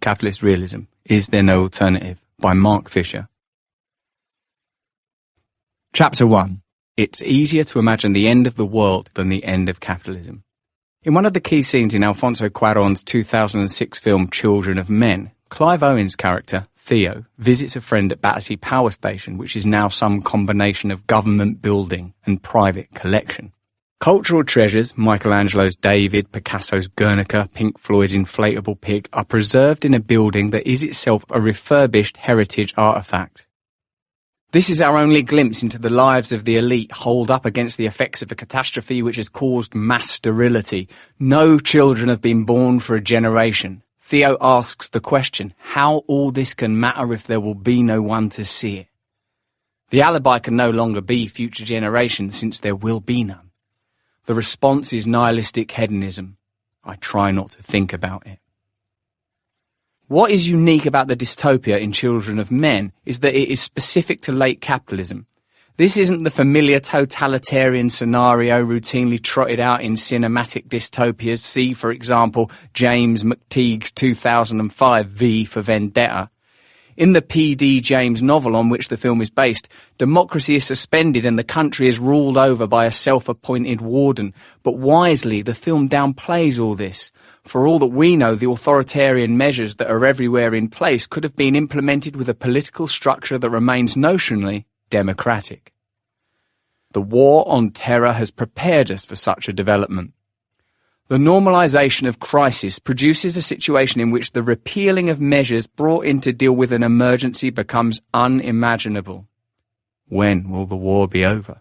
Capitalist Realism, Is There No Alternative? By Mark Fisher. Chapter 1. It's easier to imagine the end of the world than the end of capitalism. In one of the key scenes in Alfonso Cuarón's 2006 film Children of Men, Clive Owen's character, Theo, visits a friend at Battersea Power Station, which is now some combination of government building and private collection. Cultural treasures, Michelangelo's David, Picasso's Guernica, Pink Floyd's Inflatable Pig, are preserved in a building that is itself a refurbished heritage artefact. This is our only glimpse into the lives of the elite holed up against the effects of a catastrophe which has caused mass sterility. No children have been born for a generation. Theo asks the question, how all this can matter if there will be no one to see it? The alibi can no longer be future generations since there will be none. The response is nihilistic hedonism. I try not to think about it. What is unique about the dystopia in Children of Men is that it is specific to late capitalism. This isn't the familiar totalitarian scenario routinely trotted out in cinematic dystopias. See, for example, James McTeague's 2005 V for Vendetta. In the P.D. James novel on which the film is based, democracy is suspended and the country is ruled over by a self-appointed warden. But wisely, the film downplays all this. For all that we know, the authoritarian measures that are everywhere in place could have been implemented with a political structure that remains notionally democratic. The war on terror has prepared us for such a development. The normalization of crisis produces a situation in which the repealing of measures brought in to deal with an emergency becomes unimaginable. When will the war be over?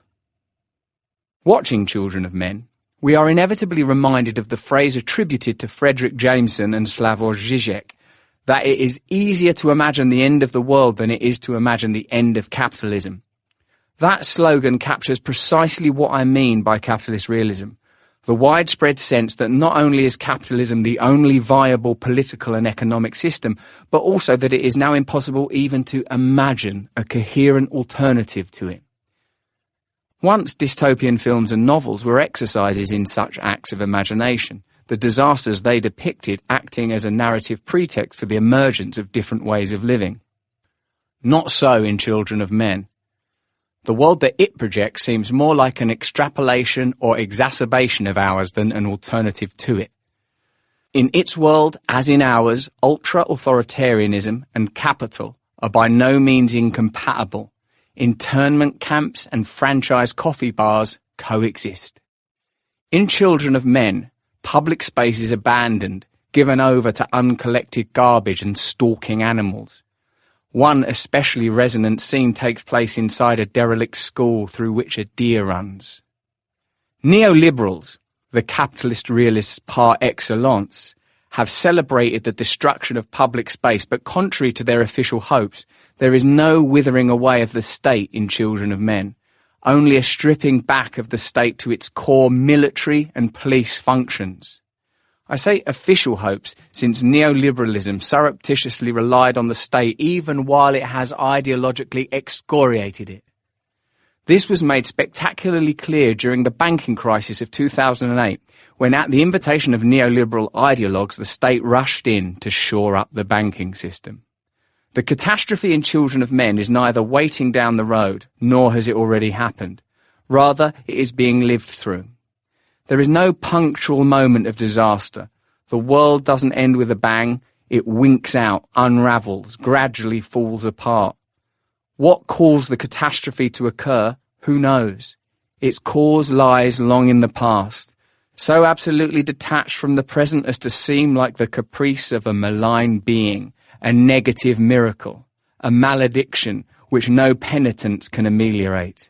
Watching Children of Men, we are inevitably reminded of the phrase attributed to Frederick Jameson and Slavoj Žižek, that it is easier to imagine the end of the world than it is to imagine the end of capitalism. That slogan captures precisely what I mean by capitalist realism. The widespread sense that not only is capitalism the only viable political and economic system, but also that it is now impossible even to imagine a coherent alternative to it. Once dystopian films and novels were exercises in such acts of imagination, the disasters they depicted acting as a narrative pretext for the emergence of different ways of living. Not so in Children of Men. The world that it projects seems more like an extrapolation or exacerbation of ours than an alternative to it. In its world, as in ours, ultra-authoritarianism and capital are by no means incompatible. Internment camps and franchise coffee bars coexist. In Children of Men, public space is abandoned, given over to uncollected garbage and stalking animals. One especially resonant scene takes place inside a derelict school through which a deer runs. Neoliberals, the capitalist realists par excellence, have celebrated the destruction of public space, but contrary to their official hopes, there is no withering away of the state in Children of Men, only a stripping back of the state to its core military and police functions. I say official hopes since neoliberalism surreptitiously relied on the state even while it has ideologically excoriated it. This was made spectacularly clear during the banking crisis of 2008, when at the invitation of neoliberal ideologues the state rushed in to shore up the banking system. The catastrophe in Children of Men is neither waiting down the road, nor has it already happened. Rather, it is being lived through. There is no punctual moment of disaster. The world doesn't end with a bang. It winks out, unravels, gradually falls apart. What caused the catastrophe to occur? Who knows? Its cause lies long in the past, so absolutely detached from the present as to seem like the caprice of a malign being, a negative miracle, a malediction which no penitence can ameliorate.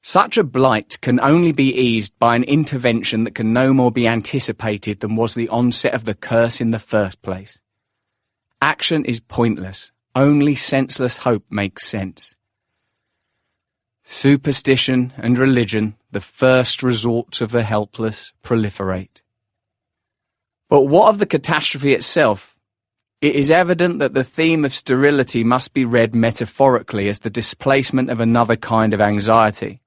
Such a blight can only be eased by an intervention that can no more be anticipated than was the onset of the curse in the first place. Action is pointless. Only senseless hope makes sense. Superstition and religion, the first resorts of the helpless, proliferate. But what of the catastrophe itself? It is evident that the theme of sterility must be read metaphorically as the displacement of another kind of anxiety.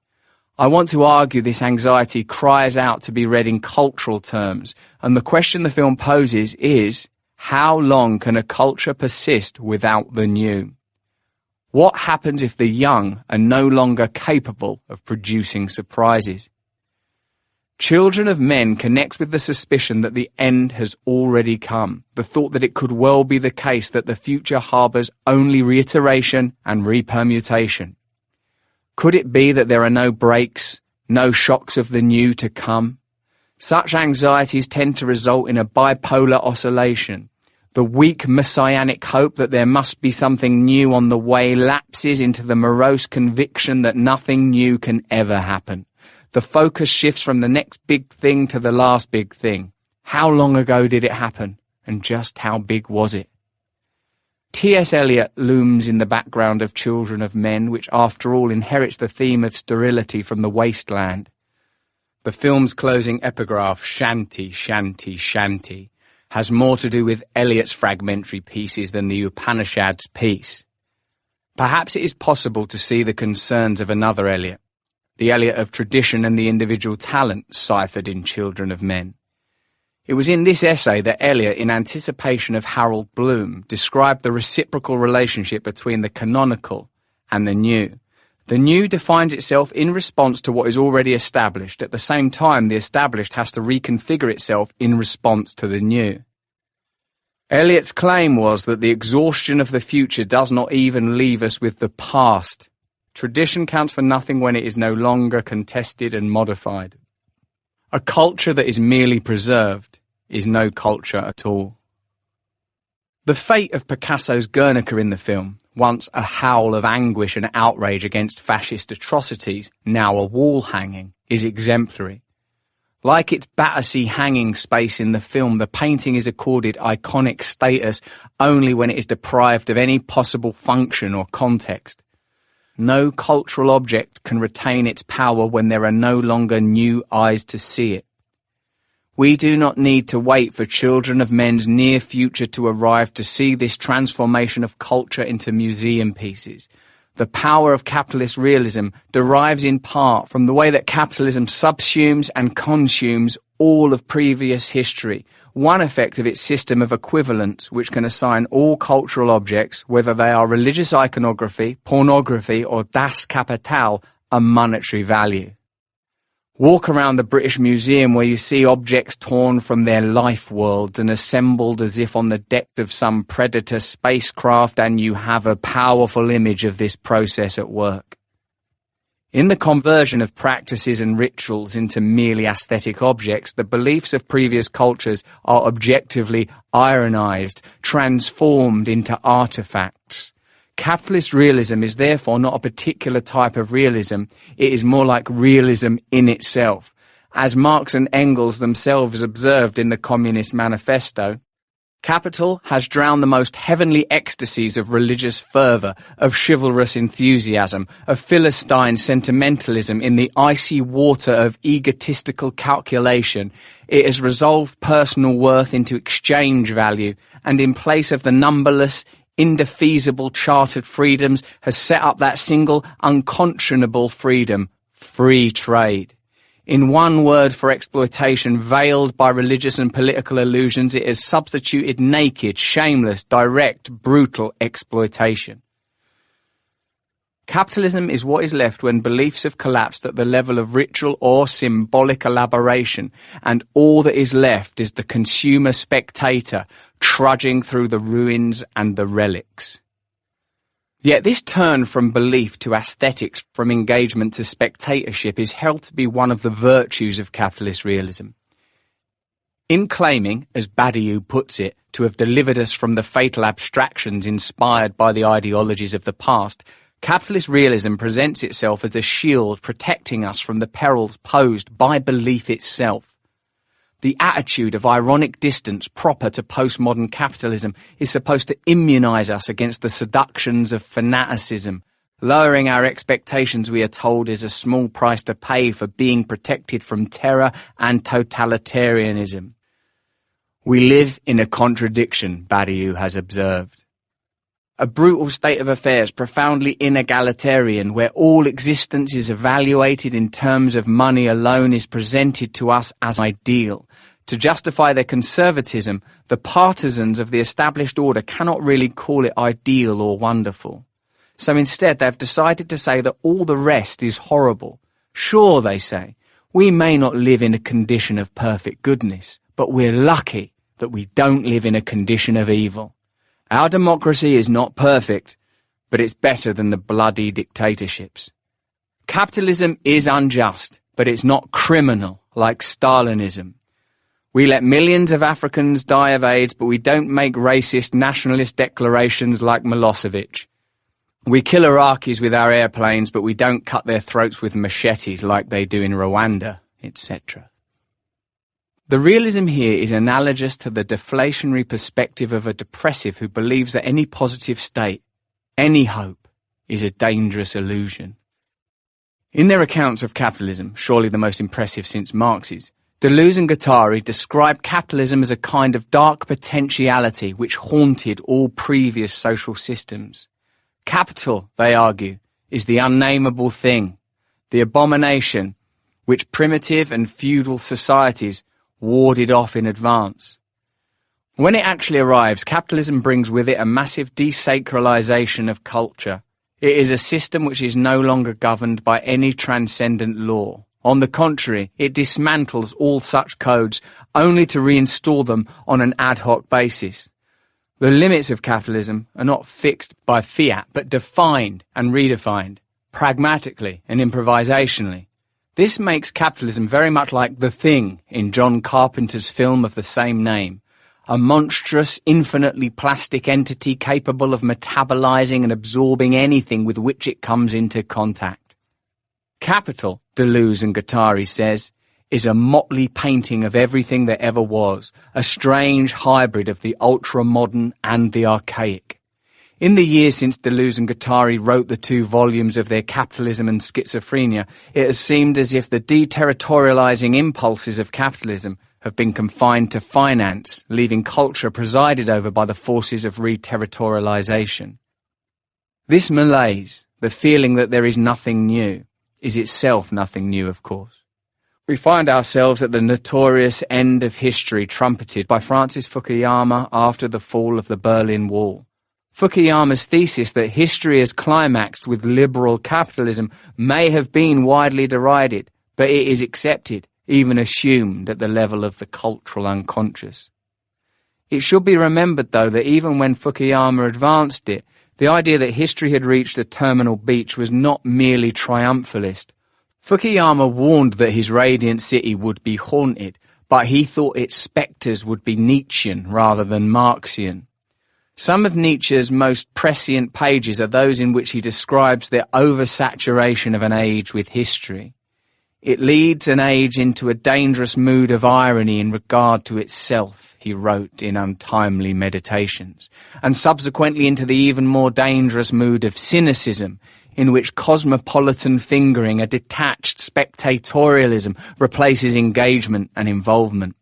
I want to argue this anxiety cries out to be read in cultural terms, and the question the film poses is, How long can a culture persist without the new? What happens if the young are no longer capable of producing surprises? Children of Men connects with the suspicion that the end has already come, the thought that it could well be the case that the future harbours only reiteration and repermutation. Could it be that there are no breaks, no shocks of the new to come? Such anxieties tend to result in a bipolar oscillation. The weak messianic hope that there must be something new on the way lapses into the morose conviction that nothing new can ever happen. The focus shifts from the next big thing to the last big thing. How long ago did it happen? And just how big was it? T.S. Eliot looms in the background of Children of Men, which after all inherits the theme of sterility from the wasteland. The film's closing epigraph, "Shanti, Shanti, Shanti," has more to do with Eliot's fragmentary pieces than the Upanishad's piece. Perhaps it is possible to see the concerns of another Eliot, the Eliot of tradition and the individual talent ciphered in Children of Men. It was in this essay that Eliot, in anticipation of Harold Bloom, described the reciprocal relationship between the canonical and the new. The new defines itself in response to what is already established. At the same time, the established has to reconfigure itself in response to the new. Eliot's claim was that the exhaustion of the future does not even leave us with the past. Tradition counts for nothing when it is no longer contested and modified. A culture that is merely preserved is no culture at all. The fate of Picasso's Guernica in the film, once a howl of anguish and outrage against fascist atrocities, now a wall hanging, is exemplary. Like its Battersea hanging space in the film, the painting is accorded iconic status only when it is deprived of any possible function or context. No cultural object can retain its power when there are no longer new eyes to see it. We do not need to wait for Children of Men's near future to arrive to see this transformation of culture into museum pieces. The power of capitalist realism derives in part from the way that capitalism subsumes and consumes all of previous history, one effect of its system of equivalence which can assign all cultural objects, whether they are religious iconography, pornography or Das Kapital, a monetary value. Walk around the British Museum where you see objects torn from their life worlds and assembled as if on the deck of some predator spacecraft, and you have a powerful image of this process at work. In the conversion of practices and rituals into merely aesthetic objects, the beliefs of previous cultures are objectively ironized, transformed into artifacts. Capitalist realism is therefore not a particular type of realism, it is more like realism in itself. As Marx and Engels themselves observed in the Communist Manifesto, capital has drowned the most heavenly ecstasies of religious fervour, of chivalrous enthusiasm, of Philistine sentimentalism in the icy water of egotistical calculation. It has resolved personal worth into exchange value, and in place of the numberless, indefeasible chartered freedoms has set up that single unconscionable freedom, free trade. In one word for exploitation, veiled by religious and political illusions, it has substituted naked, shameless, direct, brutal exploitation. Capitalism is what is left when beliefs have collapsed at the level of ritual or symbolic elaboration, and all that is left is the consumer spectator trudging through the ruins and the relics. Yet this turn from belief to aesthetics, from engagement to spectatorship, is held to be one of the virtues of capitalist realism. In claiming, as Badiou puts it, to have delivered us from the fatal abstractions inspired by the ideologies of the past, capitalist realism presents itself as a shield protecting us from the perils posed by belief itself. The attitude of ironic distance proper to postmodern capitalism is supposed to immunize us against the seductions of fanaticism. Lowering our expectations, we are told, is a small price to pay for being protected from terror and totalitarianism. We live in a contradiction, Badiou has observed. A brutal state of affairs, profoundly inegalitarian, where all existence is evaluated in terms of money alone, is presented to us as ideal. To justify their conservatism, the partisans of the established order cannot really call it ideal or wonderful. So instead they've decided to say that all the rest is horrible. Sure, they say, we may not live in a condition of perfect goodness, but we're lucky that we don't live in a condition of evil. Our democracy is not perfect, but it's better than the bloody dictatorships. Capitalism is unjust, but it's not criminal like Stalinism. We let millions of Africans die of AIDS, but we don't make racist nationalist declarations like Milosevic. We kill Iraqis with our airplanes, but we don't cut their throats with machetes like they do in Rwanda, etc. The realism here is analogous to the deflationary perspective of a depressive who believes that any positive state, any hope, is a dangerous illusion. In their accounts of capitalism, surely the most impressive since Marx's, Deleuze and Guattari describe capitalism as a kind of dark potentiality which haunted all previous social systems. Capital, they argue, is the unnameable thing, the abomination which primitive and feudal societies warded off in advance. When it actually arrives, capitalism brings with it a massive desacralization of culture. It is a system which is no longer governed by any transcendent law. On the contrary, it dismantles all such codes only to reinstall them on an ad hoc basis. The limits of capitalism are not fixed by fiat, but defined and redefined, pragmatically and improvisationally. This makes capitalism very much like The Thing in John Carpenter's film of the same name, a monstrous, infinitely plastic entity capable of metabolizing and absorbing anything with which it comes into contact. Capital, Deleuze and Guattari says, is a motley painting of everything that ever was, a strange hybrid of the ultra-modern and the archaic. In the years since Deleuze and Guattari wrote the 2 volumes of their Capitalism and Schizophrenia, it has seemed as if the deterritorializing impulses of capitalism have been confined to finance, leaving culture presided over by the forces of reterritorialization. This malaise, the feeling that there is nothing new, is itself nothing new, of course. We find ourselves at the notorious end of history trumpeted by Francis Fukuyama after the fall of the Berlin Wall. Fukuyama's thesis that history has climaxed with liberal capitalism may have been widely derided, but it is accepted, even assumed at the level of the cultural unconscious. It should be remembered, though, that even when Fukuyama advanced it, the idea that history had reached a terminal beach was not merely triumphalist. Fukuyama warned that his radiant city would be haunted, but he thought its spectres would be Nietzschean rather than Marxian. Some of Nietzsche's most prescient pages are those in which he describes the oversaturation of an age with history. It leads an age into a dangerous mood of irony in regard to itself, he wrote in Untimely Meditations, and subsequently into the even more dangerous mood of cynicism, in which cosmopolitan fingering, a detached spectatorialism, replaces engagement and involvement.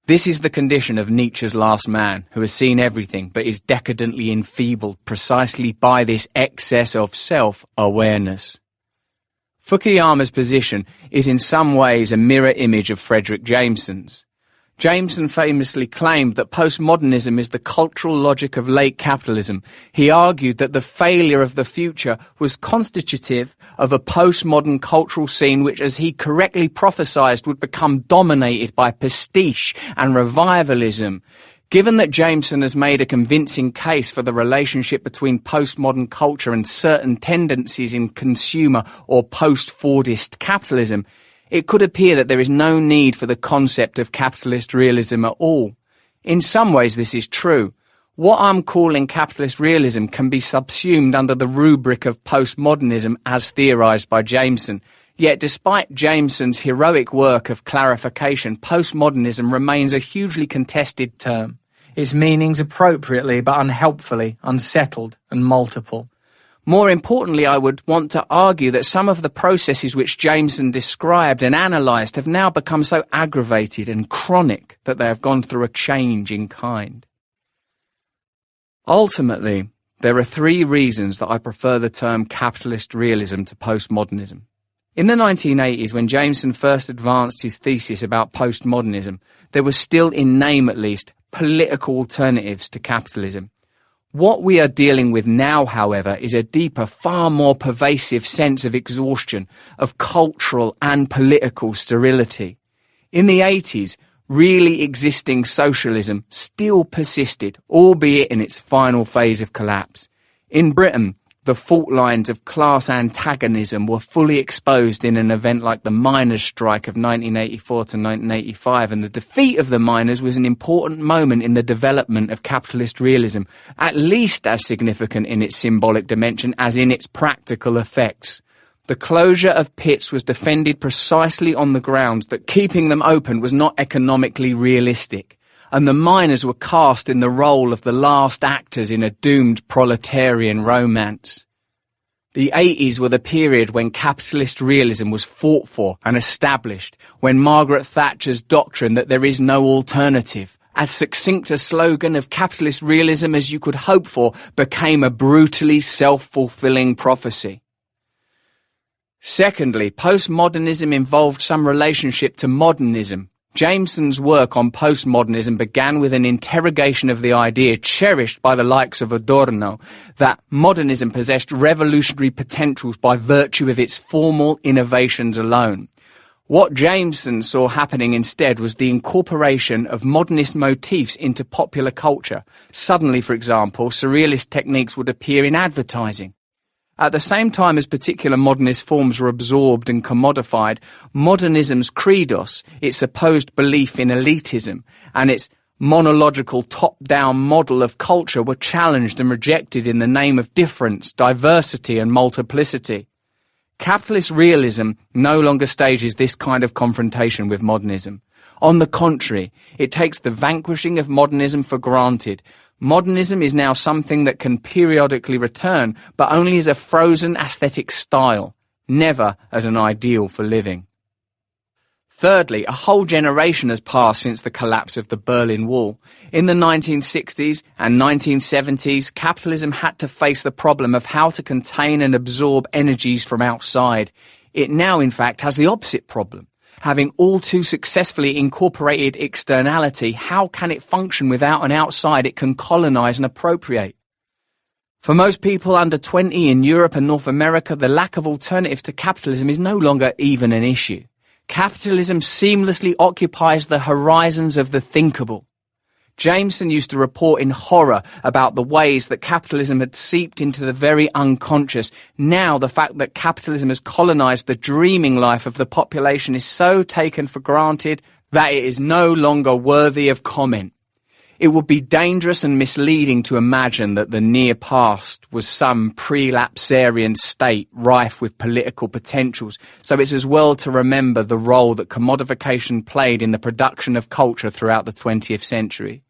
This is the condition of Nietzsche's last man, who has seen everything but is decadently enfeebled precisely by this excess of self-awareness. Fukuyama's position is in some ways a mirror image of Frederick Jameson's. Jameson famously claimed that postmodernism is the cultural logic of late capitalism. He argued that the failure of the future was constitutive of a postmodern cultural scene which, as he correctly prophesied, would become dominated by pastiche and revivalism. Given that Jameson has made a convincing case for the relationship between postmodern culture and certain tendencies in consumer or post-fordist capitalism, it could appear that there is no need for the concept of capitalist realism at all. In some ways this is true. What I'm calling capitalist realism can be subsumed under the rubric of postmodernism as theorized by Jameson. Yet despite Jameson's heroic work of clarification, postmodernism remains a hugely contested term. Its meanings appropriately but unhelpfully unsettled and multiple. More importantly, I would want to argue that some of the processes which Jameson described and analysed have now become so aggravated and chronic that they have gone through a change in kind. Ultimately, there are 3 reasons that I prefer the term capitalist realism to postmodernism. In the 1980s, when Jameson first advanced his thesis about postmodernism, there were still, in name at least, political alternatives to capitalism. What we are dealing with now, however, is a deeper, far more pervasive sense of exhaustion, of cultural and political sterility. In the 80s, really existing socialism still persisted, albeit in its final phase of collapse. In Britain, the fault lines of class antagonism were fully exposed in an event like the miners' strike of 1984 to 1985, and the defeat of the miners was an important moment in the development of capitalist realism, at least as significant in its symbolic dimension as in its practical effects. The closure of pits was defended precisely on the grounds that keeping them open was not economically realistic, and the miners were cast in the role of the last actors in a doomed proletarian romance. The 80s were the period when capitalist realism was fought for and established, when Margaret Thatcher's doctrine that there is no alternative, as succinct a slogan of capitalist realism as you could hope for, became a brutally self-fulfilling prophecy. Secondly, postmodernism involved some relationship to modernism. Jameson's work on postmodernism began with an interrogation of the idea, cherished by the likes of Adorno, that modernism possessed revolutionary potentials by virtue of its formal innovations alone. What Jameson saw happening instead was the incorporation of modernist motifs into popular culture. Suddenly, for example, surrealist techniques would appear in advertising. At the same time as particular modernist forms were absorbed and commodified, modernism's credos, its supposed belief in elitism, and its monological top-down model of culture were challenged and rejected in the name of difference, diversity and multiplicity. Capitalist realism no longer stages this kind of confrontation with modernism. On the contrary, it takes the vanquishing of modernism for granted. Modernism is now something that can periodically return, but only as a frozen aesthetic style, never as an ideal for living. Thirdly, a whole generation has passed since the collapse of the Berlin Wall. In the 1960s and 1970s, capitalism had to face the problem of how to contain and absorb energies from outside. It now, in fact, has the opposite problem. Having all too successfully incorporated externality, how can it function without an outside it can colonize and appropriate? For most people under 20 in Europe and North America, the lack of alternatives to capitalism is no longer even an issue. Capitalism seamlessly occupies the horizons of the thinkable. Jameson used to report in horror about the ways that capitalism had seeped into the very unconscious. Now the fact that capitalism has colonized the dreaming life of the population is so taken for granted that it is no longer worthy of comment. It would be dangerous and misleading to imagine that the near past was some prelapsarian state rife with political potentials, so it's as well to remember the role that commodification played in the production of culture throughout the 20th century.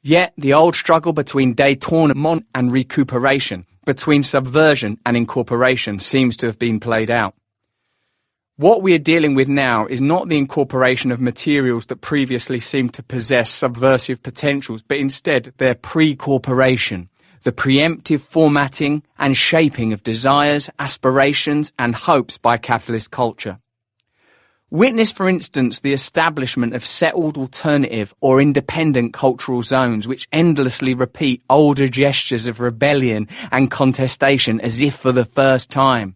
Yet the old struggle between détournement and recuperation, between subversion and incorporation, seems to have been played out. What we are dealing with now is not the incorporation of materials that previously seemed to possess subversive potentials, but instead their pre-corporation, the preemptive formatting and shaping of desires, aspirations and hopes by capitalist culture. Witness, for instance, the establishment of settled alternative or independent cultural zones which endlessly repeat older gestures of rebellion and contestation as if for the first time.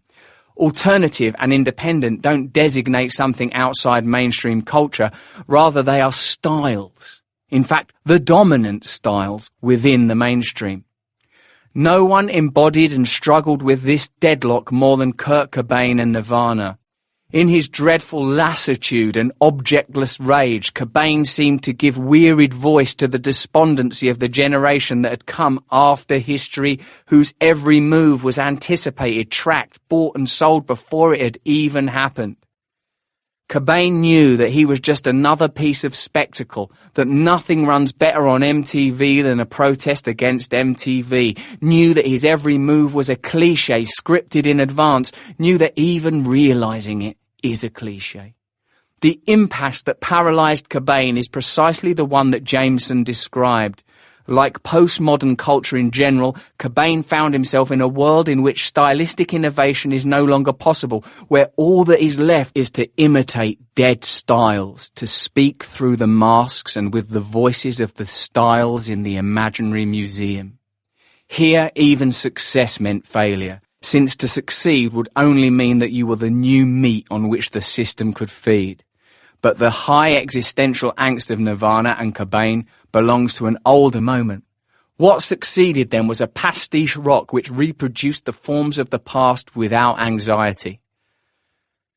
Alternative and independent don't designate something outside mainstream culture, rather they are styles. In fact, the dominant styles within the mainstream. No one embodied and struggled with this deadlock more than Kurt Cobain and Nirvana. In his dreadful lassitude and objectless rage, Cobain seemed to give wearied voice to the despondency of the generation that had come after history, whose every move was anticipated, tracked, bought and sold before it had even happened. Cobain knew that he was just another piece of spectacle, that nothing runs better on MTV than a protest against MTV, knew that his every move was a cliché scripted in advance, knew that even realizing it is a cliché. The impasse that paralyzed Cobain is precisely the one that Jameson described. Like postmodern culture in general, Cobain found himself in a world in which stylistic innovation is no longer possible, where all that is left is to imitate dead styles, to speak through the masks and with the voices of the styles in the imaginary museum. Here, even success meant failure, since to succeed would only mean that you were the new meat on which the system could feed. But the high existential angst of Nirvana and Cobain belongs to an older moment. What succeeded then was a pastiche rock which reproduced the forms of the past without anxiety.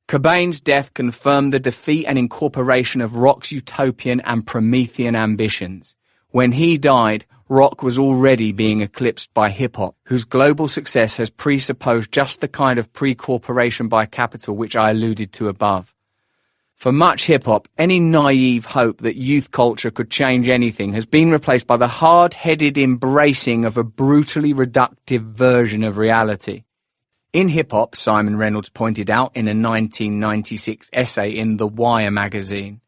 Cobain's death confirmed the defeat and incorporation of rock's utopian and Promethean ambitions. When he died, rock was already being eclipsed by hip-hop, whose global success has presupposed just the kind of pre-corporation by capital which I alluded to above. For much hip-hop, any naive hope that youth culture could change anything has been replaced by the hard-headed embracing of a brutally reductive version of reality. In hip-hop, Simon Reynolds pointed out in a 1996 essay in The Wire magazine,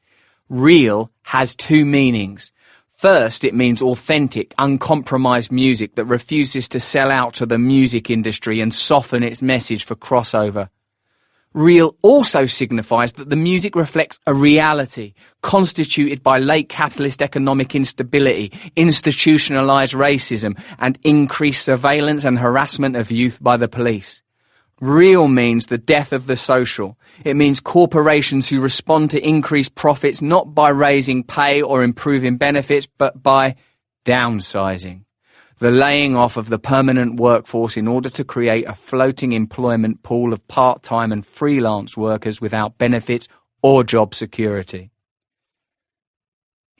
real has two meanings. First, it means authentic, uncompromised music that refuses to sell out to the music industry and soften its message for crossover. Real also signifies that the music reflects a reality constituted by late capitalist economic instability, institutionalized racism, and increased surveillance and harassment of youth by the police. Real means the death of the social. It means corporations who respond to increased profits not by raising pay or improving benefits, but by downsizing. The laying off of the permanent workforce in order to create a floating employment pool of part-time and freelance workers without benefits or job security.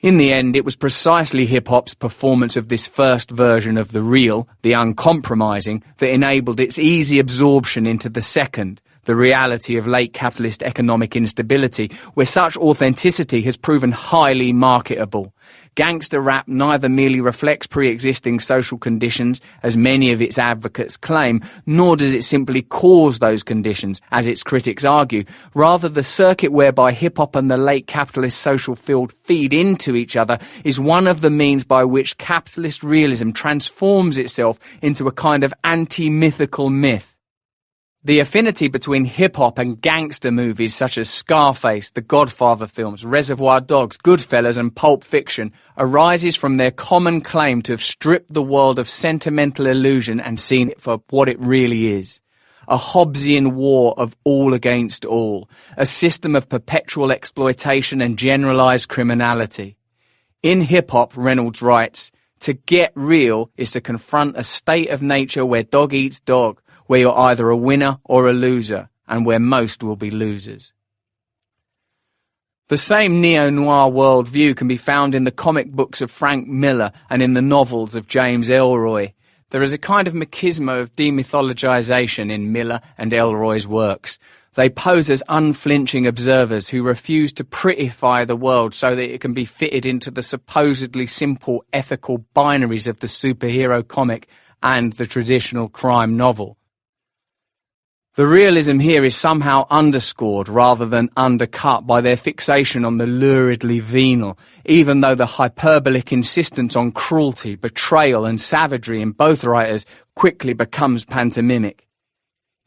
In the end, it was precisely hip-hop's performance of this first version of the real, the uncompromising, that enabled its easy absorption into the second, the reality of late capitalist economic instability, where such authenticity has proven highly marketable. Gangster rap neither merely reflects pre-existing social conditions, as many of its advocates claim, nor does it simply cause those conditions, as its critics argue. Rather, the circuit whereby hip-hop and the late capitalist social field feed into each other is one of the means by which capitalist realism transforms itself into a kind of anti-mythical myth. The affinity between hip-hop and gangster movies such as Scarface, the Godfather films, Reservoir Dogs, Goodfellas and Pulp Fiction arises from their common claim to have stripped the world of sentimental illusion and seen it for what it really is. A Hobbesian war of all against all, a system of perpetual exploitation and generalized criminality. In hip-hop, Reynolds writes, "To get real is to confront a state of nature where dog eats dog, where you're either a winner or a loser, and where most will be losers." The same neo-noir worldview can be found in the comic books of Frank Miller and in the novels of James Ellroy. There is a kind of machismo of demythologization in Miller and Ellroy's works. They pose as unflinching observers who refuse to prettify the world so that it can be fitted into the supposedly simple ethical binaries of the superhero comic and the traditional crime novel. The realism here is somehow underscored rather than undercut by their fixation on the luridly venal, even though the hyperbolic insistence on cruelty, betrayal and savagery in both writers quickly becomes pantomimic.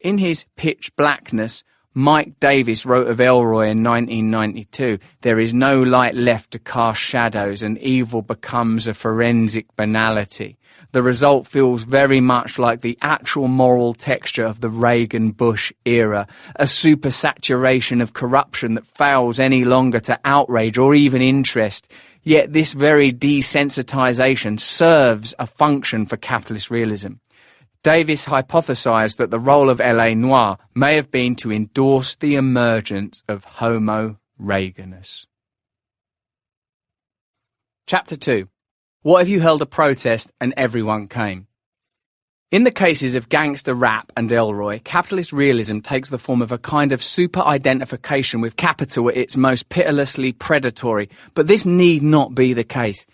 In his Pitch Blackness, Mike Davis wrote of Ellroy in 1992, "There is no light left to cast shadows and evil becomes a forensic banality. The result feels very much like the actual moral texture of the Reagan-Bush era, a supersaturation of corruption that fails any longer to outrage or even interest. Yet this very desensitization serves a function for capitalist realism." Davis hypothesized that the role of L.A. Noire may have been to endorse the emergence of Homo Reaganus. Chapter 2. What if you held a protest and everyone came? In the cases of gangster rap and Ellroy, capitalist realism takes the form of a kind of super-identification with capital at its most pitilessly predatory, but this need not be the case.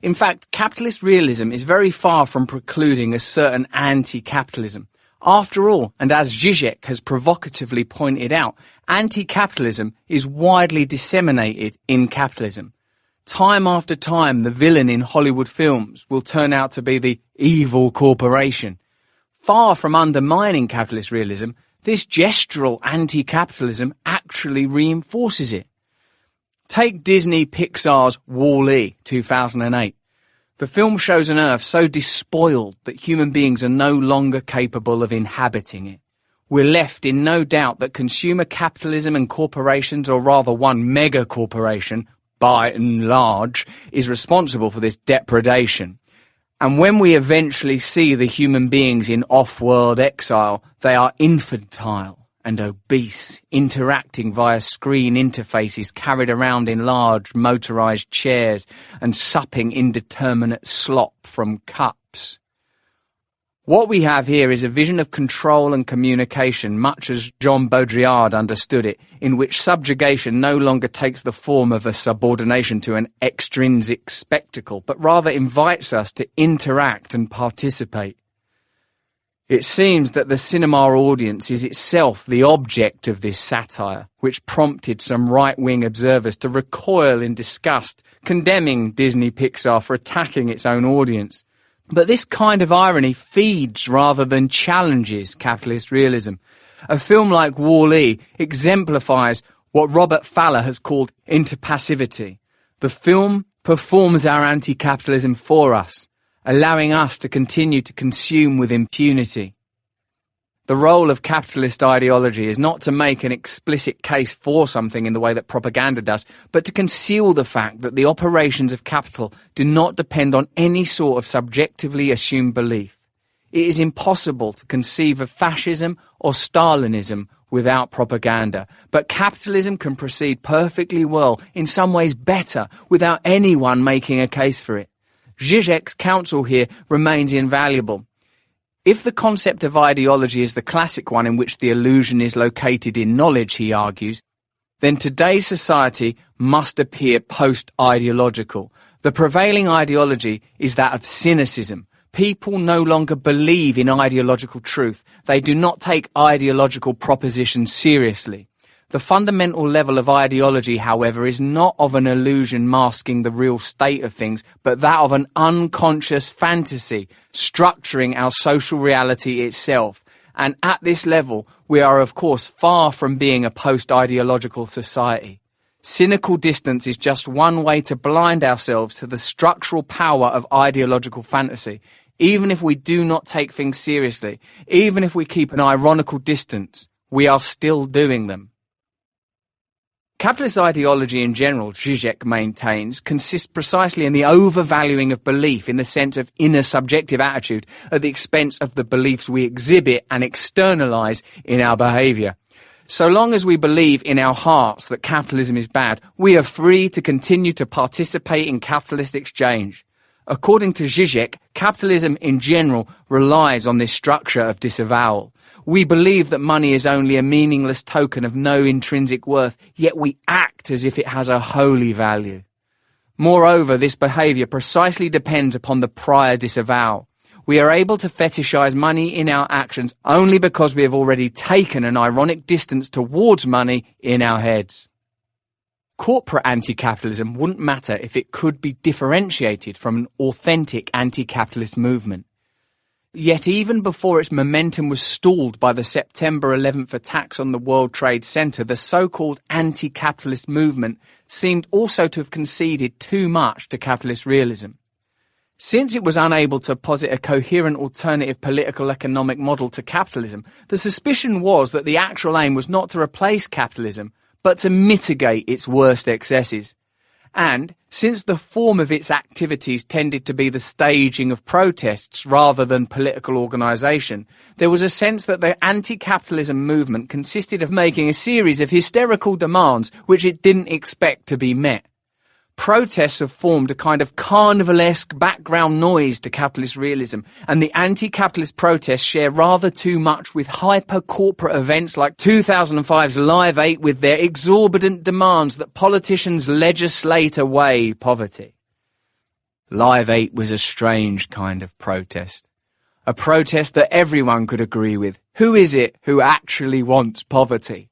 In fact, capitalist realism is very far from precluding a certain anti-capitalism. After all, and as Zizek has provocatively pointed out, anti-capitalism is widely disseminated in capitalism. Time after time, the villain in Hollywood films will turn out to be the evil corporation. Far from undermining capitalist realism, this gestural anti-capitalism actually reinforces it. Take Disney Pixar's Wall-E, 2008. The film shows an Earth so despoiled that human beings are no longer capable of inhabiting it. We're left in no doubt that consumer capitalism and corporations, or rather one mega corporation, by and large, is responsible for this depredation. And when we eventually see the human beings in off-world exile, they are infantile and obese, interacting via screen interfaces carried around in large motorized chairs and supping indeterminate slop from cups. What we have here is a vision of control and communication, much as Jean Baudrillard understood it, in which subjugation no longer takes the form of a subordination to an extrinsic spectacle, but rather invites us to interact and participate. It seems that the cinema audience is itself the object of this satire, which prompted some right-wing observers to recoil in disgust, condemning Disney Pixar for attacking its own audience. But this kind of irony feeds rather than challenges capitalist realism. A film like Wall-E exemplifies what Robert Fowler has called interpassivity. The film performs our anti-capitalism for us, allowing us to continue to consume with impunity. The role of capitalist ideology is not to make an explicit case for something in the way that propaganda does, but to conceal the fact that the operations of capital do not depend on any sort of subjectively assumed belief. It is impossible to conceive of fascism or Stalinism without propaganda, but capitalism can proceed perfectly well, in some ways better, without anyone making a case for it. Zizek's counsel here remains invaluable. If the concept of ideology is the classic one in which the illusion is located in knowledge, he argues, then today's society must appear post-ideological. The prevailing ideology is that of cynicism. People no longer believe in ideological truth. They do not take ideological propositions seriously. The fundamental level of ideology, however, is not of an illusion masking the real state of things, but that of an unconscious fantasy, structuring our social reality itself. And at this level, we are of course far from being a post-ideological society. Cynical distance is just one way to blind ourselves to the structural power of ideological fantasy. Even if we do not take things seriously, even if we keep an ironical distance, we are still doing them. Capitalist ideology in general, Zizek maintains, consists precisely in the overvaluing of belief in the sense of inner subjective attitude at the expense of the beliefs we exhibit and externalize in our behavior. So long as we believe in our hearts that capitalism is bad, we are free to continue to participate in capitalist exchange. According to Zizek, capitalism in general relies on this structure of disavowal. We believe that money is only a meaningless token of no intrinsic worth, yet we act as if it has a holy value. Moreover, this behavior precisely depends upon the prior disavowal. We are able to fetishize money in our actions only because we have already taken an ironic distance towards money in our heads. Corporate anti-capitalism wouldn't matter if it could be differentiated from an authentic anti-capitalist movement. Yet even before its momentum was stalled by the September 11th attacks on the World Trade Center, the so-called anti-capitalist movement seemed also to have conceded too much to capitalist realism. Since it was unable to posit a coherent alternative political economic model to capitalism, the suspicion was that the actual aim was not to replace capitalism, but to mitigate its worst excesses. And, since the form of its activities tended to be the staging of protests rather than political organisation, there was a sense that the anti-capitalism movement consisted of making a series of hysterical demands which it didn't expect to be met. Protests have formed a kind of carnivalesque background noise to capitalist realism, and the anti-capitalist protests share rather too much with hyper-corporate events like 2005's Live 8 with their exorbitant demands that politicians legislate away poverty. Live 8 was a strange kind of protest. A protest that everyone could agree with. Who is it who actually wants poverty?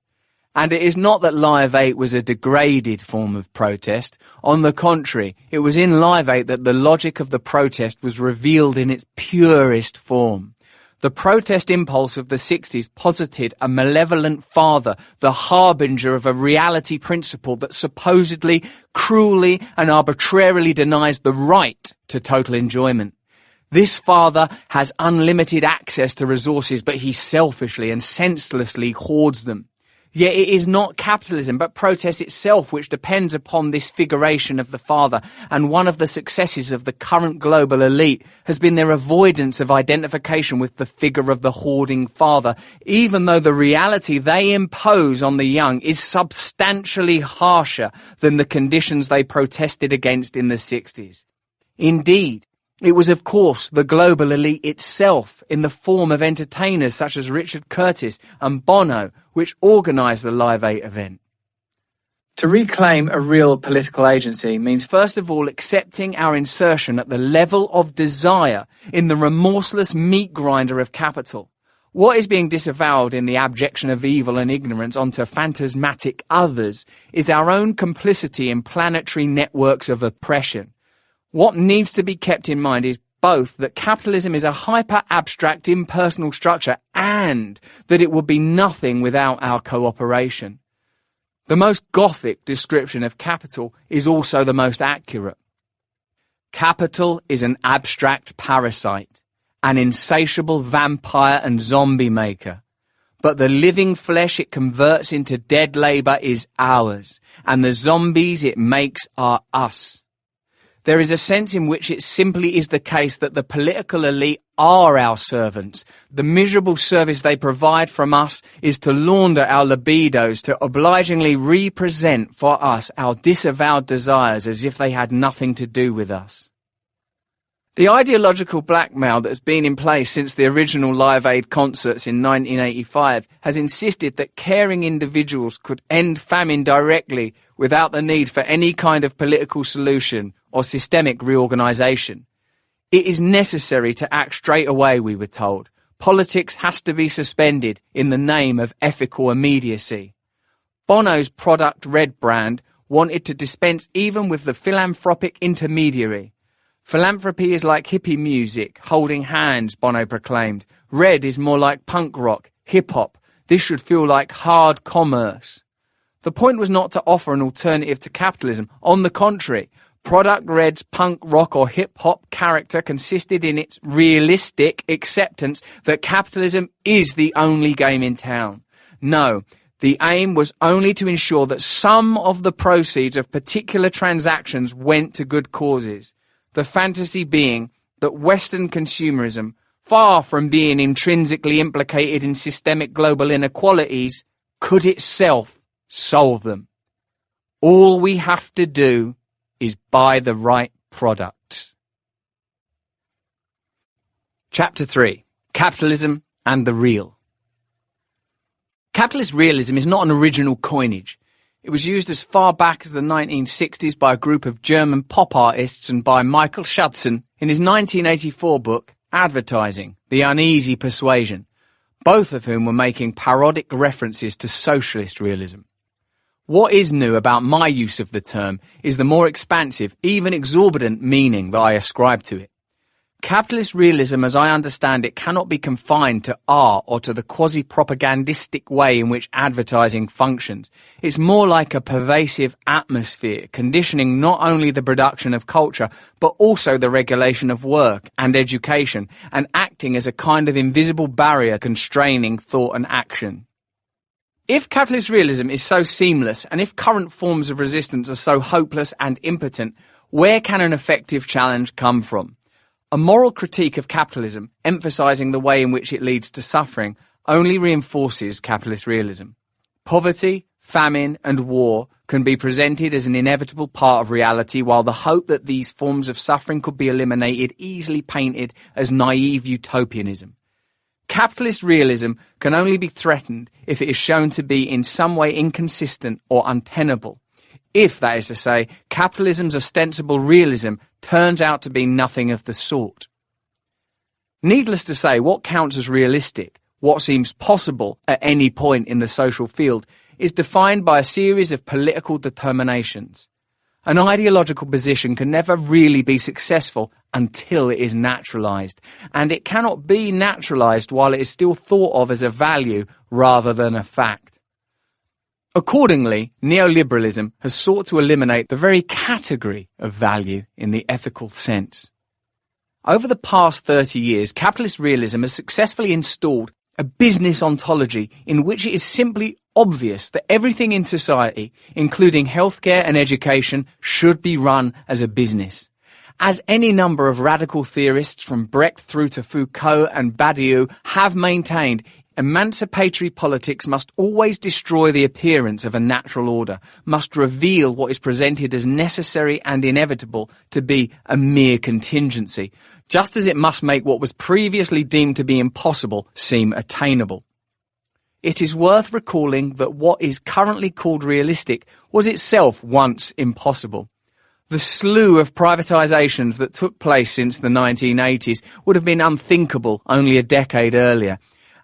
And it is not that Live 8 was a degraded form of protest. On the contrary, it was in Live 8 that the logic of the protest was revealed in its purest form. The protest impulse of the 60s posited a malevolent father, the harbinger of a reality principle that supposedly, cruelly and arbitrarily denies the right to total enjoyment. This father has unlimited access to resources, but he selfishly and senselessly hoards them. Yet it is not capitalism, but protest itself which depends upon this figuration of the father, and one of the successes of the current global elite has been their avoidance of identification with the figure of the hoarding father, even though the reality they impose on the young is substantially harsher than the conditions they protested against in the 60s. Indeed, it was, of course, the global elite itself, in the form of entertainers such as Richard Curtis and Bono, which organised the Live 8 event. To reclaim a real political agency means first of all accepting our insertion at the level of desire in the remorseless meat grinder of capital. What is being disavowed in the abjection of evil and ignorance onto phantasmatic others is our own complicity in planetary networks of oppression. What needs to be kept in mind is both that capitalism is a hyper-abstract impersonal structure and that it would be nothing without our cooperation. The most Gothic description of capital is also the most accurate. Capital is an abstract parasite, an insatiable vampire and zombie maker. But the living flesh it converts into dead labour is ours, and the zombies it makes are us. There is a sense in which it simply is the case that the political elite are our servants. The miserable service they provide from us is to launder our libidos, to obligingly represent for us our disavowed desires as if they had nothing to do with us. The ideological blackmail that has been in place since the original Live Aid concerts in 1985 has insisted that caring individuals could end famine directly without the need for any kind of political solution or systemic reorganisation. It is necessary to act straight away, we were told. Politics has to be suspended in the name of ethical immediacy. Bono's Product Red brand wanted to dispense even with the philanthropic intermediary. Philanthropy is like hippie music, holding hands, Bono proclaimed. Red is more like punk rock, hip-hop. This should feel like hard commerce. The point was not to offer an alternative to capitalism. On the contrary, Product Red's punk rock or hip-hop character consisted in its realistic acceptance that capitalism is the only game in town. No, the aim was only to ensure that some of the proceeds of particular transactions went to good causes. The fantasy being that Western consumerism, far from being intrinsically implicated in systemic global inequalities, could itself solve them. All we have to do is buy the right products. Chapter 3. Capitalism and the Real. Capitalist realism is not an original coinage. It was used as far back as the 1960s by a group of German pop artists and by Michael Schutzen in his 1984 book, Advertising, The Uneasy Persuasion, both of whom were making parodic references to socialist realism. What is new about my use of the term is the more expansive, even exorbitant meaning that I ascribe to it. Capitalist realism, as I understand it, cannot be confined to art or to the quasi-propagandistic way in which advertising functions. It's more like a pervasive atmosphere, conditioning not only the production of culture, but also the regulation of work and education, and acting as a kind of invisible barrier constraining thought and action. If capitalist realism is so seamless, and if current forms of resistance are so hopeless and impotent, where can an effective challenge come from? A moral critique of capitalism, emphasizing the way in which it leads to suffering, only reinforces capitalist realism. Poverty, famine, and war can be presented as an inevitable part of reality, while the hope that these forms of suffering could be eliminated easily painted as naive utopianism. Capitalist realism can only be threatened if it is shown to be in some way inconsistent or untenable. If, that is to say, capitalism's ostensible realism turns out to be nothing of the sort. Needless to say, what counts as realistic, what seems possible at any point in the social field, is defined by a series of political determinations. An ideological position can never really be successful until it is naturalized, and it cannot be naturalized while it is still thought of as a value rather than a fact. Accordingly, neoliberalism has sought to eliminate the very category of value in the ethical sense. Over the past 30 years, capitalist realism has successfully installed a business ontology in which it is simply obvious that everything in society, including healthcare and education, should be run as a business. As any number of radical theorists from Brecht through to Foucault and Badiou have maintained, emancipatory politics must always destroy the appearance of a natural order, must reveal what is presented as necessary and inevitable to be a mere contingency, just as it must make what was previously deemed to be impossible seem attainable. It is worth recalling that what is currently called realistic was itself once impossible. The slew of privatizations that took place since the 1980s would have been unthinkable only a decade earlier,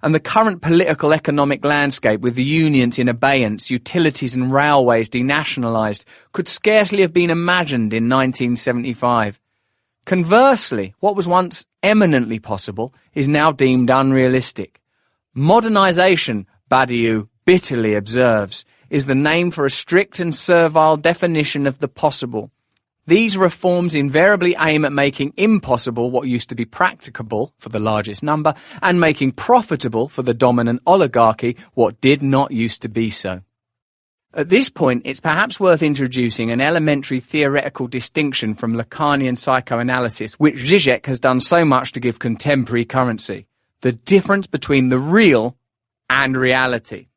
and the current political economic landscape with the unions in abeyance, utilities and railways denationalised could scarcely have been imagined in 1975. Conversely, what was once eminently possible is now deemed unrealistic. Modernisation, Badiou bitterly observes, is the name for a strict and servile definition of the possible. These reforms invariably aim at making impossible what used to be practicable for the largest number, and making profitable for the dominant oligarchy what did not used to be so. At this point, it's perhaps worth introducing an elementary theoretical distinction from Lacanian psychoanalysis, which Zizek has done so much to give contemporary currency: the difference between the real and reality.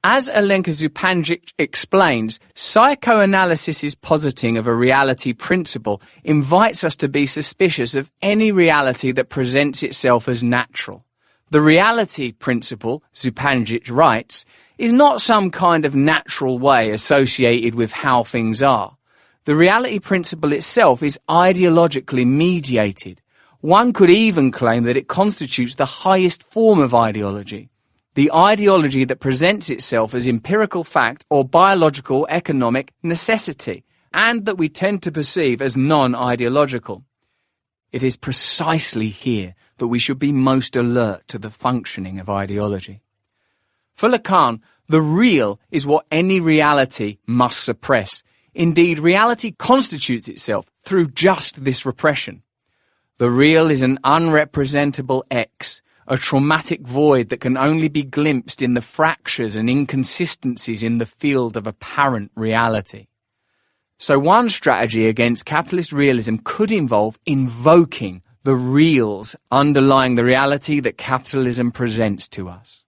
As Alenka Zupančić explains, psychoanalysis's positing of a reality principle invites us to be suspicious of any reality that presents itself as natural. The reality principle, Zupančić writes, is not some kind of natural way associated with how things are. The reality principle itself is ideologically mediated. One could even claim that it constitutes the highest form of ideology, the ideology that presents itself as empirical fact or biological economic necessity, and that we tend to perceive as non-ideological. It is precisely here that we should be most alert to the functioning of ideology. For Lacan, the real is what any reality must suppress. Indeed, reality constitutes itself through just this repression. The real is an unrepresentable X, a traumatic void that can only be glimpsed in the fractures and inconsistencies in the field of apparent reality. So one strategy against capitalist realism could involve invoking the reals underlying the reality that capitalism presents to us.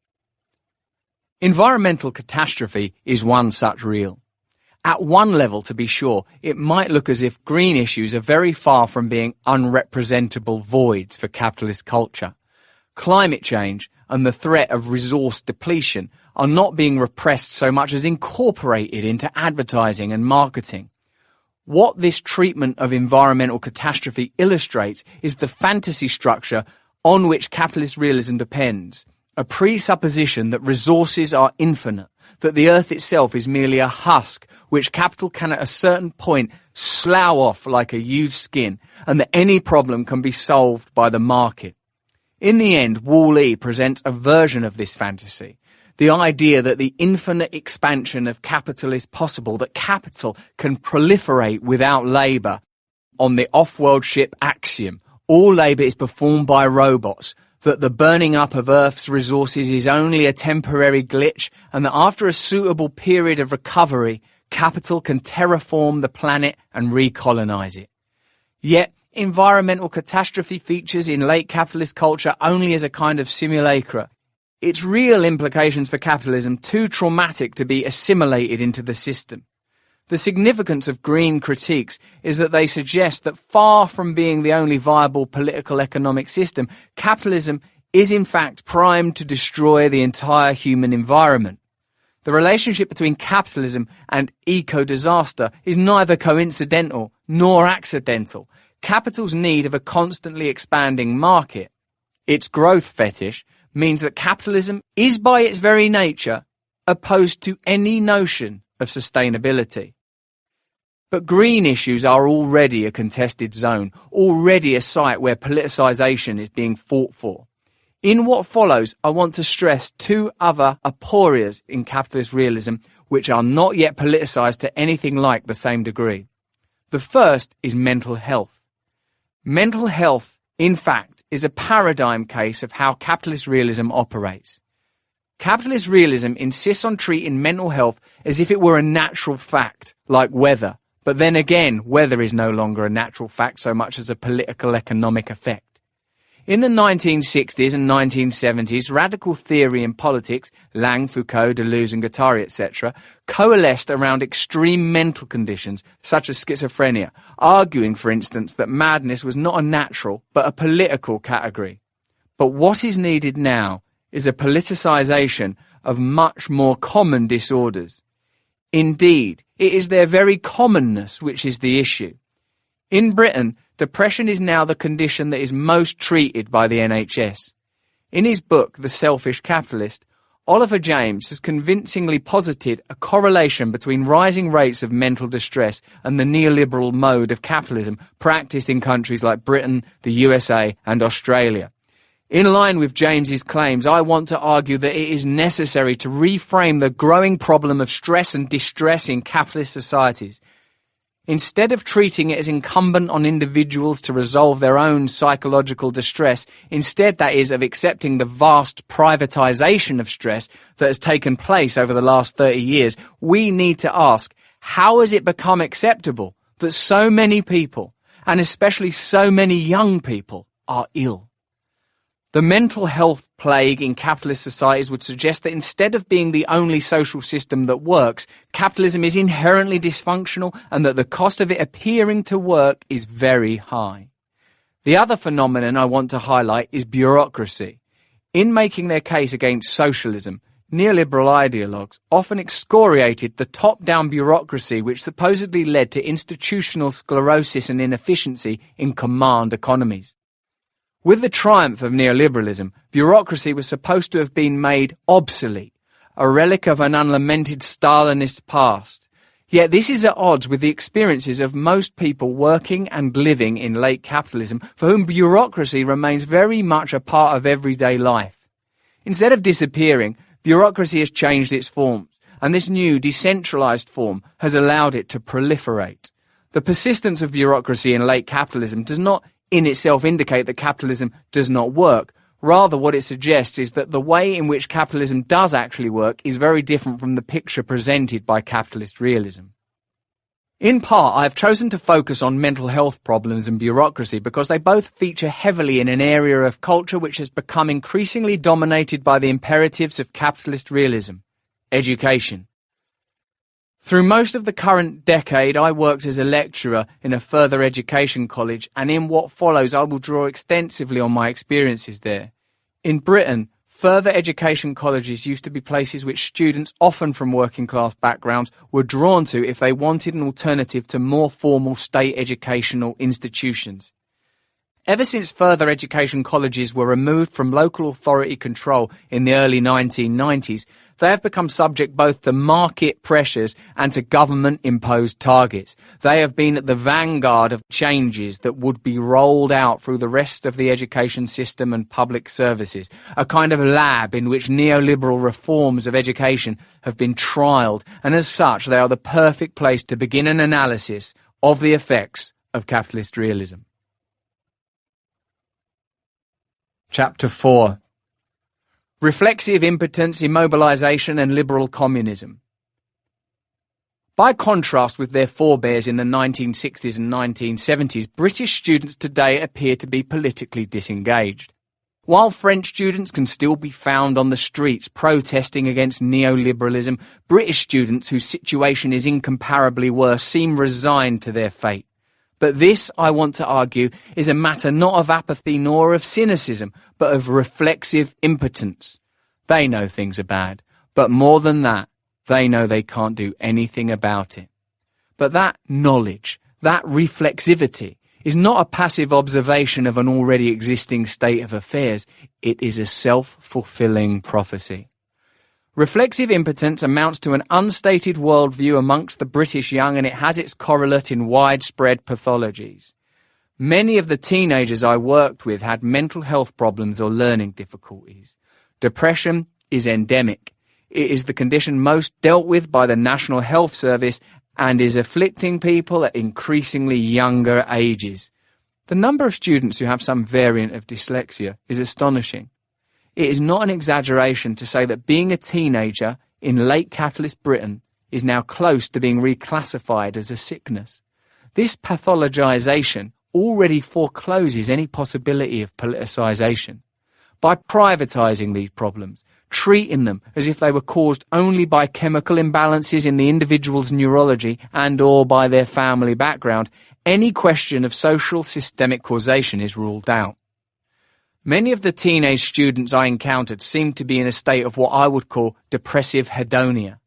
Environmental catastrophe is one such real. At one level, to be sure, it might look as if green issues are very far from being unrepresentable voids for capitalist culture. Climate change and the threat of resource depletion are not being repressed so much as incorporated into advertising and marketing. What this treatment of environmental catastrophe illustrates is the fantasy structure on which capitalist realism depends, a presupposition that resources are infinite, that the earth itself is merely a husk which capital can at a certain point slough off like a used skin, and that any problem can be solved by the market. In the end, Wall-E presents a version of this fantasy, the idea that the infinite expansion of capital is possible, that capital can proliferate without labour. On the off-world ship Axiom, all labour is performed by robots, that the burning up of Earth's resources is only a temporary glitch, and that after a suitable period of recovery, capital can terraform the planet and recolonize it. Yet, environmental catastrophe features in late capitalist culture only as a kind of simulacra. Its real implications for capitalism too traumatic to be assimilated into the system. The significance of green critiques is that they suggest that far from being the only viable political economic system, capitalism is in fact primed to destroy the entire human environment. The relationship between capitalism and eco-disaster is neither coincidental nor accidental. Capital's need of a constantly expanding market, its growth fetish, means that capitalism is by its very nature opposed to any notion of sustainability. But green issues are already a contested zone, already a site where politicisation is being fought for. In what follows, I want to stress two other aporias in capitalist realism which are not yet politicised to anything like the same degree. The first is mental health. Mental health, in fact, is a paradigm case of how capitalist realism operates. Capitalist realism insists on treating mental health as if it were a natural fact, like weather. But then again, weather is no longer a natural fact so much as a political economic effect. In the 1960s and 1970s, radical theory in politics, Lang, Foucault, Deleuze and Guattari, etc., coalesced around extreme mental conditions such as schizophrenia, arguing, for instance, that madness was not a natural but a political category. But what is needed now is a politicisation of much more common disorders. Indeed, it is their very commonness which is the issue. In Britain, depression is now the condition that is most treated by the NHS. In his book, The Selfish Capitalist, Oliver James has convincingly posited a correlation between rising rates of mental distress and the neoliberal mode of capitalism practiced in countries like Britain, the USA and Australia. In line with James's claims, I want to argue that it is necessary to reframe the growing problem of stress and distress in capitalist societies. Instead of treating it as incumbent on individuals to resolve their own psychological distress, instead, that is, of accepting the vast privatisation of stress that has taken place over the last 30 years, we need to ask, how has it become acceptable that so many people, and especially so many young people, are ill? The mental health plague in capitalist societies would suggest that instead of being the only social system that works, capitalism is inherently dysfunctional and that the cost of it appearing to work is very high. The other phenomenon I want to highlight is bureaucracy. In making their case against socialism, neoliberal ideologues often excoriated the top-down bureaucracy which supposedly led to institutional sclerosis and inefficiency in command economies. With the triumph of neoliberalism, bureaucracy was supposed to have been made obsolete, a relic of an unlamented Stalinist past. Yet this is at odds with the experiences of most people working and living in late capitalism, for whom bureaucracy remains very much a part of everyday life. Instead of disappearing, bureaucracy has changed its forms, and this new decentralized form has allowed it to proliferate. The persistence of bureaucracy in late capitalism does not in itself indicate that capitalism does not work. Rather, what it suggests is that the way in which capitalism does actually work is very different from the picture presented by capitalist realism. In part, I have chosen to focus on mental health problems and bureaucracy because they both feature heavily in an area of culture which has become increasingly dominated by the imperatives of capitalist realism: education. Through most of the current decade, I worked as a lecturer in a further education college, and in what follows I will draw extensively on my experiences there. In Britain, further education colleges used to be places which students, often from working class backgrounds, were drawn to if they wanted an alternative to more formal state educational institutions. Ever since further education colleges were removed from local authority control in the early 1990s, they have become subject both to market pressures and to government-imposed targets. They have been at the vanguard of changes that would be rolled out through the rest of the education system and public services, a kind of lab in which neoliberal reforms of education have been trialled, and as such they are the perfect place to begin an analysis of the effects of capitalist realism. Chapter 4. Reflexive impotence, immobilization and liberal communism. By contrast with their forebears in the 1960s and 1970s, British students today appear to be politically disengaged. While French students can still be found on the streets protesting against neoliberalism, British students whose situation is incomparably worse seem resigned to their fate. But this, I want to argue, is a matter not of apathy nor of cynicism, but of reflexive impotence. They know things are bad, but more than that, they know they can't do anything about it. But that knowledge, that reflexivity, is not a passive observation of an already existing state of affairs. It is a self-fulfilling prophecy. Reflexive impotence amounts to an unstated worldview amongst the British young, and it has its correlate in widespread pathologies. Many of the teenagers I worked with had mental health problems or learning difficulties. Depression is endemic. It is the condition most dealt with by the National Health Service and is afflicting people at increasingly younger ages. The number of students who have some variant of dyslexia is astonishing. It is not an exaggeration to say that being a teenager in late capitalist Britain is now close to being reclassified as a sickness. This pathologization already forecloses any possibility of politicization. By privatizing these problems, treating them as if they were caused only by chemical imbalances in the individual's neurology and or by their family background, any question of social systemic causation is ruled out. Many of the teenage students I encountered seemed to be in a state of what I would call depressive hedonia.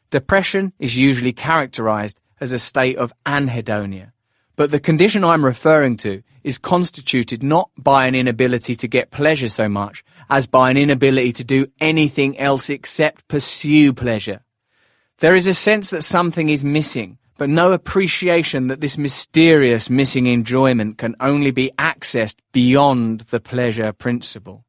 Depression is usually characterized as a state of anhedonia, but the condition I'm referring to is constituted not by an inability to get pleasure so much as by an inability to do anything else except pursue pleasure. There is a sense that something is missing, but no appreciation that this mysterious missing enjoyment can only be accessed beyond the pleasure principle.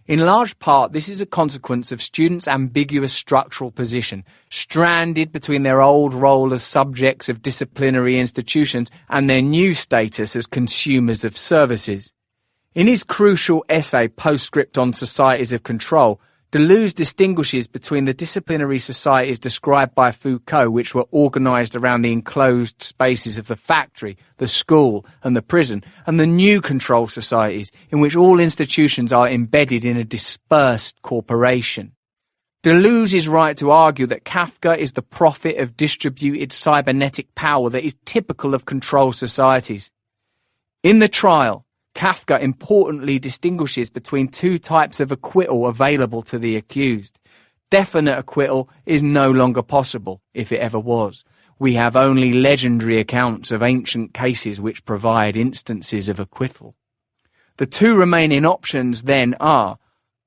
In large part, this is a consequence of students' ambiguous structural position, stranded between their old role as subjects of disciplinary institutions and their new status as consumers of services. In his crucial essay, Postscript on Societies of Control, Deleuze distinguishes between the disciplinary societies described by Foucault, which were organized around the enclosed spaces of the factory, the school, and the prison, and the new control societies, in which all institutions are embedded in a dispersed corporation. Deleuze is right to argue that Kafka is the prophet of distributed cybernetic power that is typical of control societies. In the trial, Kafka importantly distinguishes between two types of acquittal available to the accused. Definite acquittal is no longer possible, if it ever was. We have only legendary accounts of ancient cases which provide instances of acquittal. The two remaining options then are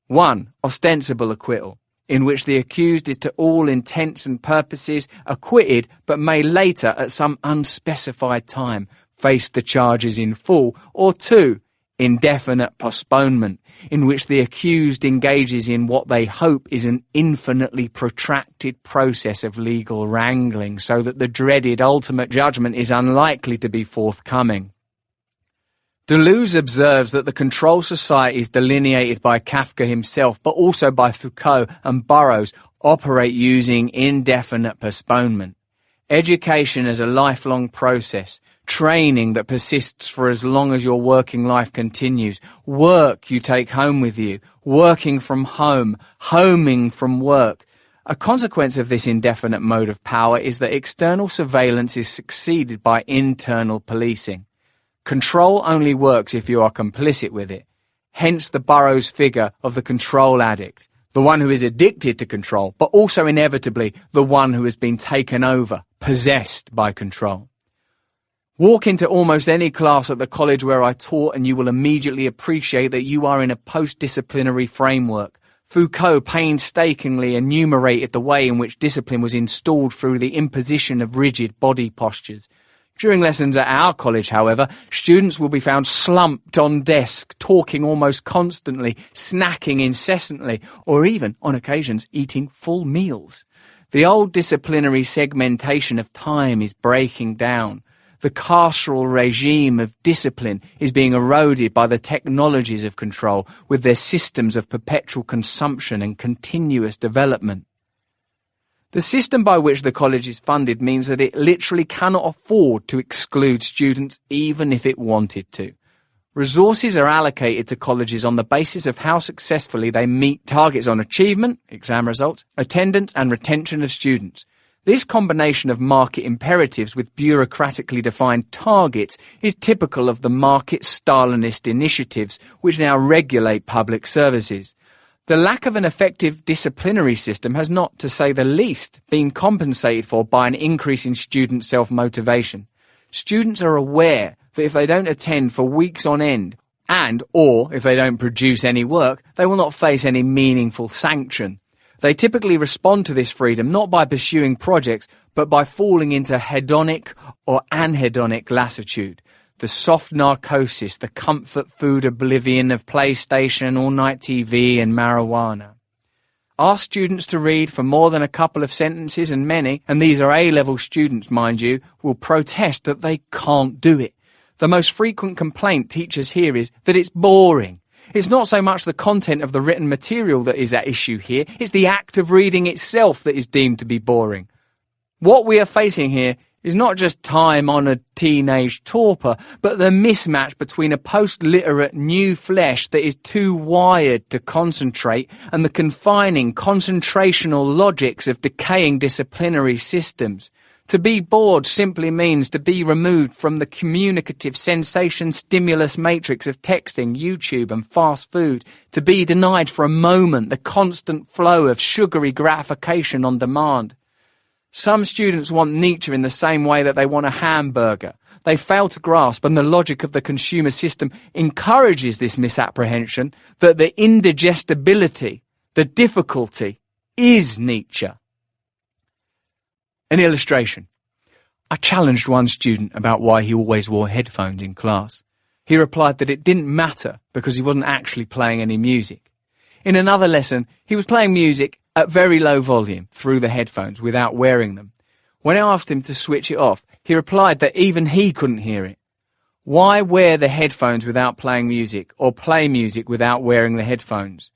1. Ostensible acquittal, in which the accused is to all intents and purposes acquitted but may later, at some unspecified time, face the charges in full, or 2. Indefinite postponement, in which the accused engages in what they hope is an infinitely protracted process of legal wrangling so that the dreaded ultimate judgment is unlikely to be forthcoming. Deleuze observes that the control societies delineated by Kafka himself, but also by Foucault and Burroughs, operate using indefinite postponement. Education is a lifelong process. Training that persists for as long as your working life continues. Work you take home with you. Working from home. Homing from work. A consequence of this indefinite mode of power is that external surveillance is succeeded by internal policing. Control only works if you are complicit with it. Hence the Burroughs figure of the control addict, the one who is addicted to control, but also inevitably the one who has been taken over, possessed by control. Walk into almost any class at the college where I taught and you will immediately appreciate that you are in a post-disciplinary framework. Foucault painstakingly enumerated the way in which discipline was installed through the imposition of rigid body postures. During lessons at our college, however, students will be found slumped on desk, talking almost constantly, snacking incessantly, or even, on occasions, eating full meals. The old disciplinary segmentation of time is breaking down. The carceral regime of discipline is being eroded by the technologies of control with their systems of perpetual consumption and continuous development. The system by which the college is funded means that it literally cannot afford to exclude students even if it wanted to. Resources are allocated to colleges on the basis of how successfully they meet targets on achievement, exam results, attendance and retention of students. This combination of market imperatives with bureaucratically defined targets is typical of the market Stalinist initiatives which now regulate public services. The lack of an effective disciplinary system has not, to say the least, been compensated for by an increase in student self-motivation. Students are aware that if they don't attend for weeks on end, or if they don't produce any work, they will not face any meaningful sanction. They typically respond to this freedom not by pursuing projects, but by falling into hedonic or anhedonic lassitude, the soft narcosis, the comfort food oblivion of PlayStation, all-night TV and marijuana. Ask students to read for more than a couple of sentences and many, and these are A-level students, mind you, will protest that they can't do it. The most frequent complaint teachers hear is that it's boring. It's not so much the content of the written material that is at issue here, it's the act of reading itself that is deemed to be boring. What we are facing here is not just time-honoured teenage torpor, but the mismatch between a post-literate new flesh that is too wired to concentrate and the confining concentrational logics of decaying disciplinary systems. To be bored simply means to be removed from the communicative sensation stimulus matrix of texting, YouTube and fast food, to be denied for a moment the constant flow of sugary gratification on demand. Some students want Nietzsche in the same way that they want a hamburger. They fail to grasp, and the logic of the consumer system encourages this misapprehension, that the indigestibility, the difficulty, is Nietzsche. An illustration. I challenged one student about why he always wore headphones in class. He replied that it didn't matter because he wasn't actually playing any music. In another lesson, he was playing music at very low volume through the headphones without wearing them. When I asked him to switch it off, he replied that even he couldn't hear it. Why wear the headphones without playing music, or play music without wearing the headphones?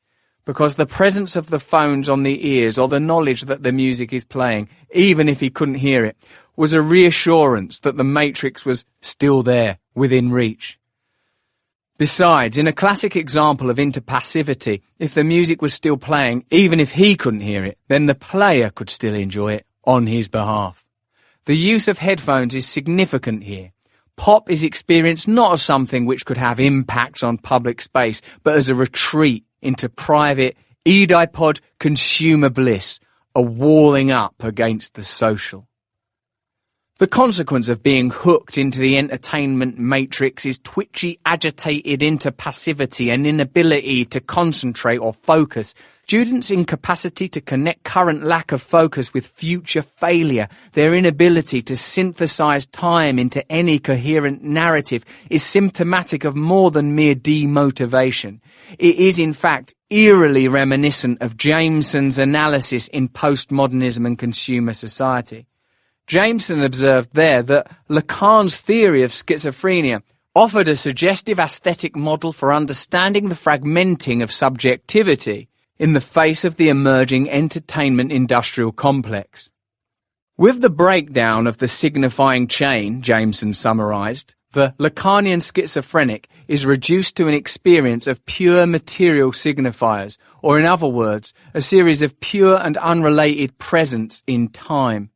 Because the presence of the phones on the ears, or the knowledge that the music is playing, even if he couldn't hear it, was a reassurance that the matrix was still there, within reach. Besides, in a classic example of interpassivity, if the music was still playing, even if he couldn't hear it, then the player could still enjoy it on his behalf. The use of headphones is significant here. Pop is experienced not as something which could have impacts on public space, but as a retreat into private, Oedipod consumer bliss, a walling up against the social. The consequence of being hooked into the entertainment matrix is twitchy, agitated interpassivity and inability to concentrate or focus. Students' incapacity to connect current lack of focus with future failure, their inability to synthesize time into any coherent narrative, is symptomatic of more than mere demotivation. It is, in fact, eerily reminiscent of Jameson's analysis in Postmodernism and Consumer Society. Jameson observed there that Lacan's theory of schizophrenia offered a suggestive aesthetic model for understanding the fragmenting of subjectivity in the face of the emerging entertainment industrial complex. With the breakdown of the signifying chain, Jameson summarized, the Lacanian schizophrenic is reduced to an experience of pure material signifiers, or in other words, a series of pure and unrelated presents in time.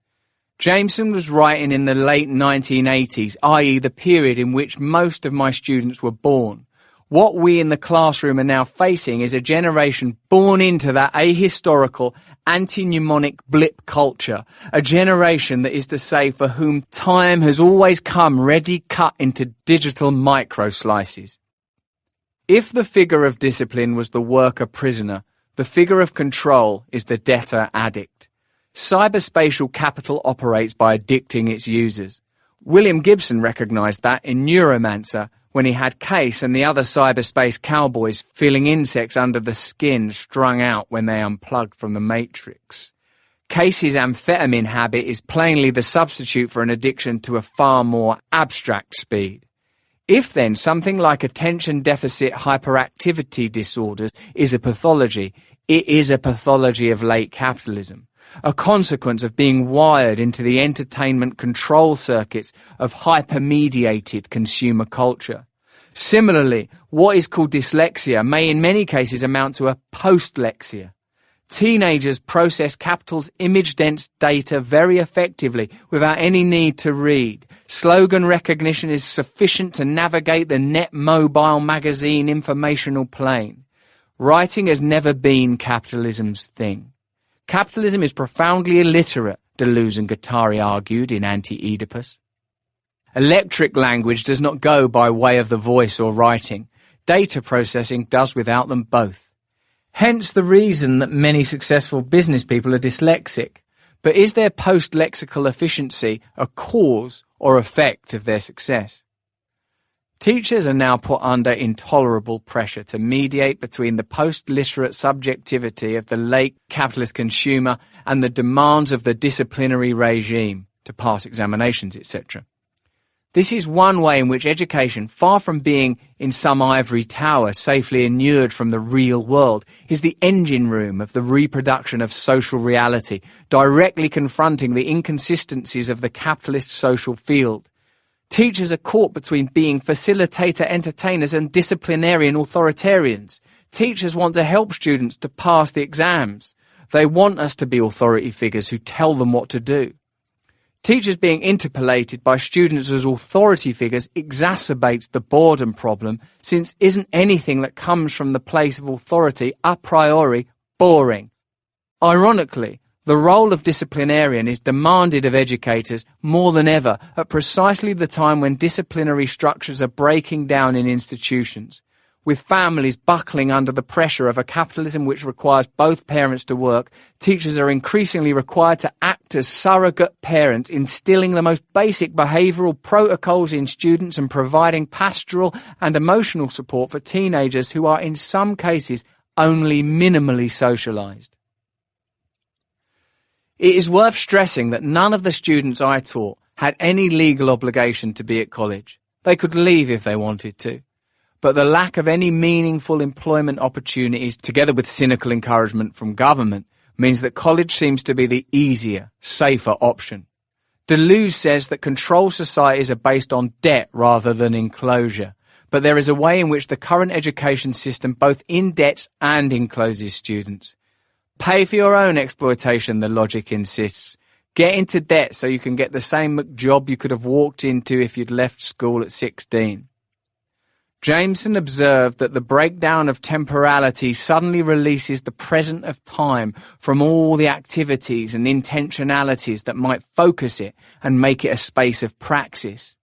Jameson was writing in the late 1980s, i.e. the period in which most of my students were born. What we in the classroom are now facing is a generation born into that ahistorical, anti-mnemonic blip culture, a generation that is to say for whom time has always come ready cut into digital micro-slices. If the figure of discipline was the worker prisoner, the figure of control is the debtor addict. Cyberspatial capital operates by addicting its users. William Gibson recognized that in Neuromancer when he had Case and the other cyberspace cowboys feeling insects under the skin strung out when they unplugged from the Matrix. Case's amphetamine habit is plainly the substitute for an addiction to a far more abstract speed. If then something like attention deficit hyperactivity disorders is a pathology, it is a pathology of late capitalism. A consequence of being wired into the entertainment control circuits of hypermediated consumer culture. Similarly, what is called dyslexia may in many cases amount to a postlexia. Teenagers process capital's image-dense data very effectively without any need to read. Slogan recognition is sufficient to navigate the net mobile magazine informational plane. Writing has never been capitalism's thing. Capitalism is profoundly illiterate, Deleuze and Guattari argued in Anti-Oedipus. Electric language does not go by way of the voice or writing. Data processing does without them both. Hence the reason that many successful business people are dyslexic. But is their post-lexical efficiency a cause or effect of their success? Teachers are now put under intolerable pressure to mediate between the post-literate subjectivity of the late capitalist consumer and the demands of the disciplinary regime to pass examinations, etc. This is one way in which education, far from being in some ivory tower safely inured from the real world, is the engine room of the reproduction of social reality, directly confronting the inconsistencies of the capitalist social field. Teachers are caught between being facilitator entertainers and disciplinarian authoritarians. Teachers want to help students to pass the exams. They want us to be authority figures who tell them what to do. Teachers being interpolated by students as authority figures exacerbates the boredom problem, since isn't anything that comes from the place of authority a priori boring. Ironically, the role of disciplinarian is demanded of educators more than ever at precisely the time when disciplinary structures are breaking down in institutions. With families buckling under the pressure of a capitalism which requires both parents to work, teachers are increasingly required to act as surrogate parents, instilling the most basic behavioural protocols in students and providing pastoral and emotional support for teenagers who are in some cases only minimally socialised. It is worth stressing that none of the students I taught had any legal obligation to be at college. They could leave if they wanted to. But the lack of any meaningful employment opportunities, together with cynical encouragement from government, means that college seems to be the easier, safer option. Deleuze says that control societies are based on debt rather than enclosure, but there is a way in which the current education system both indebts and encloses students. Pay for your own exploitation, the logic insists. Get into debt so you can get the same job you could have walked into if you'd left school at 16. Jameson observed that the breakdown of temporality suddenly releases the present of time from all the activities and intentionalities that might focus it and make it a space of praxis.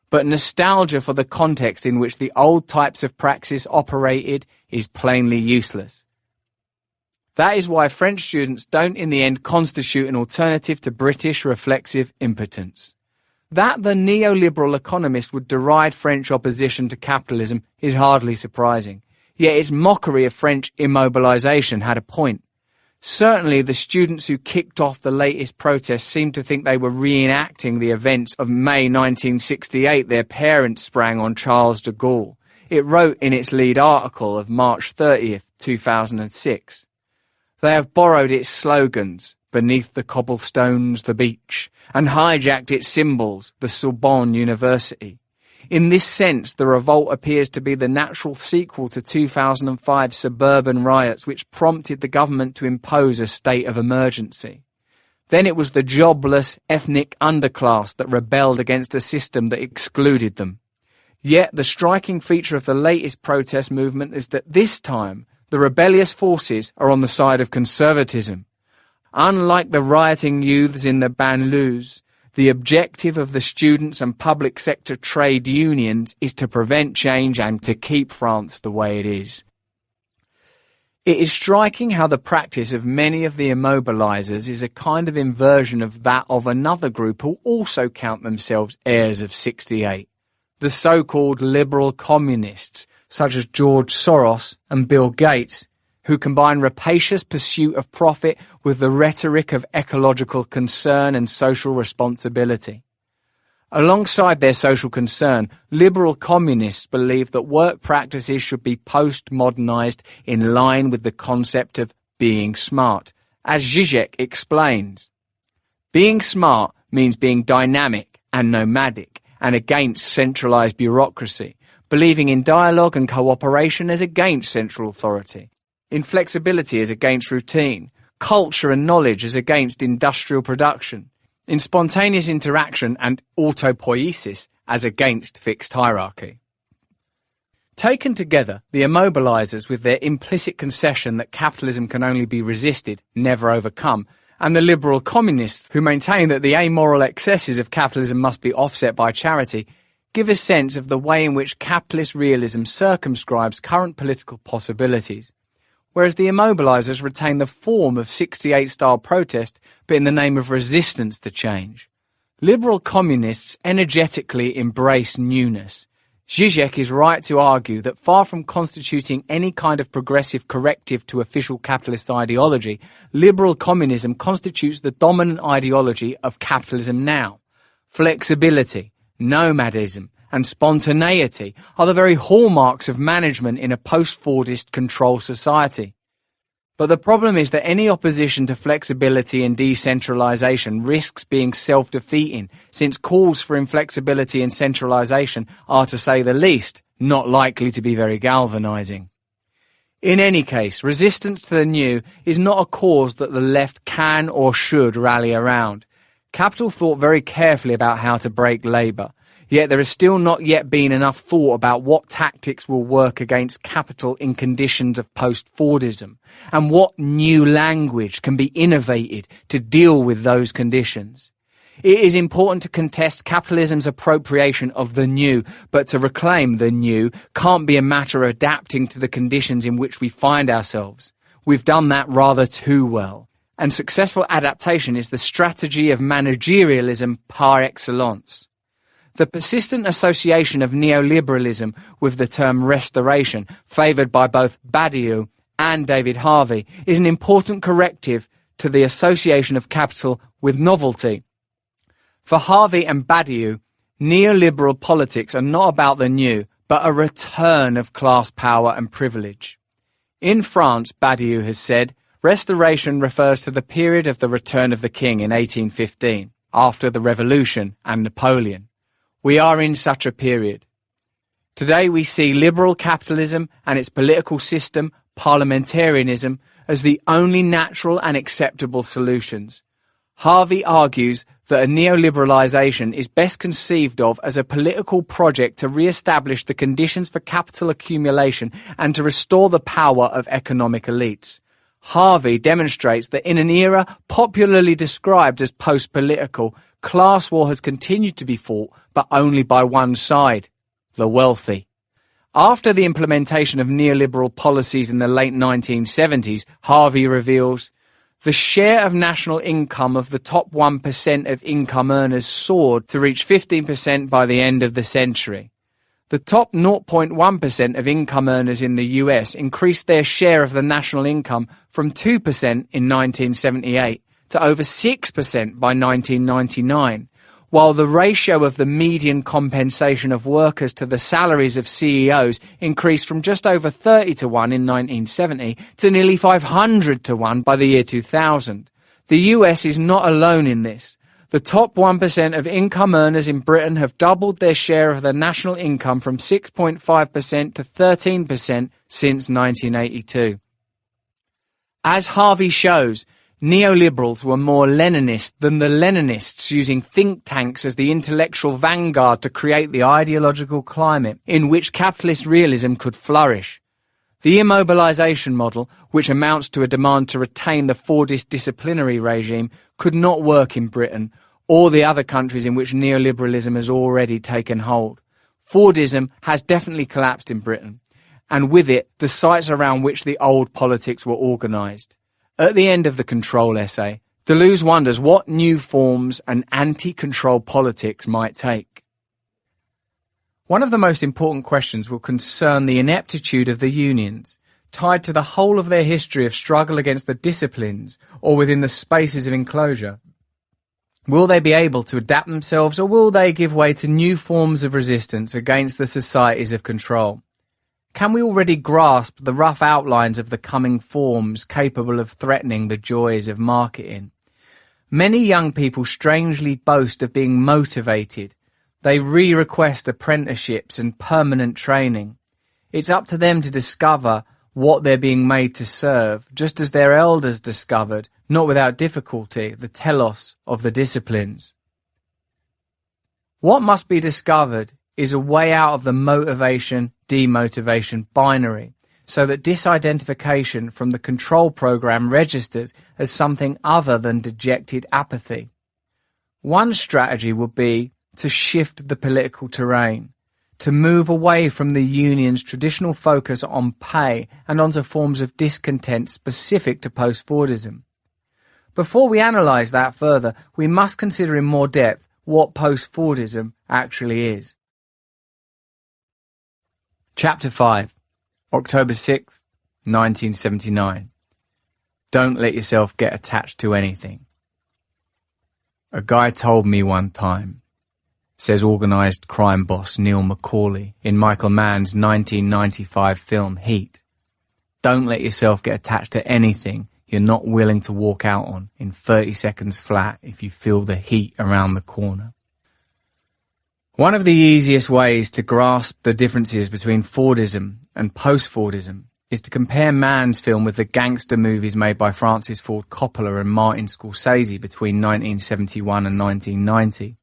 But nostalgia for the context in which the old types of praxis operated is plainly useless. That is why French students don't in the end constitute an alternative to British reflexive impotence. That the neoliberal economist would deride French opposition to capitalism is hardly surprising, yet its mockery of French immobilization had a point. Certainly the students who kicked off the latest protests seemed to think they were reenacting the events of May 1968 their parents sprang on Charles de Gaulle. It wrote in its lead article of March 30th, 2006. They have borrowed its slogans, beneath the cobblestones the beach, and hijacked its symbols, the Sorbonne University. In this sense, the revolt appears to be the natural sequel to 2005 suburban riots which prompted the government to impose a state of emergency. Then it was the jobless ethnic underclass that rebelled against a system that excluded them. Yet the striking feature of the latest protest movement is that this time the rebellious forces are on the side of conservatism. Unlike the rioting youths in the banlieues, the objective of the students and public sector trade unions is to prevent change and to keep France the way it is. It is striking how the practice of many of the immobilizers is a kind of inversion of that of another group who also count themselves heirs of 68, the so-called liberal communists, such as George Soros and Bill Gates, who combine rapacious pursuit of profit with the rhetoric of ecological concern and social responsibility. Alongside their social concern, liberal communists believe that work practices should be postmodernized in line with the concept of being smart. As Zizek explains, being smart means being dynamic and nomadic and against centralized bureaucracy, believing in dialogue and cooperation as against central authority. Inflexibility is against routine, culture and knowledge is against industrial production, in spontaneous interaction and autopoiesis as against fixed hierarchy. Taken together, the immobilizers, with their implicit concession that capitalism can only be resisted, never overcome, and the liberal communists who maintain that the amoral excesses of capitalism must be offset by charity, give a sense of the way in which capitalist realism circumscribes current political possibilities. whereas the immobilizers retain the form of 68-style protest, but in the name of resistance to change. Liberal communists energetically embrace newness. Zizek is right to argue that far from constituting any kind of progressive corrective to official capitalist ideology, liberal communism constitutes the dominant ideology of capitalism now. Flexibility, nomadism, and spontaneity are the very hallmarks of management in a post-fordist control society. But the problem is that any opposition to flexibility and decentralization risks being self-defeating, since calls for inflexibility and centralization are, to say the least, not likely to be very galvanizing. In any case, resistance to the new is not a cause that the left can or should rally around. Capital thought very carefully about how to break labour. Yet there has still not yet been enough thought about what tactics will work against capital in conditions of post-Fordism, and what new language can be innovated to deal with those conditions. It is important to contest capitalism's appropriation of the new, but to reclaim the new can't be a matter of adapting to the conditions in which we find ourselves. We've done that rather too well. And successful adaptation is the strategy of managerialism par excellence. The persistent association of neoliberalism with the term restoration, favoured by both Badiou and David Harvey, is an important corrective to the association of capital with novelty. For Harvey and Badiou, neoliberal politics are not about the new, but a return of class power and privilege. In France, Badiou has said, restoration refers to the period of the return of the king in 1815, after the Revolution and Napoleon. We are in such a period. Today we see liberal capitalism and its political system, parliamentarianism, as the only natural and acceptable solutions. Harvey argues that a neoliberalization is best conceived of as a political project to re-establish the conditions for capital accumulation and to restore the power of economic elites. Harvey demonstrates that in an era popularly described as post-political, class war has continued to be fought, but only by one side, the wealthy. After the implementation of neoliberal policies in the late 1970s, Harvey reveals, the share of national income of the top 1% of income earners soared to reach 15% by the end of the century. The top 0.1% of income earners in the US increased their share of the national income from 2% in 1978 to over 6% by 1999, while the ratio of the median compensation of workers to the salaries of CEOs increased from just over 30 to 1 in 1970 to nearly 500 to 1 by the year 2000. The US is not alone in this. The top 1% of income earners in Britain have doubled their share of the national income from 6.5% to 13% since 1982. As Harvey shows, neoliberals were more Leninist than the Leninists, using think tanks as the intellectual vanguard to create the ideological climate in which capitalist realism could flourish. The immobilization model, which amounts to a demand to retain the Fordist disciplinary regime, could not work in Britain or the other countries in which neoliberalism has already taken hold. Fordism has definitely collapsed in Britain, and with it, the sites around which the old politics were organised. At the end of the control essay, Deleuze wonders what new forms an anti-control politics might take. One of the most important questions will concern the ineptitude of the unions, tied to the whole of their history of struggle against the disciplines or within the spaces of enclosure. Will they be able to adapt themselves, or will they give way to new forms of resistance against the societies of control? Can we already grasp the rough outlines of the coming forms capable of threatening the joys of marketing? Many young people strangely boast of being motivated. They re-request apprenticeships and permanent training. It's up to them to discover what they're being made to serve, just as their elders discovered, not without difficulty, the telos of the disciplines. What must be discovered is a way out of the motivation-demotivation binary, so that disidentification from the control program registers as something other than dejected apathy. One strategy would be to shift the political terrain, to move away from the union's traditional focus on pay and onto forms of discontent specific to post-Fordism. Before we analyse that further, we must consider in more depth what post-Fordism actually is. Chapter 5, October 6th, 1979. Don't let yourself get attached to anything. A guy told me one time, says organised crime boss Neil McCauley in Michael Mann's 1995 film Heat. Don't let yourself get attached to anything you're not willing to walk out on in 30 seconds flat if you feel the heat around the corner. One of the easiest ways to grasp the differences between Fordism and post-Fordism is to compare Mann's film with the gangster movies made by Francis Ford Coppola and Martin Scorsese between 1971 and 1990.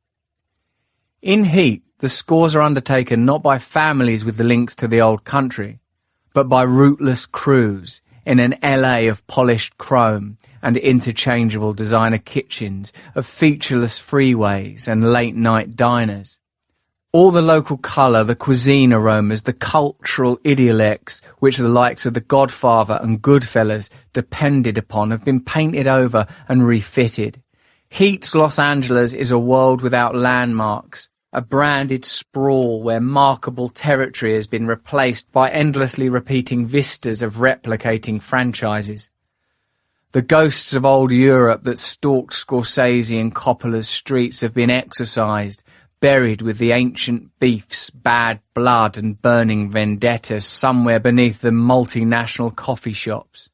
In Heat, the scores are undertaken not by families with the links to the old country, but by rootless crews in an LA of polished chrome and interchangeable designer kitchens, of featureless freeways and late-night diners. All the local colour, the cuisine aromas, the cultural idiolects which the likes of The Godfather and Goodfellas depended upon have been painted over and refitted. Heat's Los Angeles is a world without landmarks, a branded sprawl where markable territory has been replaced by endlessly repeating vistas of replicating franchises. The ghosts of old Europe that stalked Scorsese and Coppola's streets have been exorcised, buried with the ancient beefs, bad blood and burning vendettas somewhere beneath the multinational coffee shops.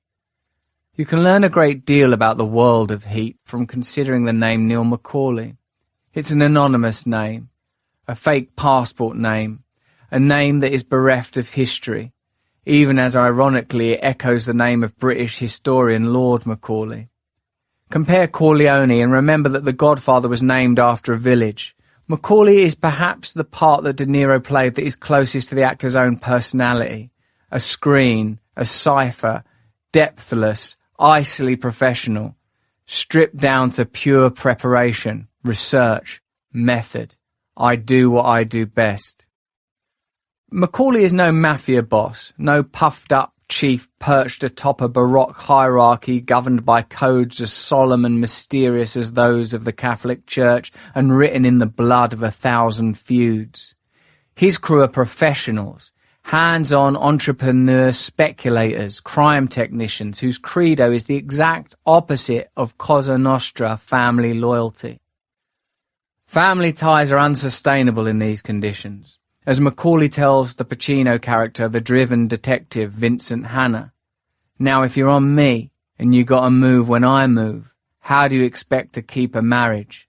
You can learn a great deal about the world of Heat from considering the name Neil McCauley. It's an anonymous name, a fake passport name, a name that is bereft of history, even as ironically it echoes the name of British historian Lord Macaulay. Compare Corleone and remember that The Godfather was named after a village. Macaulay is perhaps the part that De Niro played that is closest to the actor's own personality. A screen, a cipher, depthless, icily professional, stripped down to pure preparation, research, method. I do what I do best. Macaulay is no mafia boss, no puffed-up chief perched atop a baroque hierarchy governed by codes as solemn and mysterious as those of the Catholic Church and written in the blood of 1,000 feuds. His crew are professionals, hands-on entrepreneurs, speculators, crime technicians whose credo is the exact opposite of Cosa Nostra family loyalty. Family ties are unsustainable in these conditions. As Macaulay tells the Pacino character, the driven detective Vincent Hanna, "Now if you're on me and you gotta move when I move, how do you expect to keep a marriage?"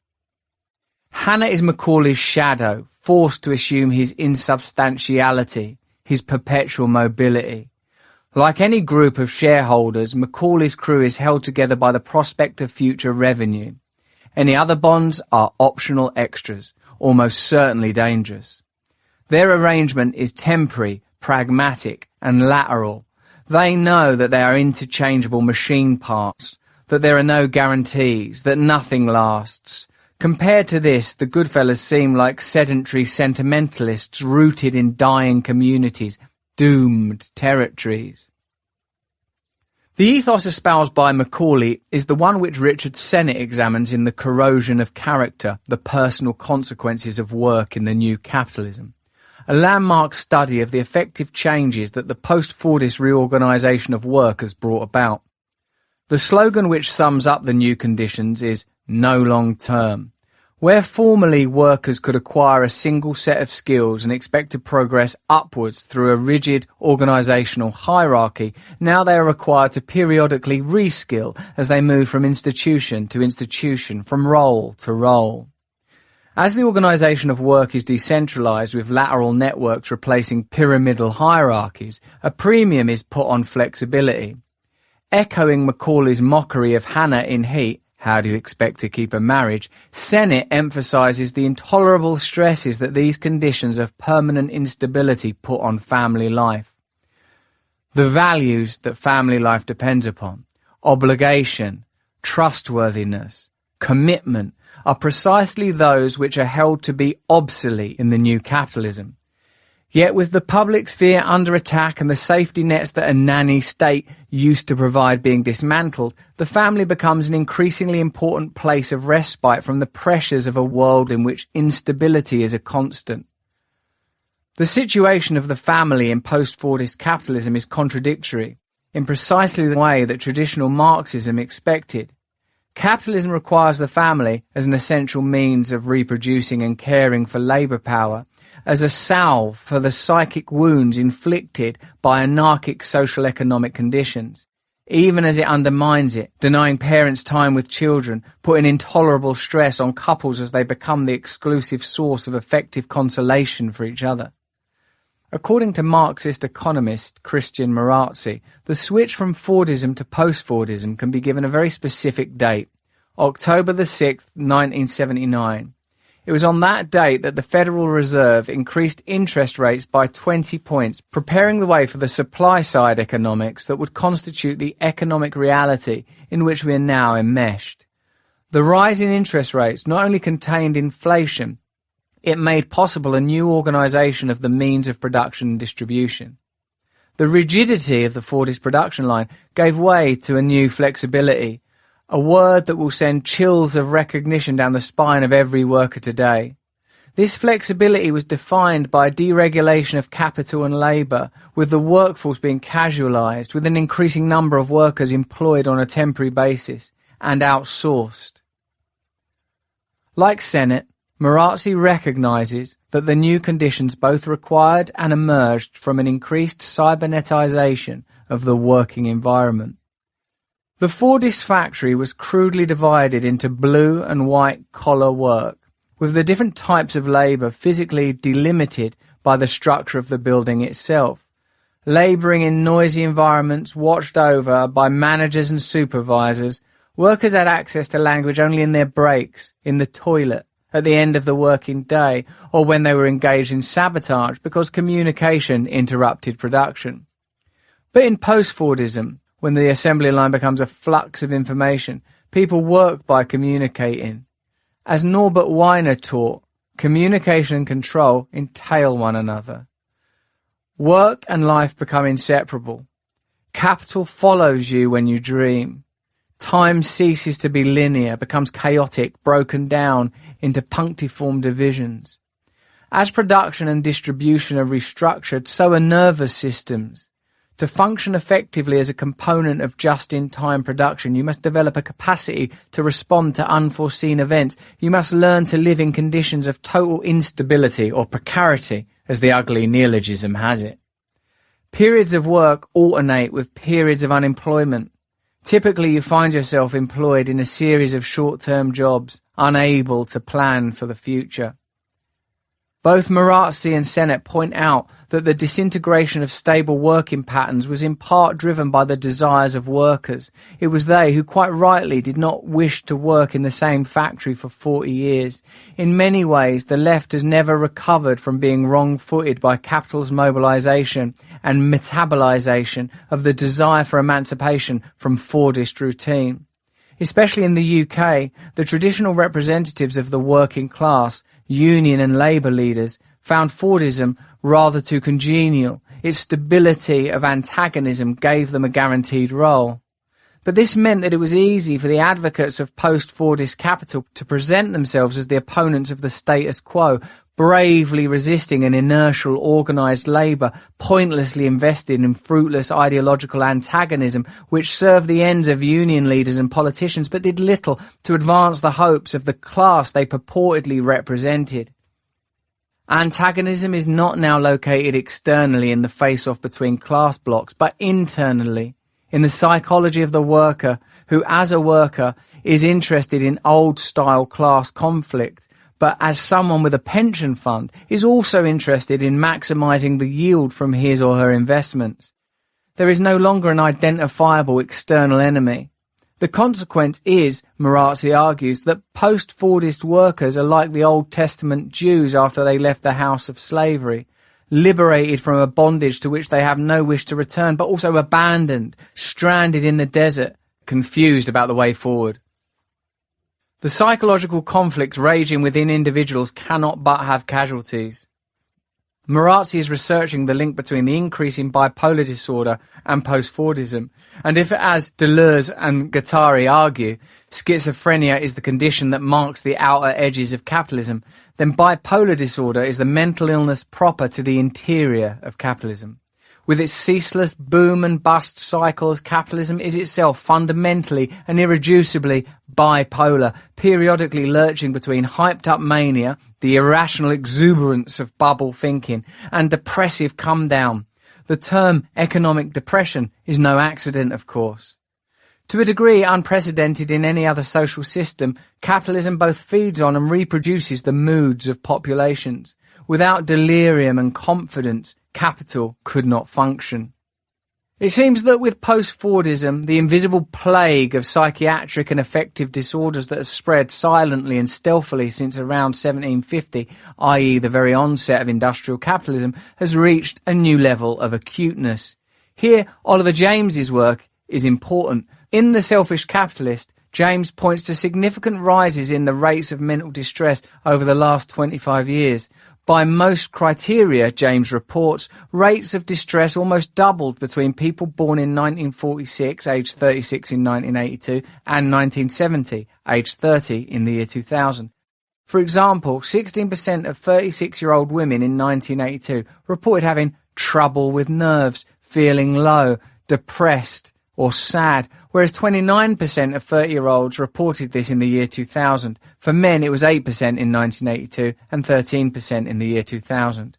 Hanna is Macaulay's shadow, forced to assume his insubstantiality, his perpetual mobility. Like any group of shareholders, Macaulay's crew is held together by the prospect of future revenue. Any other bonds are optional extras, almost certainly dangerous. Their arrangement is temporary, pragmatic, and lateral. They know that they are interchangeable machine parts, that there are no guarantees, that nothing lasts. Compared to this, the Goodfellas seem like sedentary sentimentalists rooted in dying communities, doomed territories. The ethos espoused by Macaulay is the one which Richard Sennett examines in The Corrosion of Character, the personal consequences of work in the new capitalism, a landmark study of the effective changes that the post-Fordist reorganisation of work has brought about. The slogan which sums up the new conditions is "No long term." Where formerly workers could acquire a single set of skills and expect to progress upwards through a rigid organisational hierarchy, now they are required to periodically reskill as they move from institution to institution, from role to role. As the organisation of work is decentralised with lateral networks replacing pyramidal hierarchies, a premium is put on flexibility. Echoing Macaulay's mockery of Hanna in Heat, "How do you expect to keep a marriage?" Sennett emphasises the intolerable stresses that these conditions of permanent instability put on family life. The values that family life depends upon, obligation, trustworthiness, commitment, are precisely those which are held to be obsolete in the new capitalism. Yet with the public sphere under attack and the safety nets that a nanny state used to provide being dismantled, the family becomes an increasingly important place of respite from the pressures of a world in which instability is a constant. The situation of the family in post-Fordist capitalism is contradictory, in precisely the way that traditional Marxism expected. Capitalism requires the family as an essential means of reproducing and caring for labour power, as a salve for the psychic wounds inflicted by anarchic social economic conditions, even as it undermines it, denying parents time with children, putting intolerable stress on couples as they become the exclusive source of effective consolation for each other. According to Marxist economist Christian Marazzi, the switch from Fordism to post-Fordism can be given a very specific date, October the 6th, 1979. It was on that date that the Federal Reserve increased interest rates by 20 points, preparing the way for the supply-side economics that would constitute the economic reality in which we are now enmeshed. The rise in interest rates not only contained inflation, it made possible a new organisation of the means of production and distribution. The rigidity of the Fordist production line gave way to a new flexibility, a word that will send chills of recognition down the spine of every worker today. This flexibility was defined by a deregulation of capital and labour, with the workforce being casualised, with an increasing number of workers employed on a temporary basis and outsourced. Like Sennett, Marazzi recognises that the new conditions both required and emerged from an increased cybernetisation of the working environment. The Fordist factory was crudely divided into blue and white collar work, with the different types of labour physically delimited by the structure of the building itself. Labouring in noisy environments watched over by managers and supervisors, workers had access to language only in their breaks, in the toilet, at the end of the working day, or when they were engaged in sabotage because communication interrupted production. But in post-Fordism, when the assembly line becomes a flux of information, people work by communicating. As Norbert Weiner taught, communication and control entail one another. Work and life become inseparable. Capital follows you when you dream. Time ceases to be linear, becomes chaotic, broken down into punctiform divisions. As production and distribution are restructured, so are nervous systems. To function effectively as a component of just-in-time production, you must develop a capacity to respond to unforeseen events. You must learn to live in conditions of total instability or precarity, as the ugly neologism has it. Periods of work alternate with periods of unemployment. Typically, you find yourself employed in a series of short-term jobs, unable to plan for the future. Both Marazzi and Sennett point out that the disintegration of stable working patterns was in part driven by the desires of workers. It was they who quite rightly did not wish to work in the same factory for 40 years. In many ways, the left has never recovered from being wrong-footed by capital's mobilisation and metabolisation of the desire for emancipation from Fordist routine. Especially in the UK, the traditional representatives of the working class, union and labour leaders, found Fordism rather too congenial. Its stability of antagonism gave them a guaranteed role. But this meant that it was easy for the advocates of post-Fordist capital to present themselves as the opponents of the status quo, bravely resisting an inertial organised labour, pointlessly invested in fruitless ideological antagonism, which served the ends of union leaders and politicians, but did little to advance the hopes of the class they purportedly represented. Antagonism is not now located externally in the face-off between class blocks, but internally, in the psychology of the worker, who as a worker is interested in old-style class conflict, but as someone with a pension fund is also interested in maximising the yield from his or her investments. There is no longer an identifiable external enemy. The consequence is, Marazzi argues, that post-Fordist workers are like the Old Testament Jews after they left the house of slavery, liberated from a bondage to which they have no wish to return, but also abandoned, stranded in the desert, confused about the way forward. The psychological conflicts raging within individuals cannot but have casualties. Marazzi is researching the link between the increase in bipolar disorder and post-fordism, and if, as Deleuze and Guattari argue, schizophrenia is the condition that marks the outer edges of capitalism, then bipolar disorder is the mental illness proper to the interior of capitalism. With its ceaseless boom and bust cycles, capitalism is itself fundamentally and irreducibly bipolar, periodically lurching between hyped-up mania, the irrational exuberance of bubble thinking, and depressive come-down. The term economic depression is no accident, of course. To a degree unprecedented in any other social system, capitalism both feeds on and reproduces the moods of populations. Without delirium and confidence, capital could not function. It seems that with post-Fordism, the invisible plague of psychiatric and affective disorders that has spread silently and stealthily since around 1750, i.e. the very onset of industrial capitalism, has reached a new level of acuteness. Here, Oliver James's work is important. In The Selfish Capitalist, James points to significant rises in the rates of mental distress over the last 25 years. By most criteria, James reports, rates of distress almost doubled between people born in 1946, aged 36 in 1982, and 1970, aged 30 in the year 2000. For example, 16% of 36-year-old women in 1982 reported having trouble with nerves, feeling low, depressed, or sad, whereas 29% of 30-year-olds reported this in the year 2000. For men, it was 8% in 1982 and 13% in the year 2000.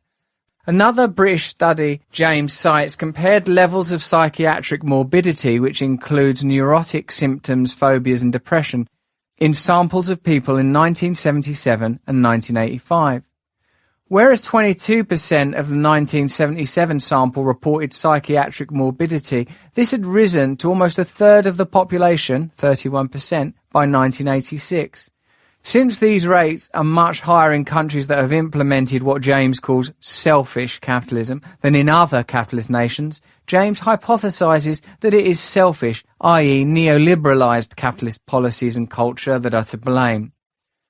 Another British study James cites compared levels of psychiatric morbidity, which includes neurotic symptoms, phobias and depression, in samples of people in 1977 and 1985. Whereas 22% of the 1977 sample reported psychiatric morbidity, this had risen to almost a third of the population, 31%, by 1986. Since these rates are much higher in countries that have implemented what James calls selfish capitalism than in other capitalist nations, James hypothesizes that it is selfish, i.e. neoliberalized capitalist policies and culture that are to blame.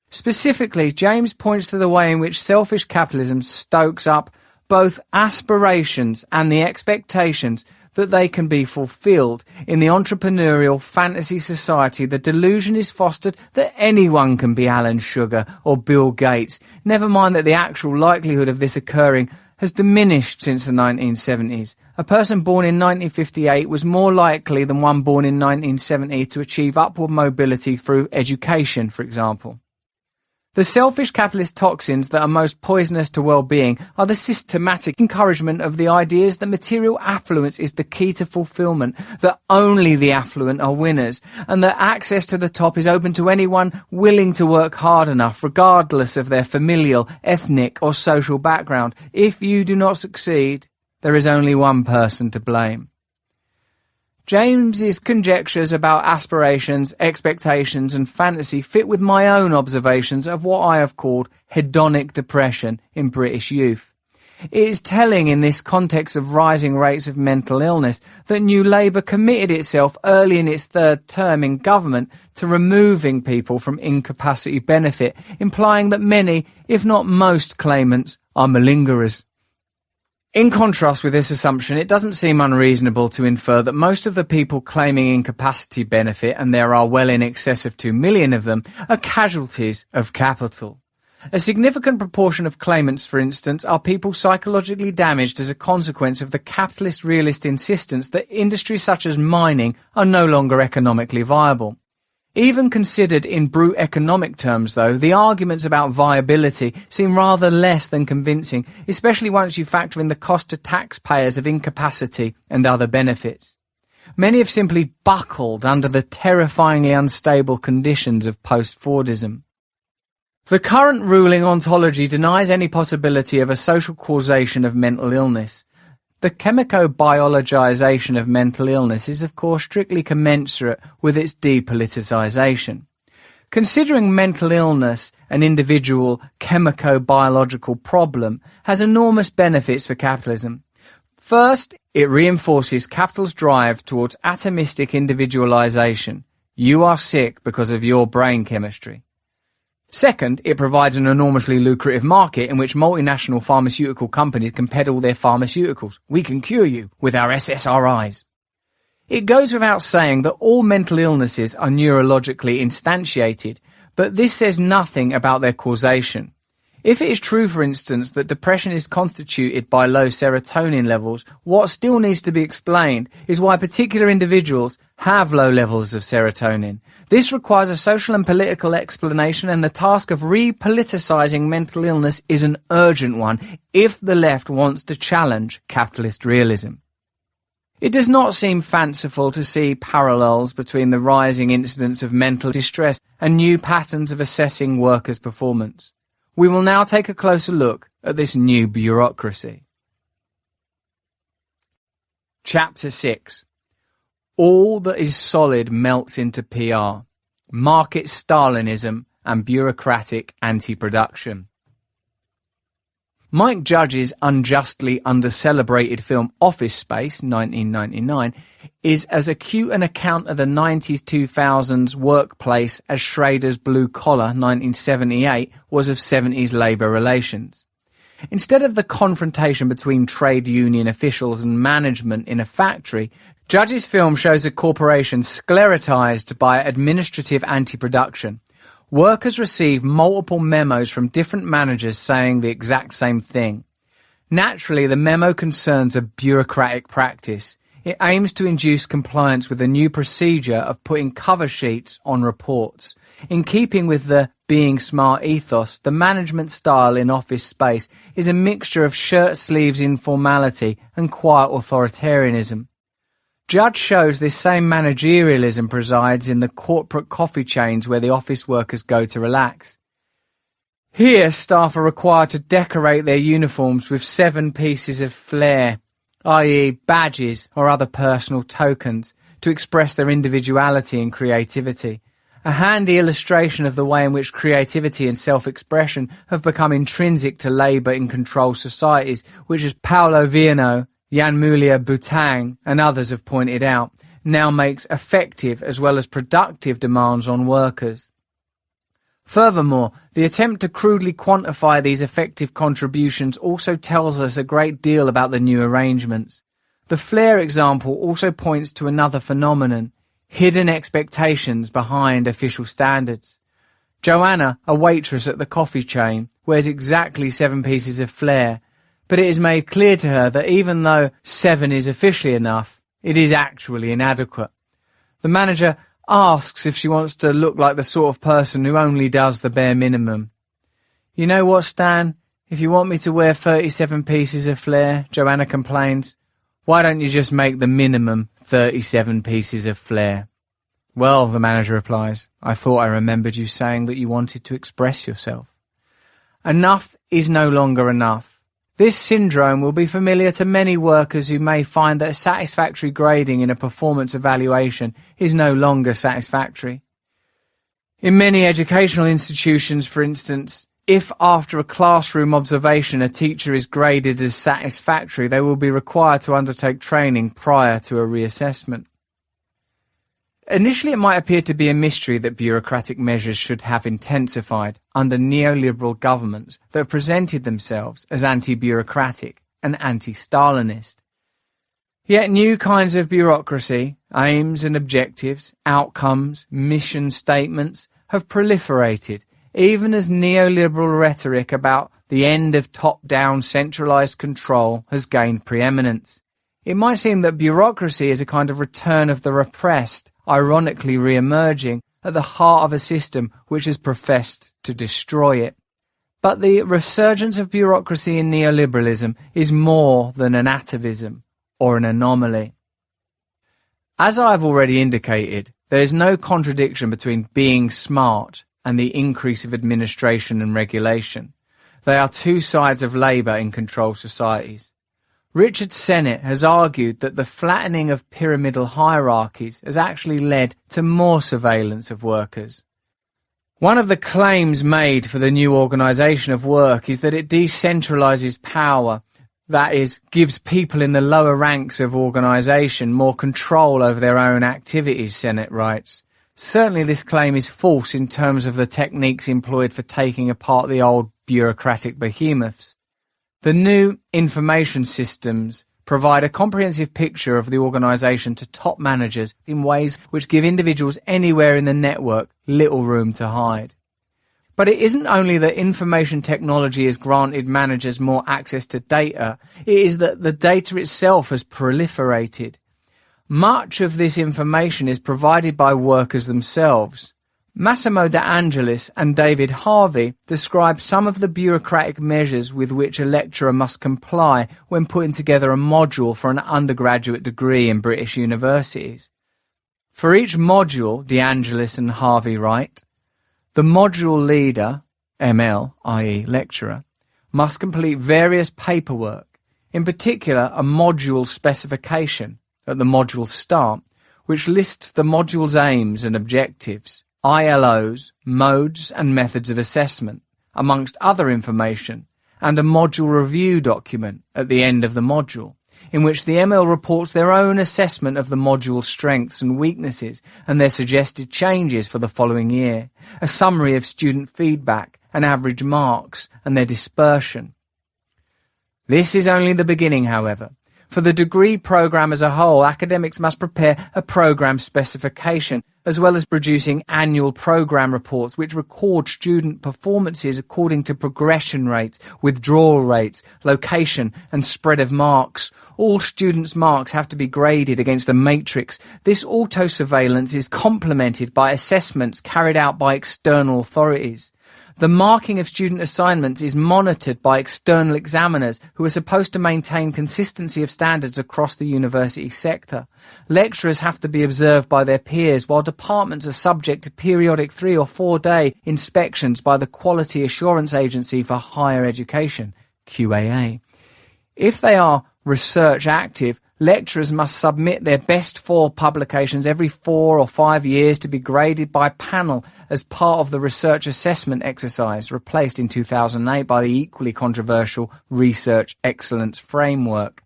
Specifically, James points to the way in which selfish capitalism stokes up both aspirations and the expectations that they can be fulfilled. In the entrepreneurial fantasy society, the delusion is fostered that anyone can be Alan Sugar or Bill Gates. Never mind that the actual likelihood of this occurring has diminished since the 1970s. A person born in 1958 was more likely than one born in 1970 to achieve upward mobility through education, for example. The selfish capitalist toxins that are most poisonous to well-being are the systematic encouragement of the ideas that material affluence is the key to fulfillment, that only the affluent are winners, and that access to the top is open to anyone willing to work hard enough, regardless of their familial, ethnic or social background. If you do not succeed, there is only one person to blame. James's conjectures about aspirations, expectations and fantasy fit with my own observations of what I have called hedonic depression in British youth. It is telling in this context of rising rates of mental illness that New Labour committed itself early in its third term in government to removing people from incapacity benefit, implying that many, if not most, claimants are malingerers. In contrast with this assumption, it doesn't seem unreasonable to infer that most of the people claiming incapacity benefit, and there are well in excess of 2 million of them, are casualties of capital. A significant proportion of claimants, for instance, are people psychologically damaged as a consequence of the capitalist realist insistence that industries such as mining are no longer economically viable. Even considered in brute economic terms, though, the arguments about viability seem rather less than convincing, especially once you factor in the cost to taxpayers of incapacity and other benefits. Many have simply buckled under the terrifyingly unstable conditions of post-Fordism. The current ruling ontology denies any possibility of a social causation of mental illness. The chemico-biologization of mental illness is, of course, strictly commensurate with its depoliticization. Considering mental illness an individual chemico-biological problem has enormous benefits for capitalism. First, it reinforces capital's drive towards atomistic individualization. You are sick because of your brain chemistry. Second, it provides an enormously lucrative market in which multinational pharmaceutical companies can peddle their pharmaceuticals. We can cure you with our SSRIs. It goes without saying that all mental illnesses are neurologically instantiated, but this says nothing about their causation. If it is true, for instance, that depression is constituted by low serotonin levels, what still needs to be explained is why particular individuals have low levels of serotonin. This requires a social and political explanation, and the task of repoliticizing mental illness is an urgent one if the left wants to challenge capitalist realism. It does not seem fanciful to see parallels between the rising incidence of mental distress and new patterns of assessing workers' performance. We will now take a closer look at this new bureaucracy. Chapter 6. All that is solid melts into PR. Market Stalinism and bureaucratic anti-production. Mike Judge's unjustly under-celebrated film Office Space, 1999, is as acute an account of the 90s-2000s workplace as Schrader's Blue Collar, 1978, was of 70s labour relations. Instead of the confrontation between trade union officials and management in a factory, Judge's film shows a corporation sclerotized by administrative anti-production. Workers receive multiple memos from different managers saying the exact same thing. Naturally, the memo concerns a bureaucratic practice. It aims to induce compliance with a new procedure of putting cover sheets on reports. In keeping with the being smart ethos, the management style in Office Space is a mixture of shirt sleeves informality and quiet authoritarianism. Judge shows this same managerialism presides in the corporate coffee chains where the office workers go to relax. Here, staff are required to decorate their uniforms with 7 pieces of flair, i.e. badges or other personal tokens, to express their individuality and creativity. A handy illustration of the way in which creativity and self-expression have become intrinsic to labour in controlled societies, which, as Paulo Viano, Jan Mulia Butang and others have pointed out, now makes effective as well as productive demands on workers. Furthermore, the attempt to crudely quantify these effective contributions also tells us a great deal about the new arrangements. The Flair example also points to another phenomenon, hidden expectations behind official standards. Joanna, a waitress at the coffee chain, wears exactly 7 pieces of flair, but it is made clear to her that even though 7 is officially enough, it is actually inadequate. The manager asks if she wants to look like the sort of person who only does the bare minimum. "You know what, Stan? If you want me to wear 37 pieces of flair," Joanna complains, "why don't you just make the minimum 37 pieces of flair?" "Well," the manager replies, "I thought I remembered you saying that you wanted to express yourself." Enough is no longer enough. This syndrome will be familiar to many workers who may find that a satisfactory grading in a performance evaluation is no longer satisfactory. In many educational institutions, for instance, if after a classroom observation a teacher is graded as satisfactory, they will be required to undertake training prior to a reassessment. Initially, it might appear to be a mystery that bureaucratic measures should have intensified under neoliberal governments that have presented themselves as anti-bureaucratic and anti-Stalinist. Yet new kinds of bureaucracy, aims and objectives, outcomes, mission statements have proliferated, even as neoliberal rhetoric about the end of top-down centralized control has gained preeminence. It might seem that bureaucracy is a kind of return of the repressed, ironically re-emerging at the heart of a system which has professed to destroy it. But the resurgence of bureaucracy in neoliberalism is more than an atavism or an anomaly. As I have already indicated, there is no contradiction between being smart and the increase of administration and regulation. They are two sides of labour in controlled societies. Richard Sennett has argued that the flattening of pyramidal hierarchies has actually led to more surveillance of workers. One of the claims made for the new organisation of work is that it decentralises power, that is, gives people in the lower ranks of organisation more control over their own activities, Sennett writes. Certainly this claim is false in terms of the techniques employed for taking apart the old bureaucratic behemoths. The new information systems provide a comprehensive picture of the organisation to top managers in ways which give individuals anywhere in the network little room to hide. But it isn't only that information technology has granted managers more access to data, it is that the data itself has proliferated. Much of this information is provided by workers themselves. Massimo De Angelis and David Harvey describe some of the bureaucratic measures with which a lecturer must comply when putting together a module for an undergraduate degree in British universities. For each module, De Angelis and Harvey write, the module leader, ML, i.e. lecturer, must complete various paperwork, in particular a module specification at the module start, which lists the module's aims and objectives, ILOs, modes and methods of assessment, amongst other information, and a module review document at the end of the module, in which the ML reports their own assessment of the module's strengths and weaknesses and their suggested changes for the following year, a summary of student feedback and average marks and their dispersion. This is only the beginning, however. For the degree programme as a whole, academics must prepare a programme specification, as well as producing annual programme reports which record student performances according to progression rates, withdrawal rates, location and spread of marks. All students' marks have to be graded against a matrix. This auto-surveillance is complemented by assessments carried out by external authorities. The marking of student assignments is monitored by external examiners who are supposed to maintain consistency of standards across the university sector. Lecturers have to be observed by their peers, while departments are subject to periodic 3 or 4 day inspections by the Quality Assurance Agency for Higher Education, QAA. If they are research active, lecturers must submit their best 4 publications every 4 or 5 years to be graded by panel as part of the research assessment exercise, replaced in 2008 by the equally controversial Research Excellence Framework.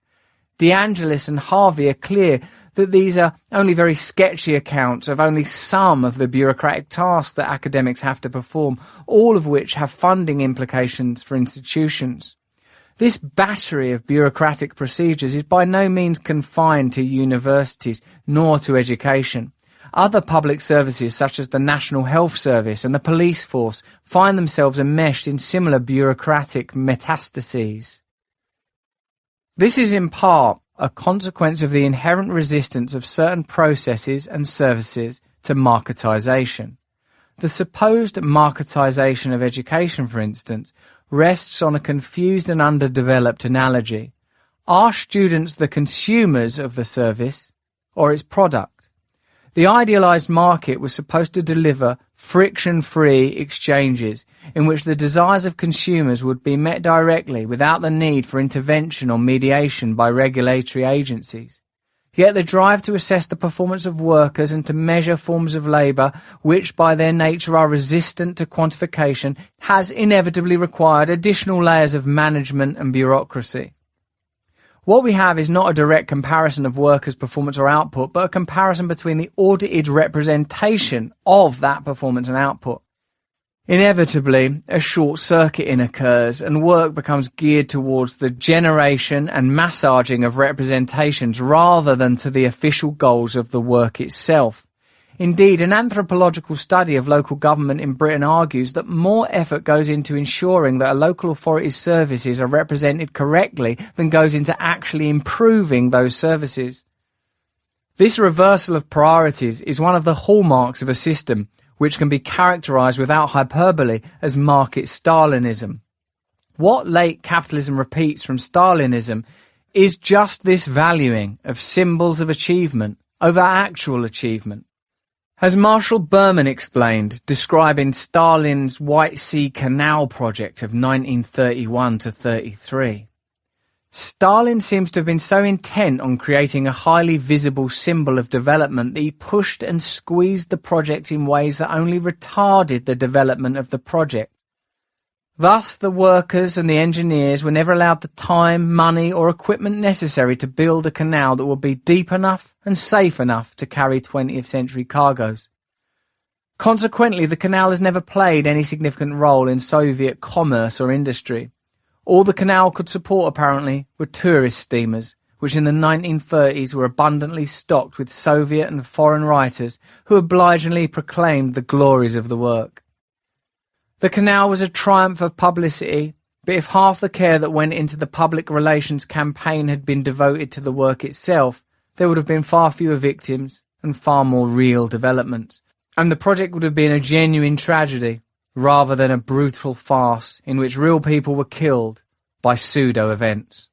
De Angelis and Harvey are clear that these are only very sketchy accounts of only some of the bureaucratic tasks that academics have to perform, all of which have funding implications for institutions. This battery of bureaucratic procedures is by no means confined to universities nor to education. Other public services such as the National Health Service and the police force find themselves enmeshed in similar bureaucratic metastases. This is in part a consequence of the inherent resistance of certain processes and services to marketisation. The supposed marketisation of education, for instance, rests on a confused and underdeveloped analogy. Are students the consumers of the service or its product? The idealized market was supposed to deliver friction-free exchanges in which the desires of consumers would be met directly without the need for intervention or mediation by regulatory agencies. Yet the drive to assess the performance of workers and to measure forms of labour which by their nature are resistant to quantification has inevitably required additional layers of management and bureaucracy. What we have is not a direct comparison of workers' performance or output, but a comparison between the audited representation of that performance and output. Inevitably, a short-circuiting occurs and work becomes geared towards the generation and massaging of representations rather than to the official goals of the work itself. Indeed, an anthropological study of local government in Britain argues that more effort goes into ensuring that a local authority's services are represented correctly than goes into actually improving those services. This reversal of priorities is one of the hallmarks of a system which can be characterized without hyperbole as market Stalinism. What late capitalism repeats from Stalinism is just this valuing of symbols of achievement over actual achievement. As Marshall Berman explained, describing Stalin's White Sea Canal project of 1931 to 33, Stalin seems to have been so intent on creating a highly visible symbol of development that he pushed and squeezed the project in ways that only retarded the development of the project. Thus, the workers and the engineers were never allowed the time, money or equipment necessary to build a canal that would be deep enough and safe enough to carry 20th century cargoes. Consequently, the canal has never played any significant role in Soviet commerce or industry. All the canal could support, apparently, were tourist steamers, which in the 1930s were abundantly stocked with Soviet and foreign writers who obligingly proclaimed the glories of the work. The canal was a triumph of publicity, but if half the care that went into the public relations campaign had been devoted to the work itself, there would have been far fewer victims and far more real developments, and the project would have been a genuine tragedy rather than a brutal farce in which real people were killed by pseudo-events.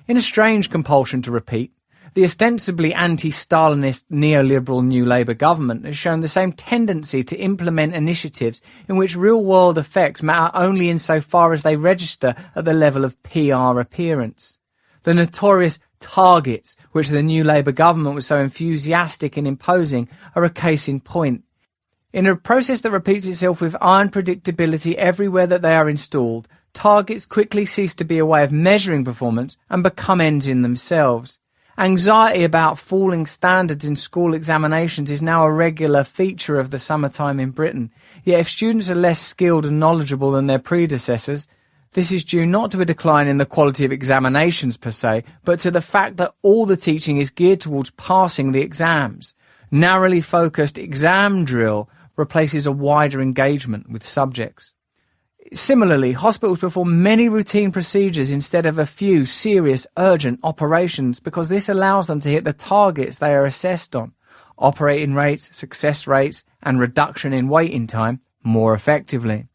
In a strange compulsion to repeat, the ostensibly anti-Stalinist neoliberal New Labour government has shown the same tendency to implement initiatives in which real-world effects matter only insofar as they register at the level of PR appearance. The notorious targets which the New Labour government was so enthusiastic in imposing are a case in point. In a process that repeats itself with iron predictability everywhere that they are installed, targets quickly cease to be a way of measuring performance and become ends in themselves. Anxiety about falling standards in school examinations is now a regular feature of the summertime in Britain. Yet if students are less skilled and knowledgeable than their predecessors, this is due not to a decline in the quality of examinations per se, but to the fact that all the teaching is geared towards passing the exams. Narrowly focused exam drill replaces a wider engagement with subjects. Similarly, hospitals perform many routine procedures instead of a few serious, urgent operations because this allows them to hit the targets they are assessed on, operating rates, success rates, and reduction in waiting time more effectively.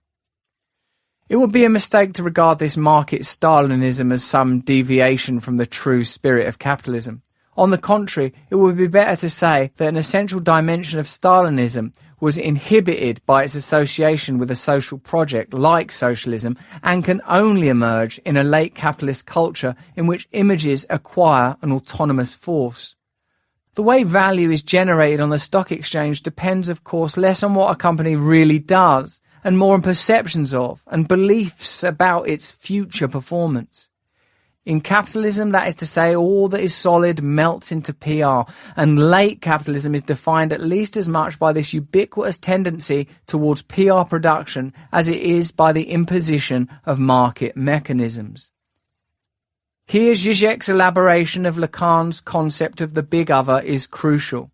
It would be a mistake to regard this market Stalinism as some deviation from the true spirit of capitalism. On the contrary, it would be better to say that an essential dimension of Stalinism was inhibited by its association with a social project like socialism and can only emerge in a late capitalist culture in which images acquire an autonomous force. The way value is generated on the stock exchange depends, of course, less on what a company really does and more on perceptions of and beliefs about its future performance. In capitalism, that is to say, all that is solid melts into PR, and late capitalism is defined at least as much by this ubiquitous tendency towards PR production as it is by the imposition of market mechanisms. Here, Zizek's elaboration of Lacan's concept of the big other is crucial.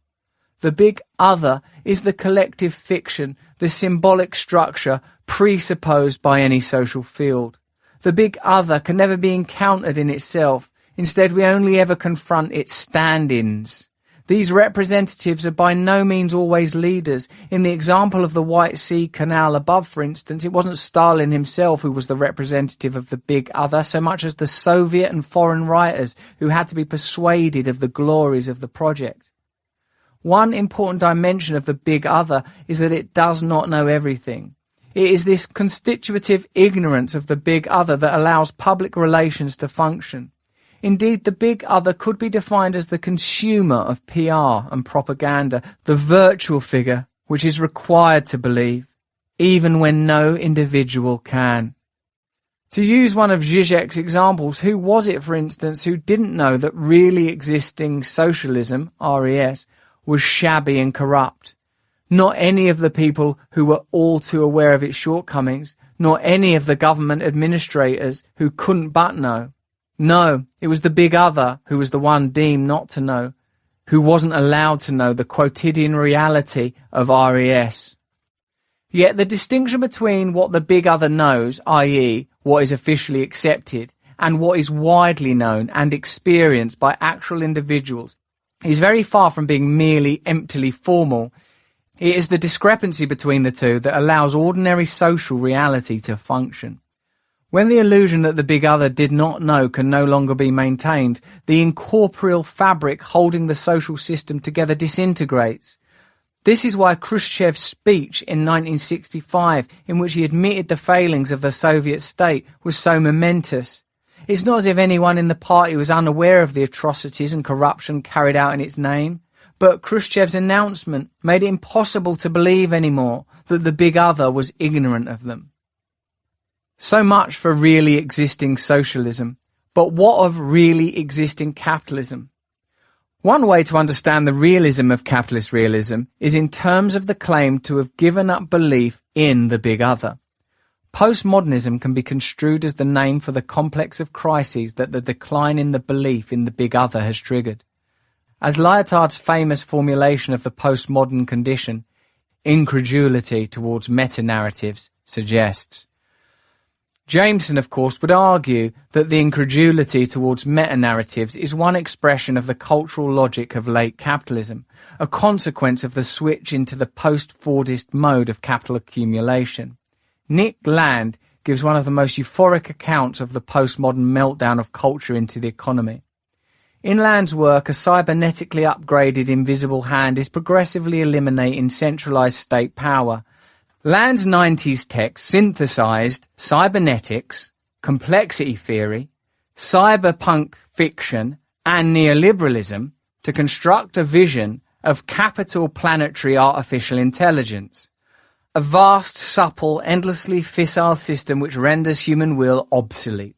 The big other is the collective fiction, the symbolic structure presupposed by any social field. The big other can never be encountered in itself. Instead, we only ever confront its stand-ins. These representatives are by no means always leaders. In the example of the White Sea Canal above, for instance, it wasn't Stalin himself who was the representative of the big other, so much as the Soviet and foreign writers who had to be persuaded of the glories of the project. One important dimension of the big other is that it does not know everything. It is this constitutive ignorance of the big other that allows public relations to function. Indeed, the big other could be defined as the consumer of PR and propaganda, the virtual figure which is required to believe, even when no individual can. To use one of Zizek's examples, who was it, for instance, who didn't know that really existing socialism, RES, was shabby and corrupt? Not any of the people who were all too aware of its shortcomings, nor any of the government administrators who couldn't but know. No, it was the big other who was the one deemed not to know, who wasn't allowed to know the quotidian reality of RES. Yet the distinction between what the big other knows, i.e. what is officially accepted, and what is widely known and experienced by actual individuals, is very far from being merely emptily formal. It is the discrepancy between the two that allows ordinary social reality to function. When the illusion that the big other did not know can no longer be maintained, the incorporeal fabric holding the social system together disintegrates. This is why Khrushchev's speech in 1965, in which he admitted the failings of the Soviet state, was so momentous. It's not as if anyone in the party was unaware of the atrocities and corruption carried out in its name. But Khrushchev's announcement made it impossible to believe anymore that the big other was ignorant of them. So much for really existing socialism. But what of really existing capitalism? One way to understand the realism of capitalist realism is in terms of the claim to have given up belief in the big other. Postmodernism can be construed as the name for the complex of crises that the decline in the belief in the big other has triggered. As Lyotard's famous formulation of the postmodern condition, incredulity towards meta-narratives, suggests. Jameson, of course, would argue that the incredulity towards meta-narratives is one expression of the cultural logic of late capitalism, a consequence of the switch into the post-fordist mode of capital accumulation. Nick Land gives one of the most euphoric accounts of the postmodern meltdown of culture into the economy. In Land's work, a cybernetically upgraded invisible hand is progressively eliminating centralized state power. Land's 90s text synthesized cybernetics, complexity theory, cyberpunk fiction, and neoliberalism to construct a vision of capital planetary artificial intelligence, a vast, supple, endlessly fissile system which renders human will obsolete.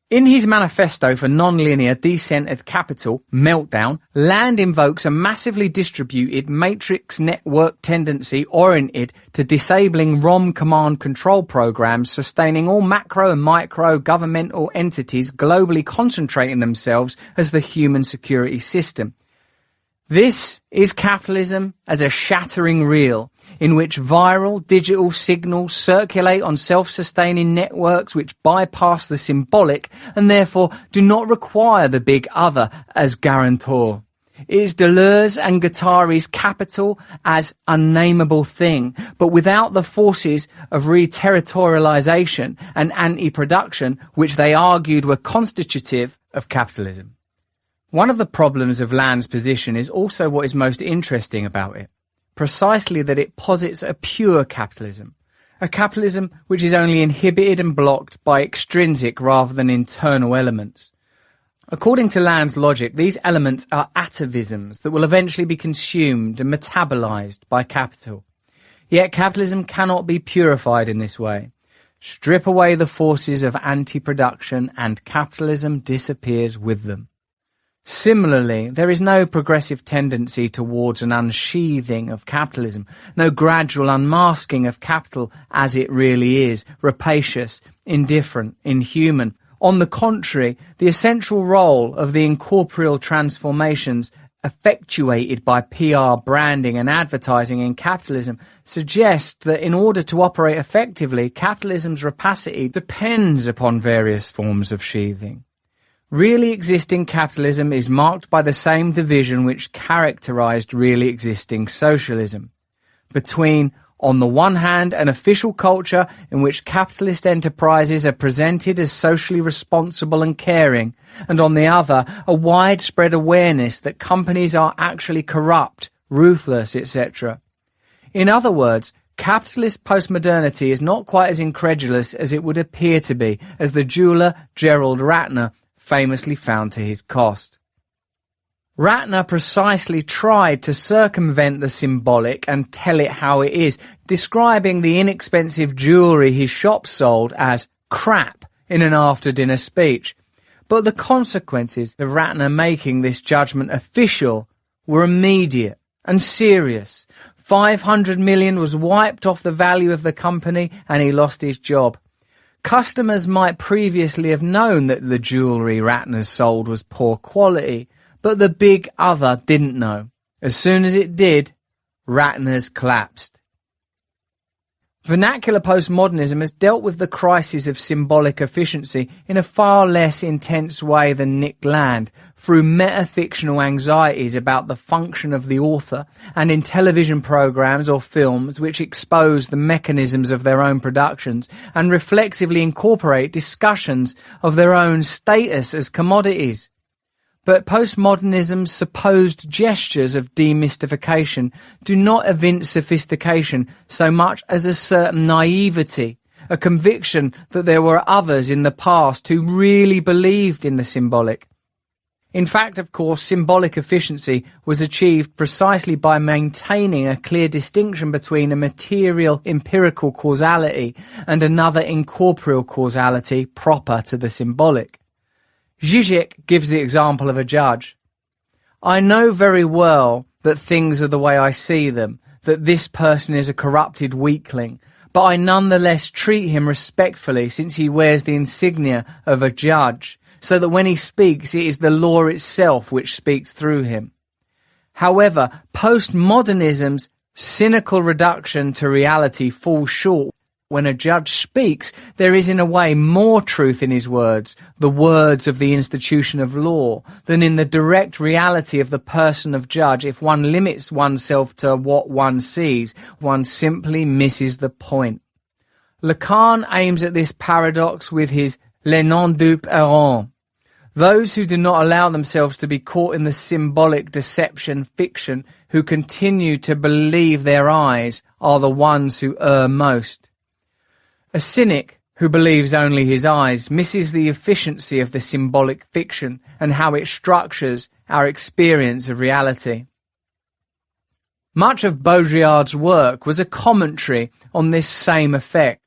In his manifesto for non-linear decentered capital, Meltdown, Land invokes a massively distributed matrix network tendency oriented to disabling ROM command control programs sustaining all macro and micro governmental entities globally concentrating themselves as the human security system. This is capitalism as a shattering reel, in which viral digital signals circulate on self-sustaining networks which bypass the symbolic and therefore do not require the big other as guarantor. It is Deleuze and Guattari's capital as unnameable thing, but without the forces of re-territorialization and anti-production which they argued were constitutive of capitalism. One of the problems of Land's position is also what is most interesting about it. Precisely that it posits a pure capitalism, a capitalism which is only inhibited and blocked by extrinsic rather than internal elements. According to Land's logic, these elements are atavisms that will eventually be consumed and metabolized by capital. Yet capitalism cannot be purified in this way. Strip away the forces of anti-production and capitalism disappears with them. Similarly, there is no progressive tendency towards an unsheathing of capitalism, no gradual unmasking of capital as it really is, rapacious, indifferent, inhuman. On the contrary, the essential role of the incorporeal transformations effectuated by PR, branding and advertising in capitalism suggests that in order to operate effectively, capitalism's rapacity depends upon various forms of sheathing. Really existing capitalism is marked by the same division which characterized really existing socialism, between, on the one hand, an official culture in which capitalist enterprises are presented as socially responsible and caring, and on the other, a widespread awareness that companies are actually corrupt, ruthless, etc. In other words, capitalist postmodernity is not quite as incredulous as it would appear to be, as the jeweller Gerald Ratner famously found to his cost. Ratner precisely tried to circumvent the symbolic and tell it how it is, describing the inexpensive jewellery his shop sold as crap in an after-dinner speech. But the consequences of Ratner making this judgment official were immediate and serious. 500 million was wiped off the value of the company and he lost his job. Customers might previously have known that the jewellery Ratner sold was poor quality, but the big other didn't know. As soon as it did, Ratner's collapsed. Vernacular postmodernism has dealt with the crisis of symbolic efficiency in a far less intense way than Nick Land, through metafictional anxieties about the function of the author, and in television programs or films which expose the mechanisms of their own productions and reflexively incorporate discussions of their own status as commodities. But postmodernism's supposed gestures of demystification do not evince sophistication so much as a certain naivety, a conviction that there were others in the past who really believed in the symbolic. In fact, of course, symbolic efficiency was achieved precisely by maintaining a clear distinction between a material empirical causality and another incorporeal causality proper to the symbolic. Zizek gives the example of a judge. I know very well that things are the way I see them, that this person is a corrupted weakling, but I nonetheless treat him respectfully since he wears the insignia of a judge, so that when he speaks it is the law itself which speaks through him. However, postmodernism's cynical reduction to reality falls short. When a judge speaks, there is in a way more truth in his words, the words of the institution of law, than in the direct reality of the person of judge. If one limits oneself to what one sees, one simply misses the point. Lacan aims at this paradox with his Les non-dupes errants. Those who do not allow themselves to be caught in the symbolic deception fiction, who continue to believe their eyes, are the ones who err most. A cynic who believes only his eyes misses the efficiency of the symbolic fiction and how it structures our experience of reality. Much of Baudrillard's work was a commentary on this same effect,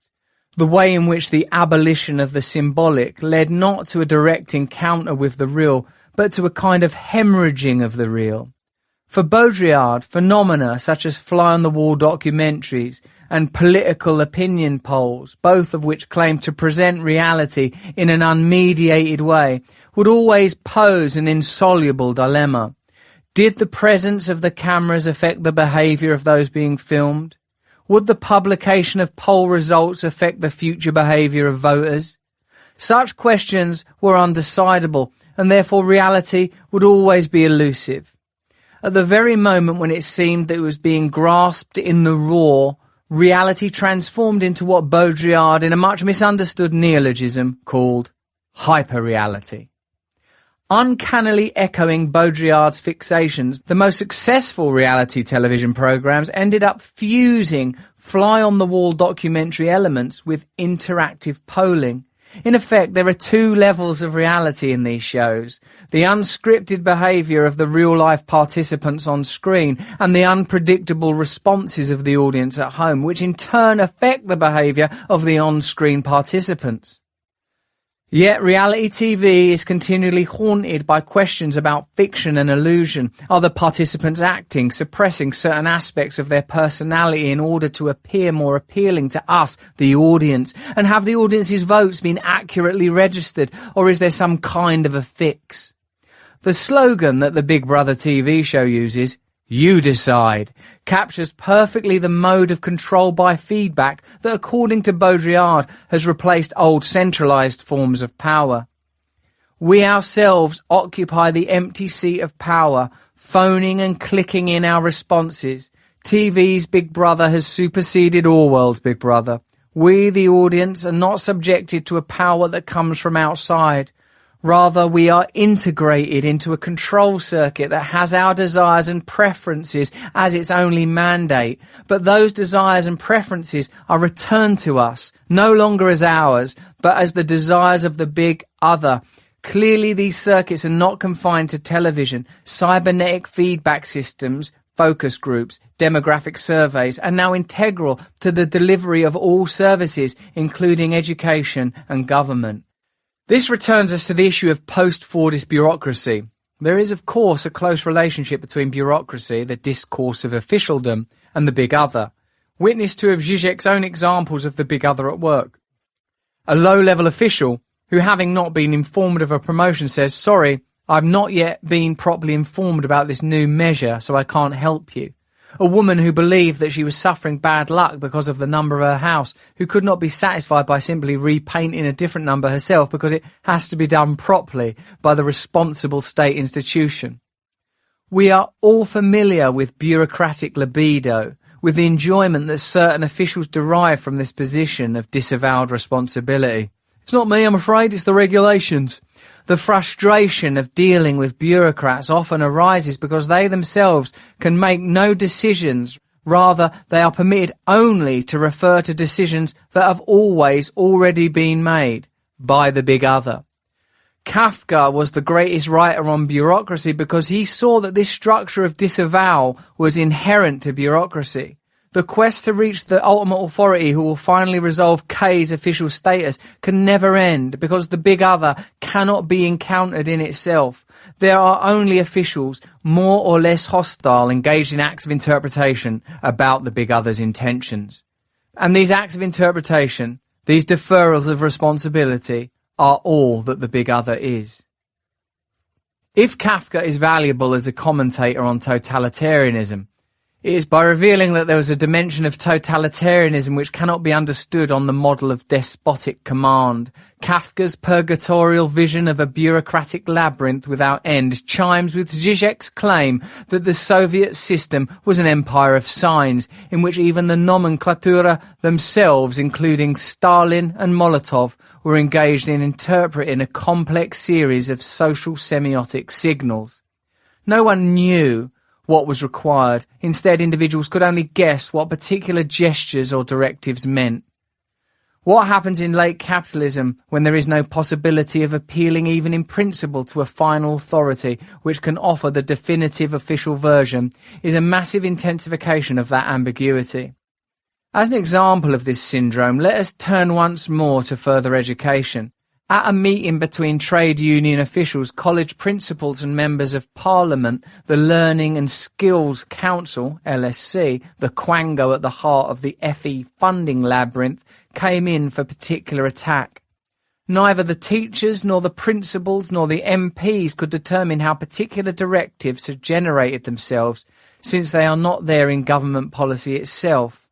the way in which the abolition of the symbolic led not to a direct encounter with the real, but to a kind of hemorrhaging of the real. For Baudrillard, phenomena such as fly-on-the-wall documentaries and political opinion polls, both of which claim to present reality in an unmediated way, would always pose an insoluble dilemma. Did the presence of the cameras affect the behaviour of those being filmed? Would the publication of poll results affect the future behaviour of voters? Such questions were undecidable, and therefore reality would always be elusive. At the very moment when it seemed that it was being grasped in the raw, reality transformed into what Baudrillard, in a much misunderstood neologism, called hyperreality. Uncannily echoing Baudrillard's fixations, the most successful reality television programs ended up fusing fly-on-the-wall documentary elements with interactive polling. In effect, there are two levels of reality in these shows: the unscripted behaviour of the real-life participants on screen and the unpredictable responses of the audience at home, which in turn affect the behaviour of the on-screen participants. Yet reality TV is continually haunted by questions about fiction and illusion. Are the participants acting, suppressing certain aspects of their personality in order to appear more appealing to us, the audience? And have the audience's votes been accurately registered, or is there some kind of a fix? The slogan that the Big Brother TV show uses, "You decide," captures perfectly the mode of control by feedback that, according to Baudrillard, has replaced old centralized forms of power. We ourselves occupy the empty seat of power, phoning and clicking in our responses. TV's Big Brother has superseded Orwell's Big Brother. We, the audience, are not subjected to a power that comes from outside. Rather, we are integrated into a control circuit that has our desires and preferences as its only mandate. But those desires and preferences are returned to us, no longer as ours, but as the desires of the big other. Clearly, these circuits are not confined to television. Cybernetic feedback systems, focus groups, demographic surveys are now integral to the delivery of all services, including education and government. This returns us to the issue of post-fordist bureaucracy. There is, of course, a close relationship between bureaucracy, the discourse of officialdom, and the big other. Witness two of Zizek's own examples of the big other at work. A low-level official who, having not been informed of a promotion, says, "Sorry, I've not yet been properly informed about this new measure, so I can't help you." A woman who believed that she was suffering bad luck because of the number of her house, who could not be satisfied by simply repainting a different number herself because it has to be done properly by the responsible state institution. We are all familiar with bureaucratic libido, with the enjoyment that certain officials derive from this position of disavowed responsibility. "It's not me, I'm afraid, it's the regulations." The frustration of dealing with bureaucrats often arises because they themselves can make no decisions. Rather, they are permitted only to refer to decisions that have always already been made by the big other. Kafka was the greatest writer on bureaucracy because he saw that this structure of disavowal was inherent to bureaucracy. The quest to reach the ultimate authority who will finally resolve K's official status can never end because the big other cannot be encountered in itself. There are only officials, more or less hostile, engaged in acts of interpretation about the big other's intentions. And these acts of interpretation, these deferrals of responsibility, are all that the big other is. If Kafka is valuable as a commentator on totalitarianism, it is by revealing that there was a dimension of totalitarianism which cannot be understood on the model of despotic command. Kafka's purgatorial vision of a bureaucratic labyrinth without end chimes with Zizek's claim that the Soviet system was an empire of signs, in which even the nomenclatura themselves, including Stalin and Molotov, were engaged in interpreting a complex series of social semiotic signals. No one knew what was required. Instead, individuals could only guess what particular gestures or directives meant. What happens in late capitalism when there is no possibility of appealing even in principle to a final authority which can offer the definitive official version is a massive intensification of that ambiguity. As an example of this syndrome, let us turn once more to further education. At a meeting between trade union officials, college principals and members of parliament, the Learning and Skills Council, LSC, the quango at the heart of the FE funding labyrinth, came in for particular attack. Neither the teachers nor the principals nor the MPs could determine how particular directives had generated themselves, since they are not there in government policy itself.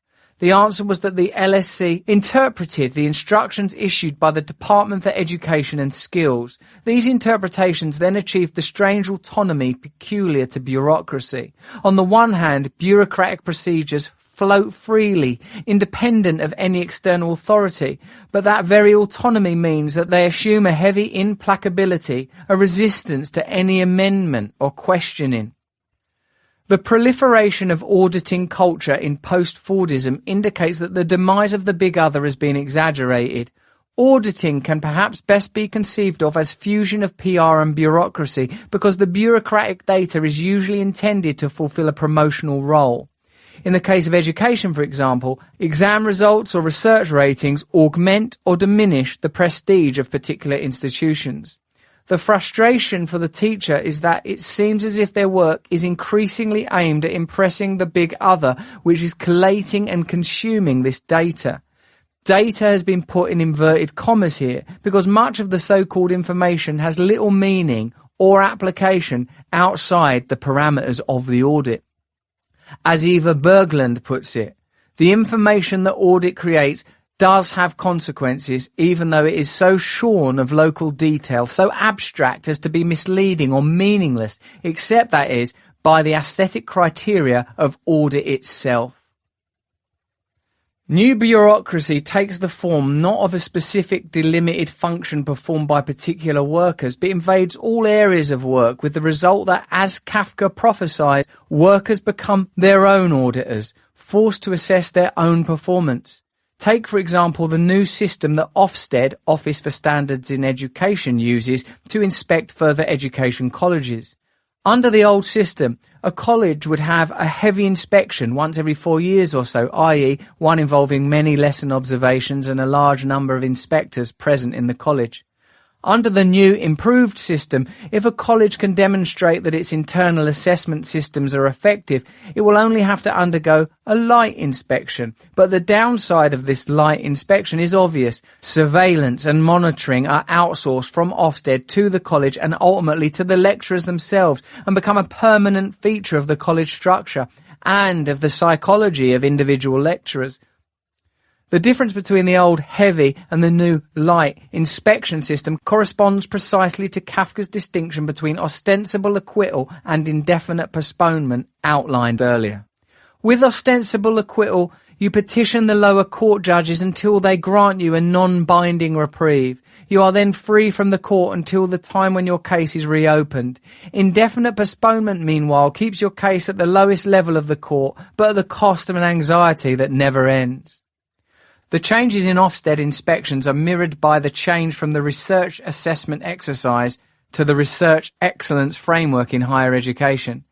The answer was that the LSC interpreted the instructions issued by the Department for Education and Skills. These interpretations then achieved the strange autonomy peculiar to bureaucracy. On the one hand, bureaucratic procedures float freely, independent of any external authority, but that very autonomy means that they assume a heavy implacability, a resistance to any amendment or questioning. The proliferation of auditing culture in post-Fordism indicates that the demise of the big other has been exaggerated. Auditing can perhaps best be conceived of as fusion of PR and bureaucracy because the bureaucratic data is usually intended to fulfill a promotional role. In the case of education, for example, exam results or research ratings augment or diminish the prestige of particular institutions. The frustration for the teacher is that it seems as if their work is increasingly aimed at impressing the big other, which is collating and consuming this data. Data has been put in inverted commas here because much of the so-called information has little meaning or application outside the parameters of the audit. As Eva Berglund puts it, the information that audit creates does have consequences, even though it is so shorn of local detail, so abstract as to be misleading or meaningless, except, that is, by the aesthetic criteria of audit itself. New bureaucracy takes the form not of a specific delimited function performed by particular workers, but invades all areas of work, with the result that, as Kafka prophesied, workers become their own auditors, forced to assess their own performance. Take, for example, the new system that Ofsted, Office for Standards in Education, uses to inspect further education colleges. Under the old system, a college would have a heavy inspection once every 4 years or so, i.e. one involving many lesson observations and a large number of inspectors present in the college. Under the new improved system, if a college can demonstrate that its internal assessment systems are effective, it will only have to undergo a light inspection. But the downside of this light inspection is obvious. Surveillance and monitoring are outsourced from Ofsted to the college and ultimately to the lecturers themselves, and become a permanent feature of the college structure and of the psychology of individual lecturers. The difference between the old heavy and the new light inspection system corresponds precisely to Kafka's distinction between ostensible acquittal and indefinite postponement outlined earlier. With ostensible acquittal, you petition the lower court judges until they grant you a non-binding reprieve. You are then free from the court until the time when your case is reopened. Indefinite postponement, meanwhile, keeps your case at the lowest level of the court, but at the cost of an anxiety that never ends. The changes in Ofsted inspections are mirrored by the change from the research assessment exercise to the research excellence framework in higher education.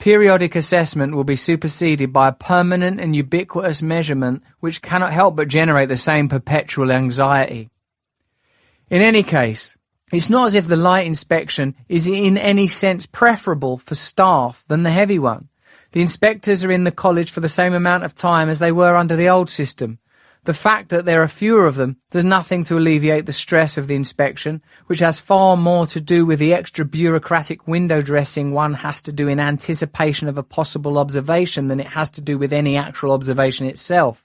periodic assessment will be superseded by a permanent and ubiquitous measurement which cannot help but generate the same perpetual anxiety. In any case, it's not as if the light inspection is in any sense preferable for staff than the heavy one. The inspectors are in the college for the same amount of time as they were under the old system. The fact that there are fewer of them does nothing to alleviate the stress of the inspection, which has far more to do with the extra bureaucratic window dressing one has to do in anticipation of a possible observation than it has to do with any actual observation itself.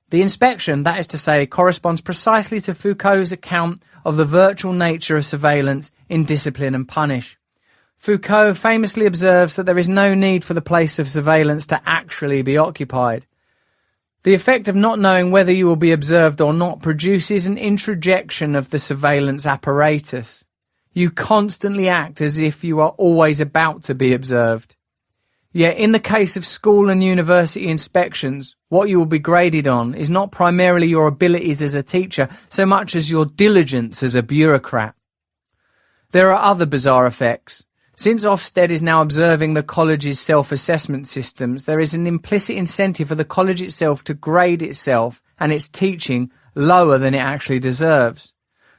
The inspection, that is to say, corresponds precisely to Foucault's account of the virtual nature of surveillance in Discipline and Punish. Foucault famously observes that there is no need for the place of surveillance to actually be occupied. The effect of not knowing whether you will be observed or not produces an introjection of the surveillance apparatus. You constantly act as if you are always about to be observed. Yet in the case of school and university inspections, what you will be graded on is not primarily your abilities as a teacher so much as your diligence as a bureaucrat. There are other bizarre effects. Since Ofsted is now observing the college's self-assessment systems, there is an implicit incentive for the college itself to grade itself and its teaching lower than it actually deserves.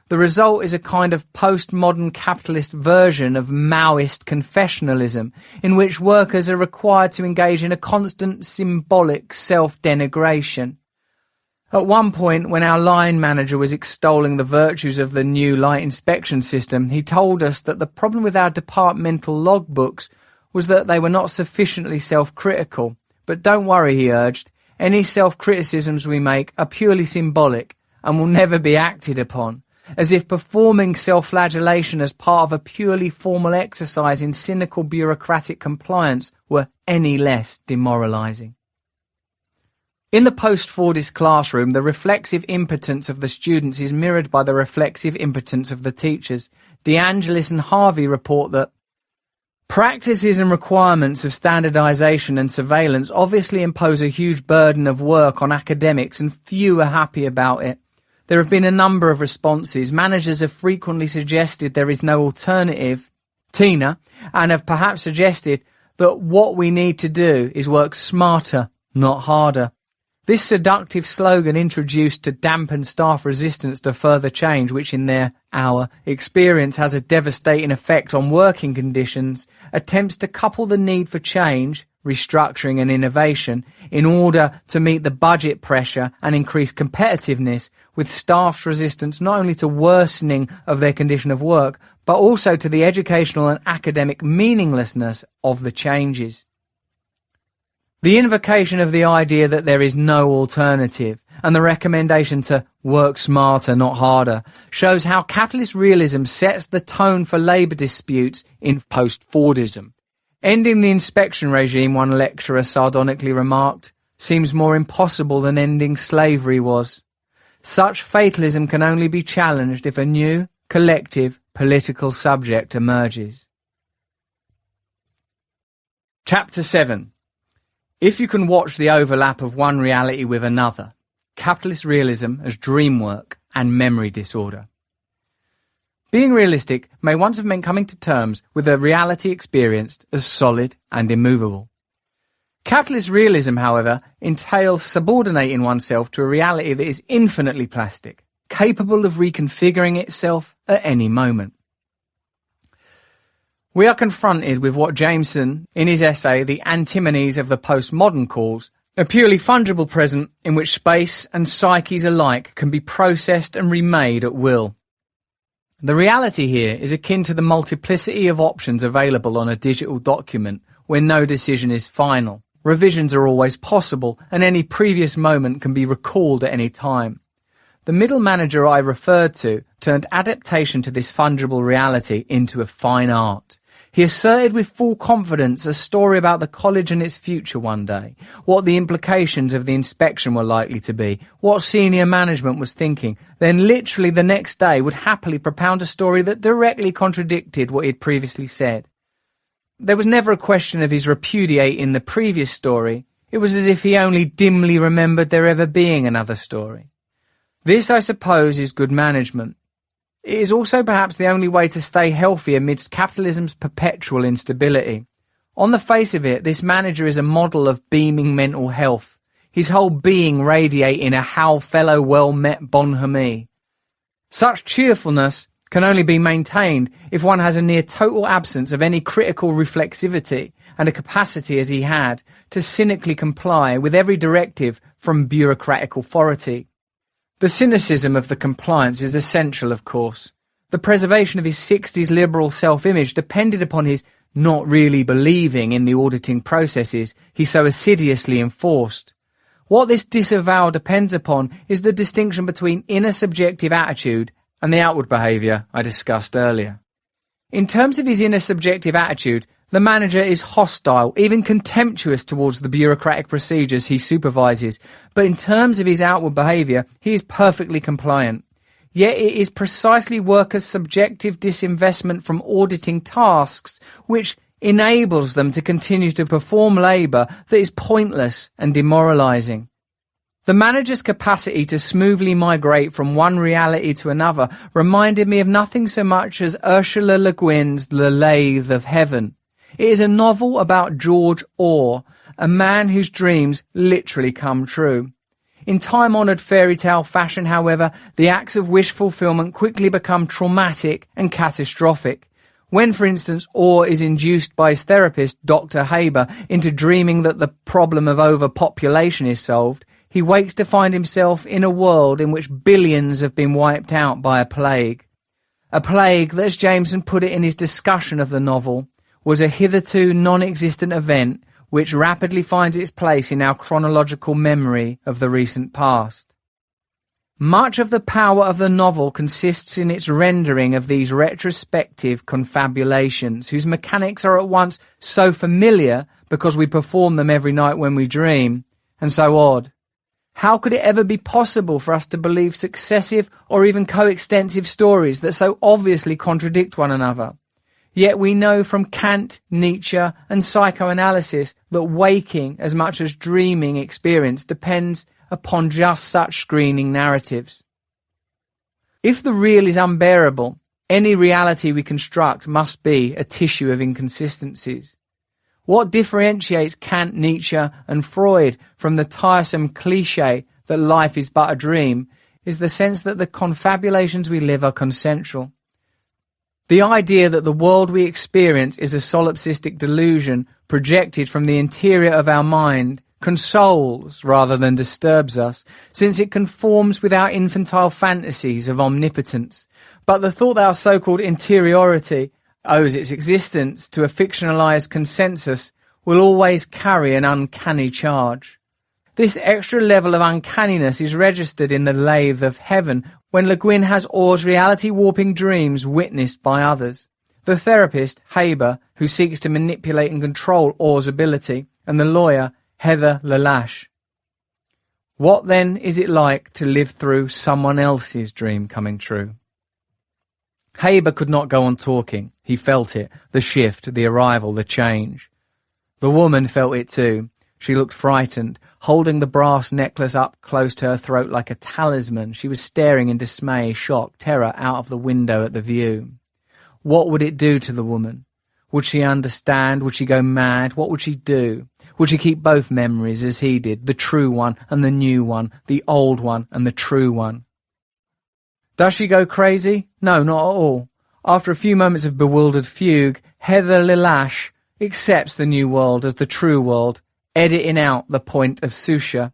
The result is a kind of postmodern capitalist version of Maoist confessionalism, in which workers are required to engage in a constant symbolic self-denigration. At one point, when our line manager was extolling the virtues of the new light inspection system, he told us that the problem with our departmental logbooks was that they were not sufficiently self-critical. But don't worry, he urged, any self-criticisms we make are purely symbolic and will never be acted upon, as if performing self-flagellation as part of a purely formal exercise in cynical bureaucratic compliance were any less demoralizing. In the post-fordist classroom, the reflexive impotence of the students is mirrored by the reflexive impotence of the teachers. De Angelis and Harvey report that practices and requirements of standardization and surveillance obviously impose a huge burden of work on academics, and few are happy about it. There have been a number of responses. Managers have frequently suggested there is no alternative, Tina, and have perhaps suggested that what we need to do is work smarter, not harder. This seductive slogan, introduced to dampen staff resistance to further change, which in our experience has a devastating effect on working conditions, attempts to couple the need for change, restructuring and innovation in order to meet the budget pressure and increase competitiveness with staff's resistance not only to worsening of their condition of work, but also to the educational and academic meaninglessness of the changes. The invocation of the idea that there is no alternative and the recommendation to work smarter, not harder, shows how capitalist realism sets the tone for labour disputes in post-Fordism. Ending the inspection regime, one lecturer sardonically remarked, seems more impossible than ending slavery was. Such fatalism can only be challenged if a new, collective, political subject emerges. Chapter 7. If you can watch the overlap of one reality with another, capitalist realism as dream work and memory disorder. Being realistic may once have meant coming to terms with a reality experienced as solid and immovable. Capitalist realism, however, entails subordinating oneself to a reality that is infinitely plastic, capable of reconfiguring itself at any moment. We are confronted with what Jameson, in his essay The Antimonies of the Postmodern, calls a purely fungible present in which space and psyches alike can be processed and remade at will. The reality here is akin to the multiplicity of options available on a digital document where no decision is final. Revisions are always possible, and any previous moment can be recalled at any time. The middle manager I referred to turned adaptation to this fungible reality into a fine art. He asserted with full confidence a story about the college and its future one day, what the implications of the inspection were likely to be, what senior management was thinking, then literally the next day would happily propound a story that directly contradicted what he had previously said. There was never a question of his repudiating the previous story. It was as if he only dimly remembered there ever being another story. This, I suppose, is good management. It is also perhaps the only way to stay healthy amidst capitalism's perpetual instability. On the face of it, this manager is a model of beaming mental health, his whole being radiating a "how fellow well met bonhomie." Such cheerfulness can only be maintained if one has a near total absence of any critical reflexivity and a capacity, as he had, to cynically comply with every directive from bureaucratic authority. The cynicism of the compliance is essential, of course. The preservation of his 60s liberal self-image depended upon his not really believing in the auditing processes he so assiduously enforced. What this disavowal depends upon is the distinction between inner subjective attitude and the outward behaviour I discussed earlier. In terms of his inner subjective attitude, the manager is hostile, even contemptuous towards the bureaucratic procedures he supervises, but in terms of his outward behaviour, he is perfectly compliant. Yet it is precisely workers' subjective disinvestment from auditing tasks which enables them to continue to perform labour that is pointless and demoralising. The manager's capacity to smoothly migrate from one reality to another reminded me of nothing so much as Ursula Le Guin's The Lathe of Heaven. It is a novel about George Orr, a man whose dreams literally come true. In time-honoured fairy tale fashion, however, the acts of wish fulfillment quickly become traumatic and catastrophic. When, for instance, Orr is induced by his therapist, Dr. Haber, into dreaming that the problem of overpopulation is solved, he wakes to find himself in a world in which billions have been wiped out by a plague. A plague that, as Jameson put it in his discussion of the novel, was a hitherto non-existent event which rapidly finds its place in our chronological memory of the recent past. Much of the power of the novel consists in its rendering of these retrospective confabulations, whose mechanics are at once so familiar because we perform them every night when we dream, and so odd. How could it ever be possible for us to believe successive or even coextensive stories that so obviously contradict one another? Yet we know from Kant, Nietzsche and psychoanalysis that waking as much as dreaming experience depends upon just such screening narratives. If the real is unbearable, any reality we construct must be a tissue of inconsistencies. What differentiates Kant, Nietzsche and Freud from the tiresome cliché that life is but a dream is the sense that the confabulations we live are consensual. The idea that the world we experience is a solipsistic delusion projected from the interior of our mind consoles rather than disturbs us, since it conforms with our infantile fantasies of omnipotence. But the thought that our so-called interiority owes its existence to a fictionalized consensus will always carry an uncanny charge. This extra level of uncanniness is registered in The Lathe of Heaven when Le Guin has Orr's reality-warping dreams witnessed by others. The therapist, Haber, who seeks to manipulate and control Orr's ability, and the lawyer, Heather Lelache. What then is it like to live through someone else's dream coming true? Haber could not go on talking. He felt it, the shift, the arrival, the change. The woman felt it too. She looked frightened, holding the brass necklace up close to her throat like a talisman. She was staring in dismay, shock, terror out of the window at the view. What would it do to the woman? Would she understand? Would she go mad? What would she do? Would she keep both memories as he did, the true one and the new one, the old one and the true one? Does she go crazy? No, not at all. After a few moments of bewildered fugue, Heather Lelache accepts the new world as the true world, editing out the point of Susha.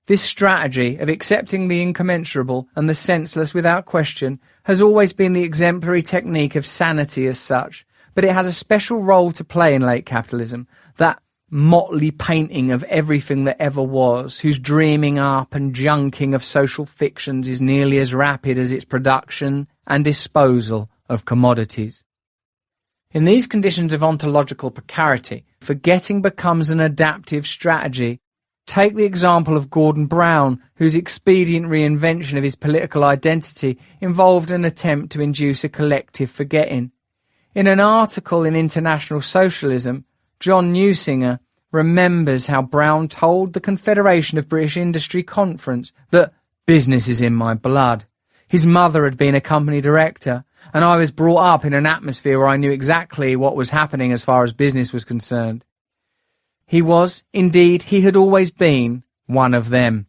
This strategy of accepting the incommensurable and the senseless without question has always been the exemplary technique of sanity as such, but it has a special role to play in late capitalism, that motley painting of everything that ever was, whose dreaming up and junking of social fictions is nearly as rapid as its production and disposal of commodities. In these conditions of ontological precarity, forgetting becomes an adaptive strategy. Take the example of Gordon Brown, whose expedient reinvention of his political identity involved an attempt to induce a collective forgetting. In an article in International Socialism, John Newsinger remembers how Brown told the Confederation of British Industry Conference that business is in my blood. His mother had been a company director, and I was brought up in an atmosphere where I knew exactly what was happening as far as business was concerned. He was, indeed, he had always been one of them.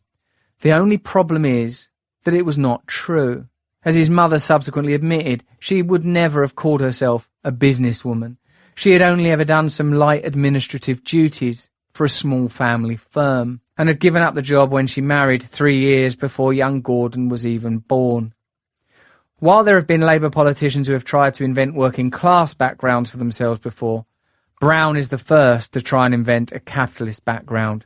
The only problem is that it was not true. As his mother subsequently admitted, she would never have called herself a businesswoman. She had only ever done some light administrative duties for a small family firm, and had given up the job when she married 3 years before young Gordon was even born. While there have been Labour politicians who have tried to invent working class backgrounds for themselves before, Brown is the first to try and invent a capitalist background.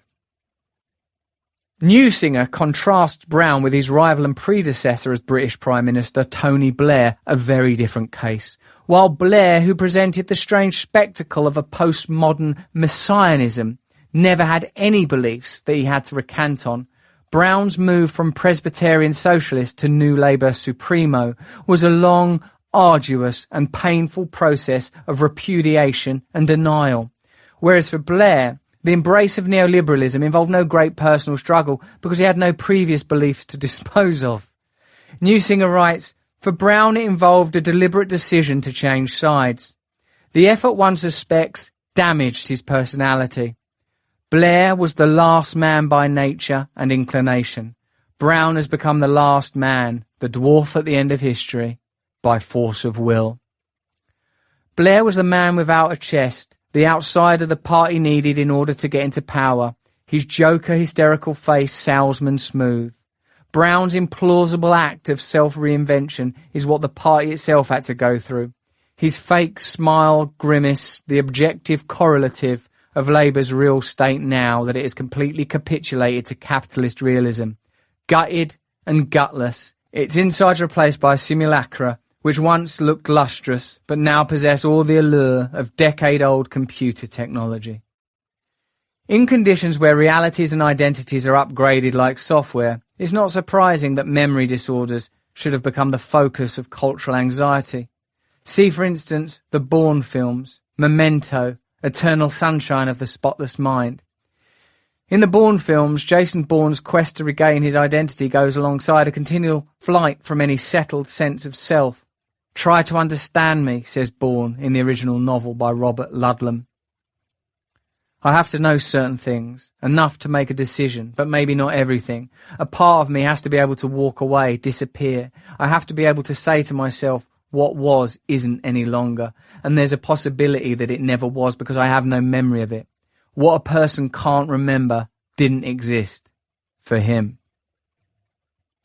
Newsinger contrasts Brown with his rival and predecessor as British Prime Minister, Tony Blair, a very different case. While Blair, who presented the strange spectacle of a postmodern messianism, never had any beliefs that he had to recant on, Brown's move from Presbyterian Socialist to New Labour Supremo was a long, arduous and painful process of repudiation and denial. Whereas for Blair, the embrace of neoliberalism involved no great personal struggle because he had no previous beliefs to dispose of. Newsinger writes, "For Brown it involved a deliberate decision to change sides. The effort one suspects damaged his personality. Blair was the last man by nature and inclination. Brown has become the last man, the dwarf at the end of history, by force of will." Blair was the man without a chest, the outsider the party needed in order to get into power, his joker hysterical face salesman smooth. Brown's implausible act of self-reinvention is what the party itself had to go through. His fake smile, grimace, the objective correlative of Labour's real state now that it has completely capitulated to capitalist realism. Gutted and gutless, its insides replaced by simulacra, which once looked lustrous, but now possess all the allure of decade-old computer technology. In conditions where realities and identities are upgraded like software, it's not surprising that memory disorders should have become the focus of cultural anxiety. See, for instance, the Bourne films, Memento, Eternal Sunshine of the Spotless Mind. In the Bourne films, Jason Bourne's quest to regain his identity goes alongside a continual flight from any settled sense of self. "Try to understand me," says Bourne in the original novel by Robert Ludlum. "I have to know certain things, enough to make a decision, but maybe not everything. A part of me has to be able to walk away, disappear. I have to be able to say to myself, what was isn't any longer, and there's a possibility that it never was because I have no memory of it. What a person can't remember didn't exist for him."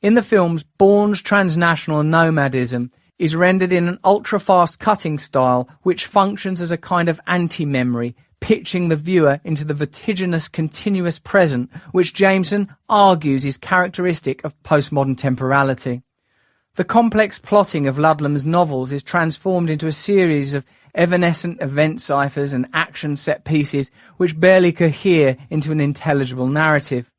In the films, Bourne's transnational nomadism is rendered in an ultra-fast cutting style which functions as a kind of anti-memory, pitching the viewer into the vertiginous continuous present which Jameson argues is characteristic of postmodern temporality. The complex plotting of Ludlum's novels is transformed into a series of evanescent event ciphers and action set pieces which barely cohere into an intelligible narrative.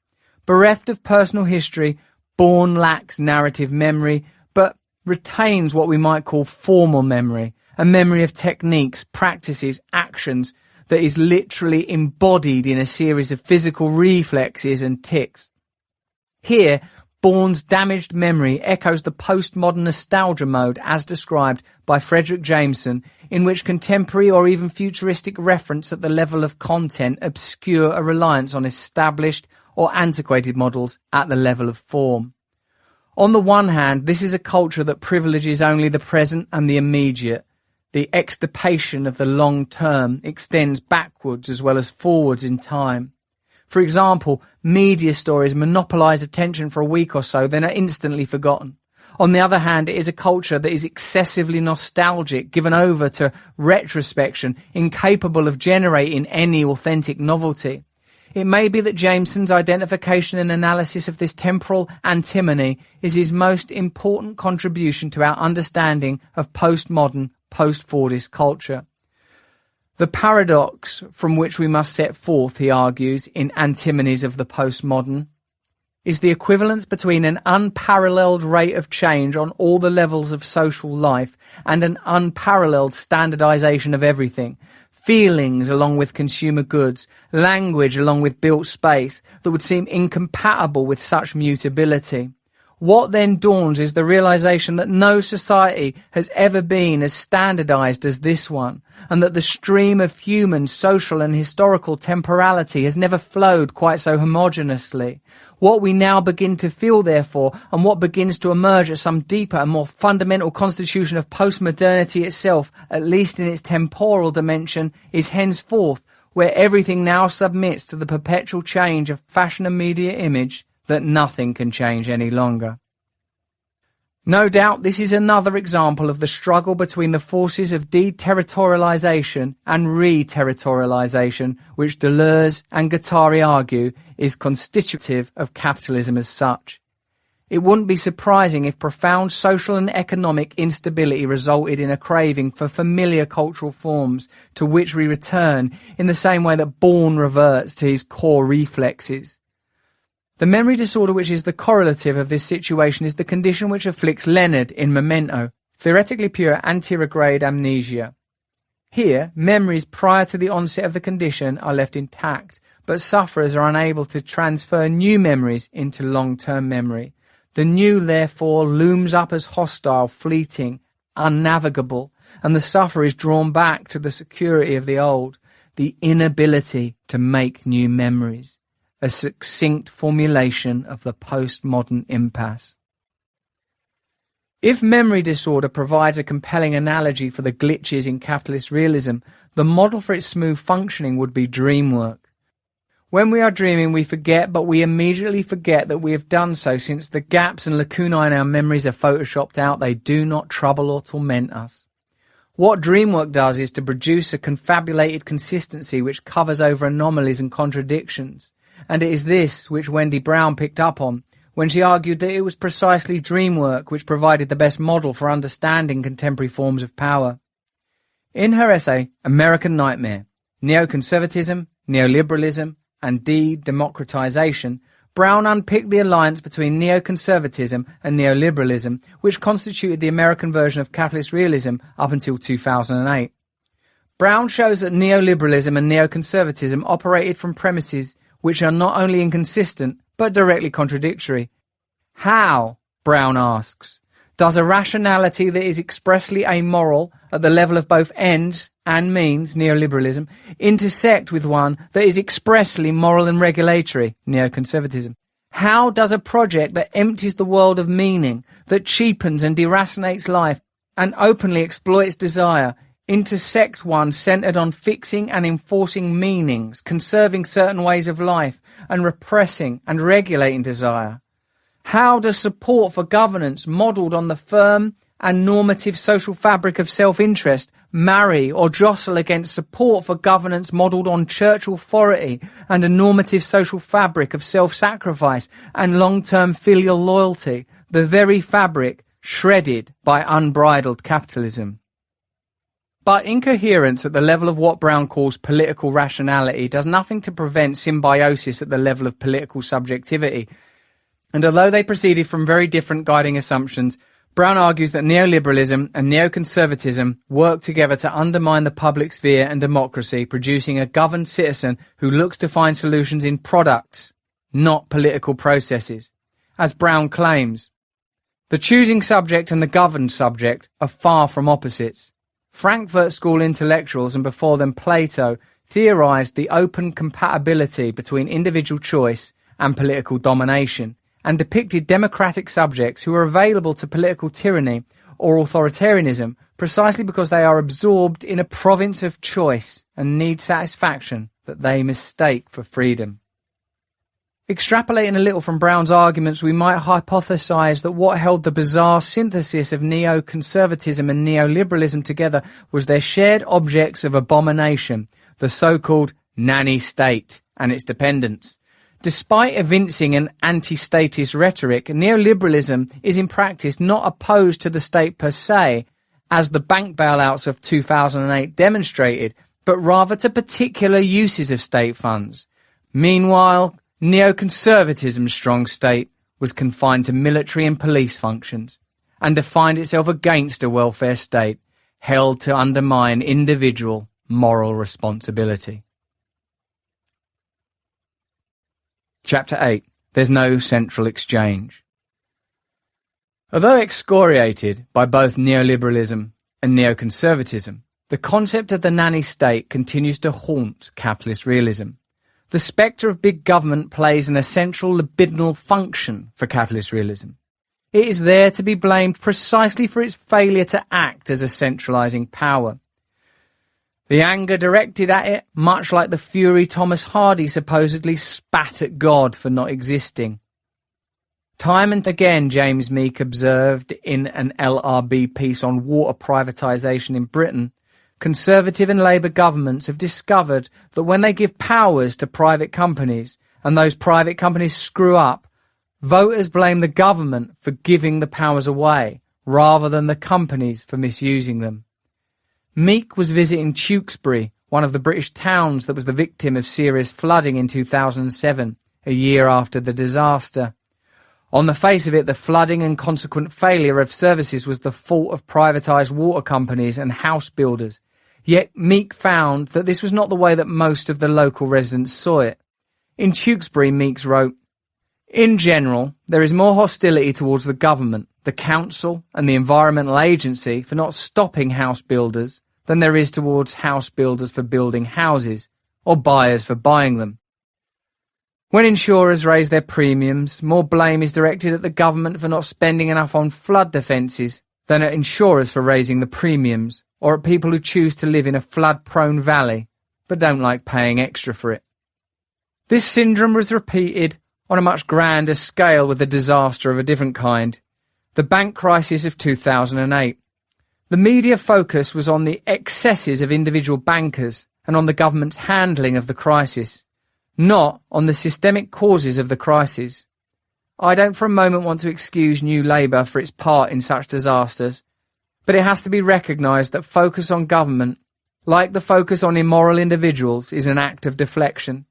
Bereft of personal history, Bourne lacks narrative memory, but retains what we might call formal memory, a memory of techniques, practices, actions that is literally embodied in a series of physical reflexes and tics. Here, Bourne's damaged memory echoes the postmodern nostalgia mode as described by Frederick Jameson, in which contemporary or even futuristic reference at the level of content obscure a reliance on established or antiquated models at the level of form. On the one hand, this is a culture that privileges only the present and the immediate. The extirpation of the long term extends backwards as well as forwards in time. For example, media stories monopolise attention for a week or so, then are instantly forgotten. On the other hand, it is a culture that is excessively nostalgic, given over to retrospection, incapable of generating any authentic novelty. It may be that Jameson's identification and analysis of this temporal antimony is his most important contribution to our understanding of postmodern, post-fordist culture. The paradox from which we must set forth, he argues, in Antimonies of the Postmodern, is the equivalence between an unparalleled rate of change on all the levels of social life and an unparalleled standardization of everything, feelings along with consumer goods, language along with built space, that would seem incompatible with such mutability. What then dawns is the realization that no society has ever been as standardized as this one, and that the stream of human, social and historical temporality has never flowed quite so homogeneously. What we now begin to feel, therefore, and what begins to emerge as some deeper and more fundamental constitution of postmodernity itself, at least in its temporal dimension, is henceforth where everything now submits to the perpetual change of fashion and media image, that nothing can change any longer. No doubt this is another example of the struggle between the forces of deterritorialization and re-territorialization, which Deleuze and Guattari argue is constitutive of capitalism as such. It wouldn't be surprising if profound social and economic instability resulted in a craving for familiar cultural forms to which we return in the same way that Bourne reverts to his core reflexes. The memory disorder which is the correlative of this situation is the condition which afflicts Leonard in Memento, theoretically pure anterograde amnesia. Here, memories prior to the onset of the condition are left intact, but sufferers are unable to transfer new memories into long-term memory. The new, therefore, looms up as hostile, fleeting, unnavigable, and the sufferer is drawn back to the security of the old, the inability to make new memories. A succinct formulation of the postmodern impasse. If memory disorder provides a compelling analogy for the glitches in capitalist realism, the model for its smooth functioning would be dream work. When we are dreaming, we forget, but we immediately forget that we have done so. Since the gaps and lacunae in our memories are photoshopped out, they do not trouble or torment us. What dream work does is to produce a confabulated consistency which covers over anomalies and contradictions. And it is this which Wendy Brown picked up on when she argued that it was precisely dream work which provided the best model for understanding contemporary forms of power. In her essay, American Nightmare, Neoconservatism, Neoliberalism, and De-democratization, Brown unpicked the alliance between neoconservatism and neoliberalism, which constituted the American version of capitalist realism up until 2008. Brown shows that neoliberalism and neoconservatism operated from premises which are not only inconsistent, but directly contradictory. How, Brown asks, does a rationality that is expressly amoral at the level of both ends and means, neoliberalism, intersect with one that is expressly moral and regulatory, neoconservatism? How does a project that empties the world of meaning, that cheapens and deracinates life, and openly exploits desire, intersect one centered on fixing and enforcing meanings, conserving certain ways of life, and repressing and regulating desire? How does support for governance modelled on the firm and normative social fabric of self-interest marry or jostle against support for governance modelled on church authority and a normative social fabric of self-sacrifice and long-term filial loyalty, the very fabric shredded by unbridled capitalism? But incoherence at the level of what Brown calls political rationality does nothing to prevent symbiosis at the level of political subjectivity. And although they proceeded from very different guiding assumptions, Brown argues that neoliberalism and neoconservatism work together to undermine the public sphere and democracy, producing a governed citizen who looks to find solutions in products, not political processes. As Brown claims, the choosing subject and the governed subject are far from opposites. Frankfurt School intellectuals, and before them Plato, theorized the open compatibility between individual choice and political domination, and depicted democratic subjects who are available to political tyranny or authoritarianism precisely because they are absorbed in a province of choice and need satisfaction that they mistake for freedom. Extrapolating a little from Brown's arguments, we might hypothesize that what held the bizarre synthesis of neoconservatism and neoliberalism together was their shared objects of abomination, the so-called nanny state and its dependents. Despite evincing an anti-statist rhetoric, neoliberalism is in practice not opposed to the state per se, as the bank bailouts of 2008 demonstrated, but rather to particular uses of state funds. Meanwhile, neoconservatism's strong state was confined to military and police functions, and defined itself against a welfare state held to undermine individual moral responsibility. Chapter 8. There's no central exchange. Although excoriated by both neoliberalism and neoconservatism, the concept of the nanny state continues to haunt capitalist realism. The spectre of big government plays an essential libidinal function for capitalist realism. It is there to be blamed precisely for its failure to act as a centralising power. The anger directed at it, much like the fury Thomas Hardy supposedly spat at God for not existing. Time and again, James Meek observed in an LRB piece on water privatisation in Britain, Conservative and Labour governments have discovered that when they give powers to private companies and those private companies screw up, voters blame the government for giving the powers away rather than the companies for misusing them. Meek was visiting Tewkesbury, one of the British towns that was the victim of serious flooding in 2007, a year after the disaster. On the face of it, the flooding and consequent failure of services was the fault of privatised water companies and house builders. Yet Meek found that this was not the way that most of the local residents saw it. In Tewkesbury, Meeks wrote, "In general, there is more hostility towards the government, the council and the environmental agency for not stopping house builders than there is towards house builders for building houses, or buyers for buying them. When insurers raise their premiums, more blame is directed at the government for not spending enough on flood defences than at insurers for raising the premiums, or at people who choose to live in a flood-prone valley but don't like paying extra for it." This syndrome was repeated on a much grander scale with a disaster of a different kind, the bank crisis of 2008. The media focus was on the excesses of individual bankers and on the government's handling of the crisis, not on the systemic causes of the crisis. I don't for a moment want to excuse New Labour for its part in such disasters, but it has to be recognised that focus on government, like the focus on immoral individuals, is an act of deflection.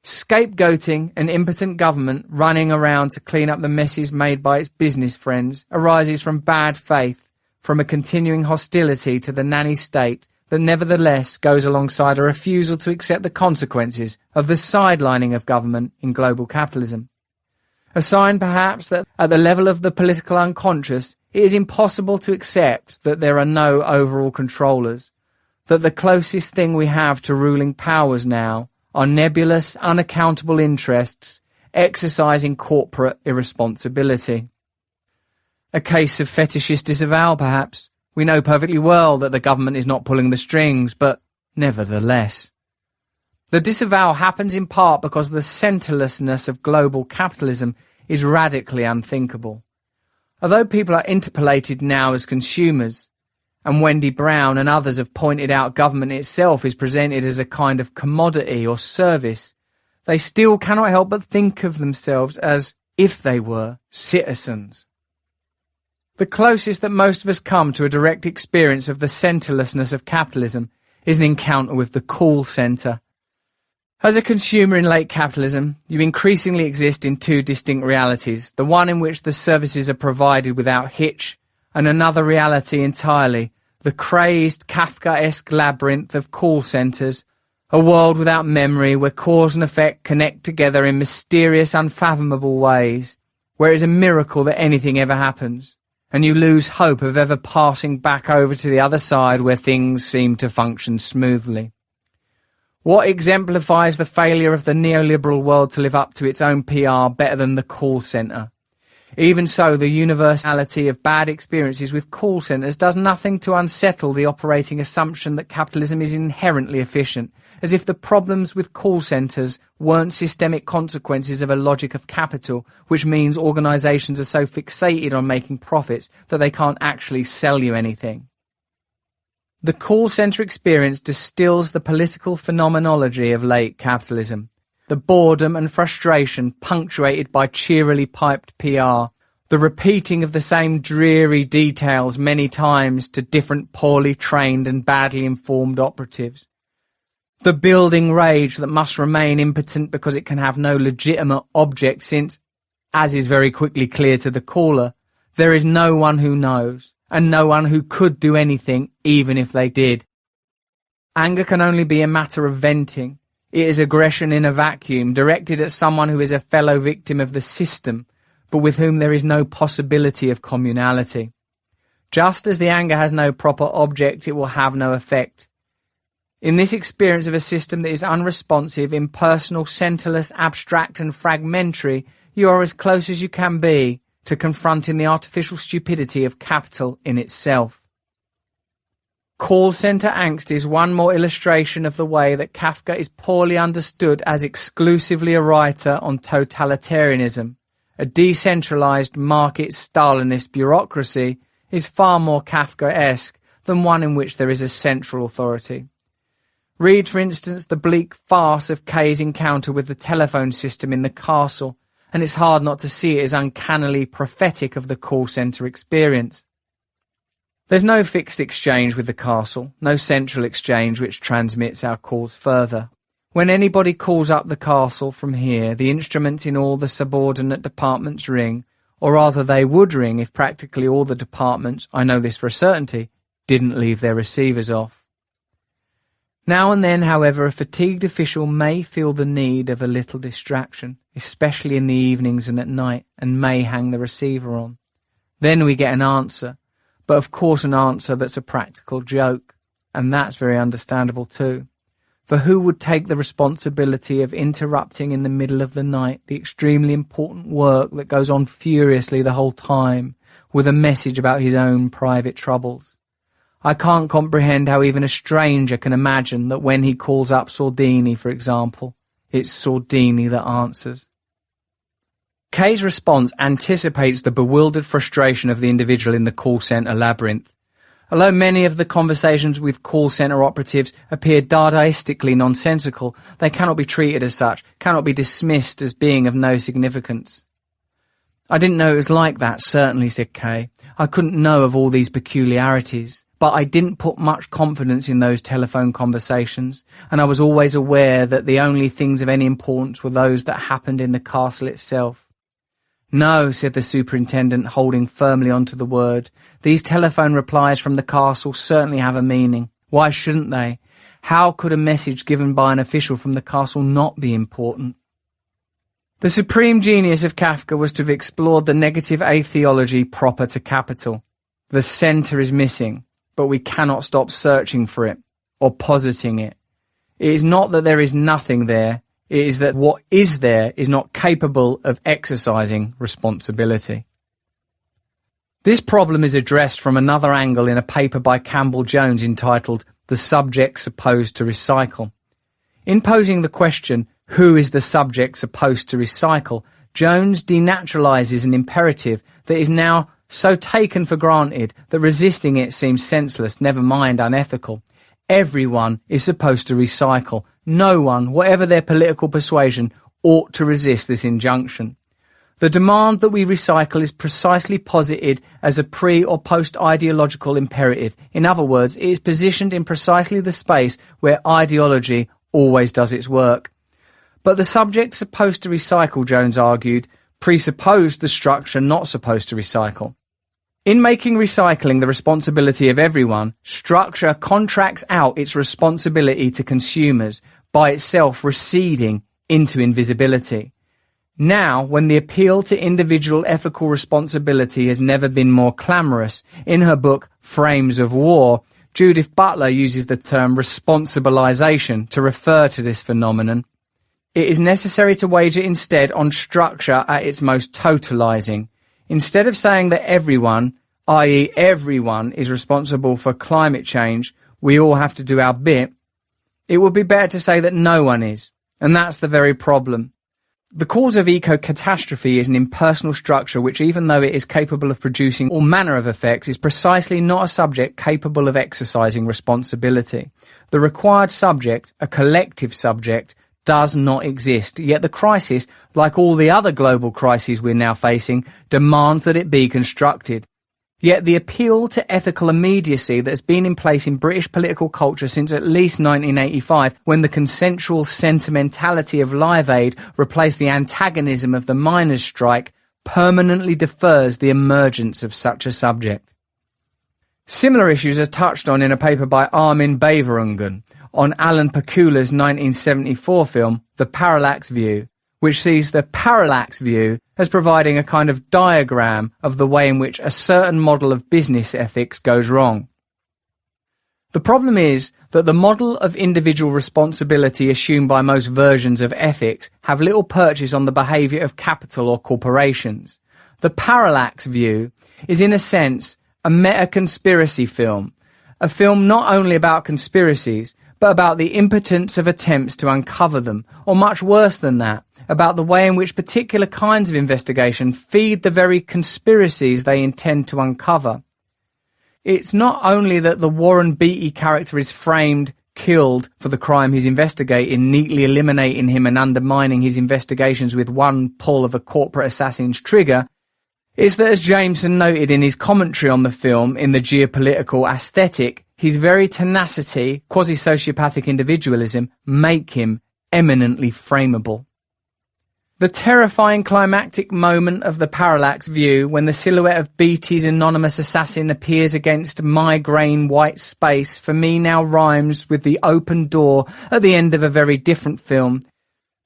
Scapegoating an impotent government running around to clean up the messes made by its business friends arises from bad faith, from a continuing hostility to the nanny state that nevertheless goes alongside a refusal to accept the consequences of the sidelining of government in global capitalism. A sign perhaps that at the level of the political unconscious it is impossible to accept that there are no overall controllers, that the closest thing we have to ruling powers now are nebulous, unaccountable interests exercising corporate irresponsibility. A case of fetishist disavowal, perhaps. We know perfectly well that the government is not pulling the strings, but nevertheless. The disavowal happens in part because the centerlessness of global capitalism is radically unthinkable. Although people are interpolated now as consumers, and Wendy Brown and others have pointed out government itself is presented as a kind of commodity or service, they still cannot help but think of themselves as if they were citizens. The closest that most of us come to a direct experience of the centerlessness of capitalism is an encounter with the call centre. As a consumer in late capitalism, you increasingly exist in two distinct realities, the one in which the services are provided without hitch, and another reality entirely, the crazed Kafkaesque labyrinth of call centres, a world without memory where cause and effect connect together in mysterious, unfathomable ways, where it is a miracle that anything ever happens, and you lose hope of ever passing back over to the other side where things seem to function smoothly. What exemplifies the failure of the neoliberal world to live up to its own PR better than the call centre? Even so, the universality of bad experiences with call centres does nothing to unsettle the operating assumption that capitalism is inherently efficient, as if the problems with call centres weren't systemic consequences of a logic of capital, which means organisations are so fixated on making profits that they can't actually sell you anything. The call centre experience distills the political phenomenology of late capitalism. The boredom and frustration punctuated by cheerily piped PR, the repeating of the same dreary details many times to different poorly trained and badly informed operatives, the building rage that must remain impotent because it can have no legitimate object since, as is very quickly clear to the caller, there is no one who knows, and no one who could do anything even if they did. Anger can only be a matter of venting. It is aggression in a vacuum, directed at someone who is a fellow victim of the system, but with whom there is no possibility of communality. Just as the anger has no proper object, it will have no effect. In this experience of a system that is unresponsive, impersonal, centerless, abstract and fragmentary, you are as close as you can be to confronting the artificial stupidity of capital in itself. Call centre angst is one more illustration of the way that Kafka is poorly understood as exclusively a writer on totalitarianism. A decentralised market Stalinist bureaucracy is far more Kafkaesque than one in which there is a central authority. Read, for instance, the bleak farce of Kay's encounter with the telephone system in the castle, and it's hard not to see it as uncannily prophetic of the call centre experience. There's no fixed exchange with the castle, no central exchange which transmits our calls further. When anybody calls up the castle from here, the instruments in all the subordinate departments ring, or rather they would ring if practically all the departments, I know this for a certainty, didn't leave their receivers off. Now and then, however, a fatigued official may feel the need of a little distraction, especially in the evenings and at night, and may hang the receiver on. Then we get an answer, but of course an answer that's a practical joke, and that's very understandable too. For who would take the responsibility of interrupting in the middle of the night the extremely important work that goes on furiously the whole time with a message about his own private troubles? I can't comprehend how even a stranger can imagine that when he calls up Sordini, for example, it's Sordini that answers. Kay's response anticipates the bewildered frustration of the individual in the call centre labyrinth. Although many of the conversations with call centre operatives appear Dadaistically nonsensical, they cannot be treated as such, cannot be dismissed as being of no significance. I didn't know it was like that, certainly, said Kay. I couldn't know of all these peculiarities, but I didn't put much confidence in those telephone conversations, and I was always aware that the only things of any importance were those that happened in the castle itself. No, said the superintendent, holding firmly onto the word. These telephone replies from the castle certainly have a meaning. Why shouldn't they? How could a message given by an official from the castle not be important? The supreme genius of Kafka was to have explored the negative atheology proper to capital. The centre is missing, but we cannot stop searching for it, or positing it. It is not that there is nothing there. It is that what is there is not capable of exercising responsibility. This problem is addressed from another angle in a paper by Campbell-Jones entitled The Subject Supposed to Recycle. In posing the question, who is the subject supposed to recycle, Jones denaturalizes an imperative that is now so taken for granted that resisting it seems senseless, never mind unethical. Everyone is supposed to recycle. No one, whatever their political persuasion, ought to resist this injunction. The demand that we recycle is precisely posited as a pre- or post-ideological imperative. In other words, it is positioned in precisely the space where ideology always does its work. But the subject supposed to recycle, Jones argued, presupposed the structure not supposed to recycle. In making recycling the responsibility of everyone, structure contracts out its responsibility to consumers, by itself receding into invisibility. Now, when the appeal to individual ethical responsibility has never been more clamorous, in her book Frames of War, Judith Butler uses the term responsibilization to refer to this phenomenon. It is necessary to wager instead on structure at its most totalizing. Instead of saying that everyone, i.e. everyone, is responsible for climate change, we all have to do our bit, it would be better to say that no one is, and that's the very problem. The cause of eco-catastrophe is an impersonal structure which, even though it is capable of producing all manner of effects, is precisely not a subject capable of exercising responsibility. The required subject, a collective subject, does not exist, yet the crisis, like all the other global crises we're now facing, demands that it be constructed. Yet the appeal to ethical immediacy that has been in place in British political culture since at least 1985, when the consensual sentimentality of Live Aid replaced the antagonism of the miners' strike, permanently defers the emergence of such a subject. Similar issues are touched on in a paper by Armin Beverungen on Alan Pakula's 1974 film, The Parallax View, which sees the parallax view as providing a kind of diagram of the way in which a certain model of business ethics goes wrong. The problem is that the model of individual responsibility assumed by most versions of ethics have little purchase on the behaviour of capital or corporations. The parallax view is in a sense a meta-conspiracy film, a film not only about conspiracies, but about the impotence of attempts to uncover them, or much worse than that, about the way in which particular kinds of investigation feed the very conspiracies they intend to uncover. It's not only that the Warren Beatty character is framed, killed for the crime he's investigating, neatly eliminating him and undermining his investigations with one pull of a corporate assassin's trigger, it's that, as Jameson noted in his commentary on the film in The Geopolitical Aesthetic, his very tenacity, quasi-sociopathic individualism, make him eminently frameable. The terrifying climactic moment of the parallax view, when the silhouette of Beatty's anonymous assassin appears against migraine white space, for me now rhymes with the open door at the end of a very different film,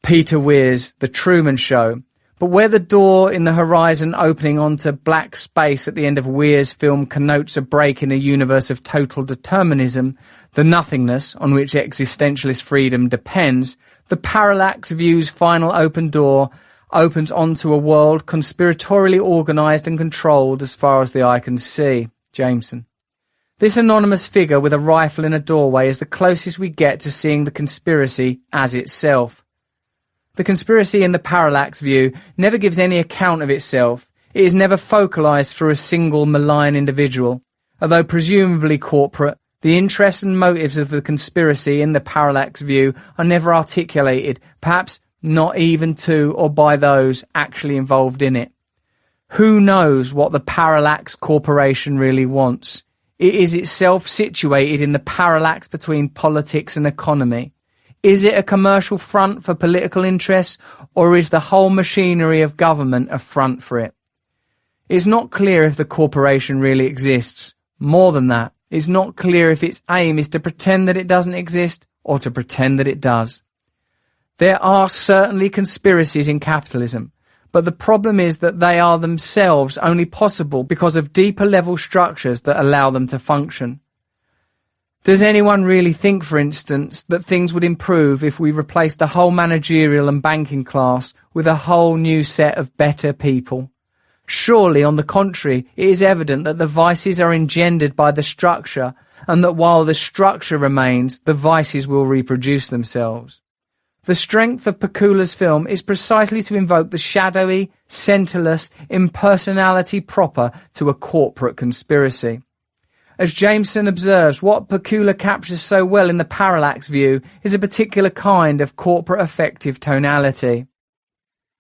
Peter Weir's The Truman Show. But where the door in the horizon opening onto black space at the end of Weir's film connotes a break in a universe of total determinism, the nothingness on which existentialist freedom depends, the parallax view's final open door opens onto a world conspiratorially organised and controlled as far as the eye can see. Jameson. This anonymous figure with a rifle in a doorway is the closest we get to seeing the conspiracy as itself. The conspiracy in the parallax view never gives any account of itself. It is never focalised through a single malign individual. Although presumably corporate, the interests and motives of the conspiracy in the parallax view are never articulated, perhaps not even to or by those actually involved in it. Who knows what the parallax corporation really wants? It is itself situated in the parallax between politics and economy. Is it a commercial front for political interests, or is the whole machinery of government a front for it? It's not clear if the corporation really exists. More than that, it's not clear if its aim is to pretend that it doesn't exist or to pretend that it does. There are certainly conspiracies in capitalism, but the problem is that they are themselves only possible because of deeper level structures that allow them to function. Does anyone really think, for instance, that things would improve if we replaced the whole managerial and banking class with a whole new set of better people? Surely, on the contrary, it is evident that the vices are engendered by the structure, and that while the structure remains, the vices will reproduce themselves. The strength of Pakula's film is precisely to invoke the shadowy, centerless impersonality proper to a corporate conspiracy. As Jameson observes, what Pakula captures so well in the parallax view is a particular kind of corporate affective tonality.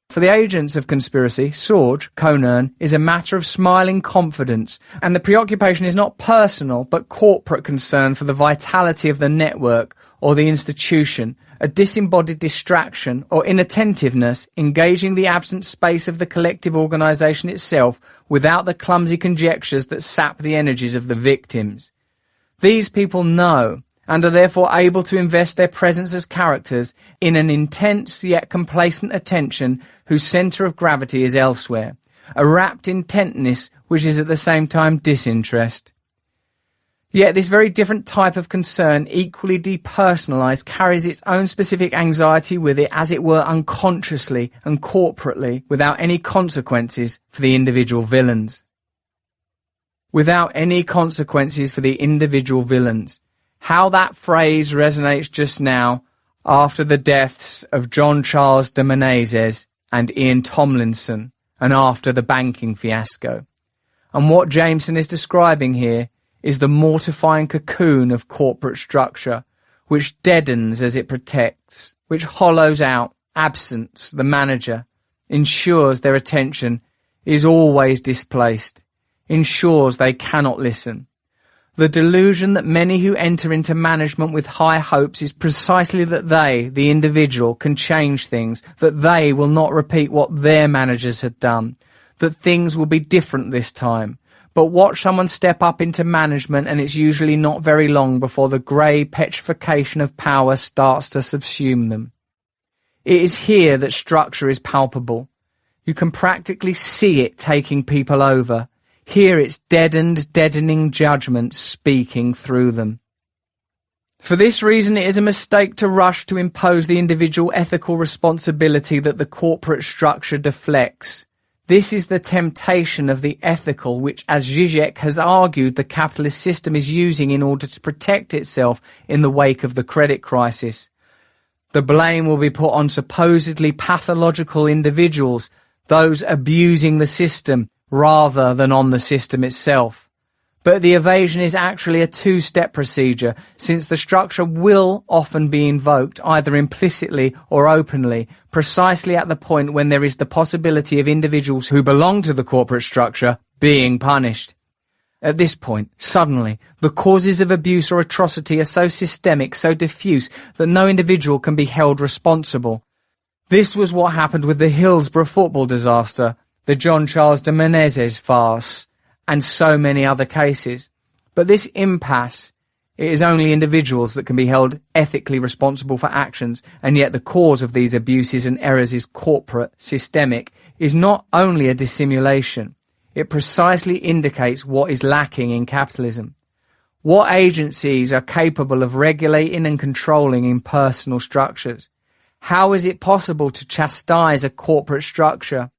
For the agents of conspiracy, Sorge, Conan, is a matter of smiling confidence, and the preoccupation is not personal but corporate concern for the vitality of the network or the institution, a disembodied distraction or inattentiveness engaging the absent space of the collective organisation itself without the clumsy conjectures that sap the energies of the victims. These people know, and are therefore able to invest their presence as characters in an intense yet complacent attention whose centre of gravity is elsewhere, a rapt intentness which is at the same time disinterest. Yet this very different type of concern, equally depersonalised, carries its own specific anxiety with it, as it were unconsciously and corporately, without any consequences for the individual villains. Without any consequences for the individual villains. How that phrase resonates just now, after the deaths of John Charles de Menezes and Ian Tomlinson, and after the banking fiasco. And what Jameson is describing here is the mortifying cocoon of corporate structure, which deadens as it protects, which hollows out, absents the manager, ensures their attention is always displaced, ensures they cannot listen. The delusion that many who enter into management with high hopes is precisely that they, the individual, can change things, that they will not repeat what their managers had done, that things will be different this time. But watch someone step up into management and it's usually not very long before the grey petrification of power starts to subsume them. It is here that structure is palpable. You can practically see it taking people over, hear its deadening judgments speaking through them. For this reason, it is a mistake to rush to impose the individual ethical responsibility that the corporate structure deflects. This is the temptation of the ethical which, as Zizek has argued, the capitalist system is using in order to protect itself in the wake of the credit crisis. The blame will be put on supposedly pathological individuals, those abusing the system, rather than on the system itself. But the evasion is actually a two-step procedure, since the structure will often be invoked, either implicitly or openly, precisely at the point when there is the possibility of individuals who belong to the corporate structure being punished. At this point, suddenly, the causes of abuse or atrocity are so systemic, so diffuse, that no individual can be held responsible. This was what happened with the Hillsborough football disaster, the John Charles de Menezes farce, and so many other cases. But this impasse, it is only individuals that can be held ethically responsible for actions, and yet the cause of these abuses and errors is corporate, systemic, is not only a dissimulation. It precisely indicates what is lacking in capitalism. What agencies are capable of regulating and controlling impersonal structures? How is it possible to chastise a corporate structure?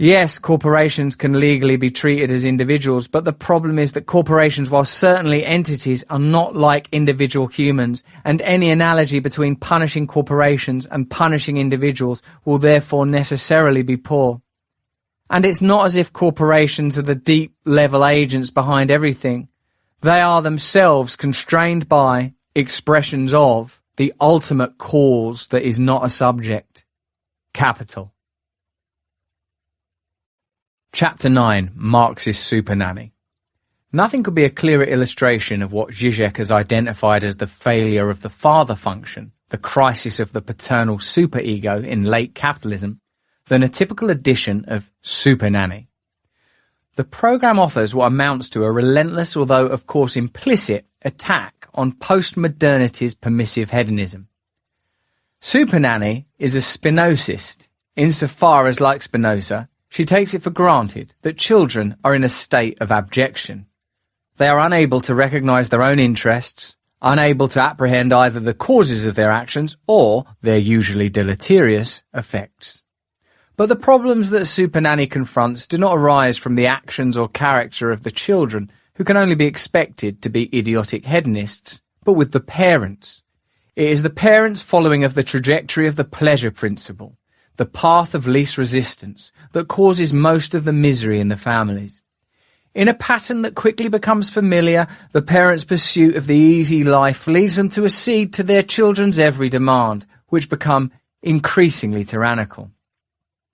Yes, corporations can legally be treated as individuals, but the problem is that corporations, while certainly entities, are not like individual humans, and any analogy between punishing corporations and punishing individuals will therefore necessarily be poor. And it's not as if corporations are the deep-level agents behind everything. They are themselves constrained by, expressions of, the ultimate cause that is not a subject. Capital. Chapter 9. Marxist Supernanny. Nothing could be a clearer illustration of what Zizek has identified as the failure of the father function, the crisis of the paternal superego in late capitalism, than a typical edition of Supernanny. The programme offers what amounts to a relentless, although of course implicit, attack on postmodernity's permissive hedonism. Supernanny is a Spinozist, insofar as, like Spinoza, she takes it for granted that children are in a state of abjection. They are unable to recognise their own interests, unable to apprehend either the causes of their actions or their usually deleterious effects. But the problems that Supernanny confronts do not arise from the actions or character of the children, who can only be expected to be idiotic hedonists, but with the parents. It is the parents' following of the trajectory of the pleasure principle, the path of least resistance, that causes most of the misery in the families. In a pattern that quickly becomes familiar, the parents' pursuit of the easy life leads them to accede to their children's every demand, which become increasingly tyrannical.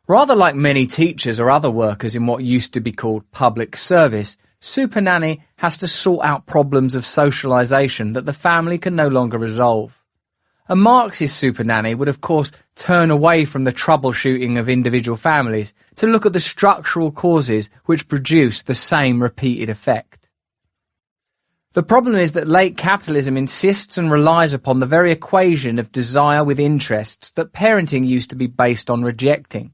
Rather like many teachers or other workers in what used to be called public service, Supernanny has to sort out problems of socialisation that the family can no longer resolve. A Marxist Supernanny would of course turn away from the troubleshooting of individual families to look at the structural causes which produce the same repeated effect. The problem is that late capitalism insists and relies upon the very equation of desire with interests that parenting used to be based on rejecting.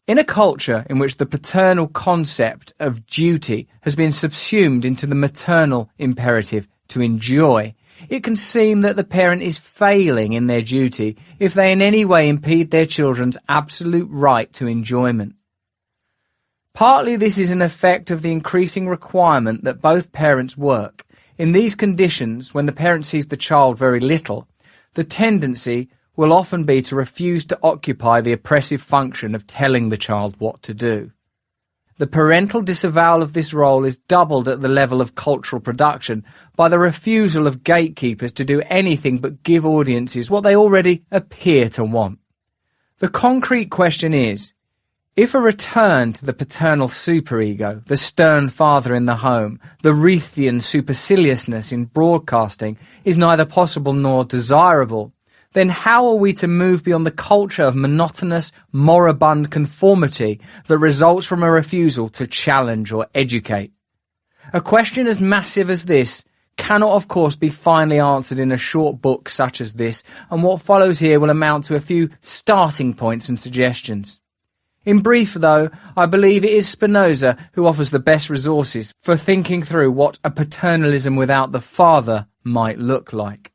In a culture in which the paternal concept of duty has been subsumed into the maternal imperative to enjoy, it can seem that the parent is failing in their duty if they in any way impede their children's absolute right to enjoyment. Partly this is an effect of the increasing requirement that both parents work. In these conditions, when the parent sees the child very little, the tendency will often be to refuse to occupy the oppressive function of telling the child what to do. The parental disavowal of this role is doubled at the level of cultural production by the refusal of gatekeepers to do anything but give audiences what they already appear to want. The concrete question is, if a return to the paternal superego, the stern father in the home, the Reithian superciliousness in broadcasting, is neither possible nor desirable, then how are we to move beyond the culture of monotonous, moribund conformity that results from a refusal to challenge or educate? A question as massive as this cannot, of course, be finally answered in a short book such as this, and what follows here will amount to a few starting points and suggestions. In brief, though, I believe it is Spinoza who offers the best resources for thinking through what a paternalism without the father might look like.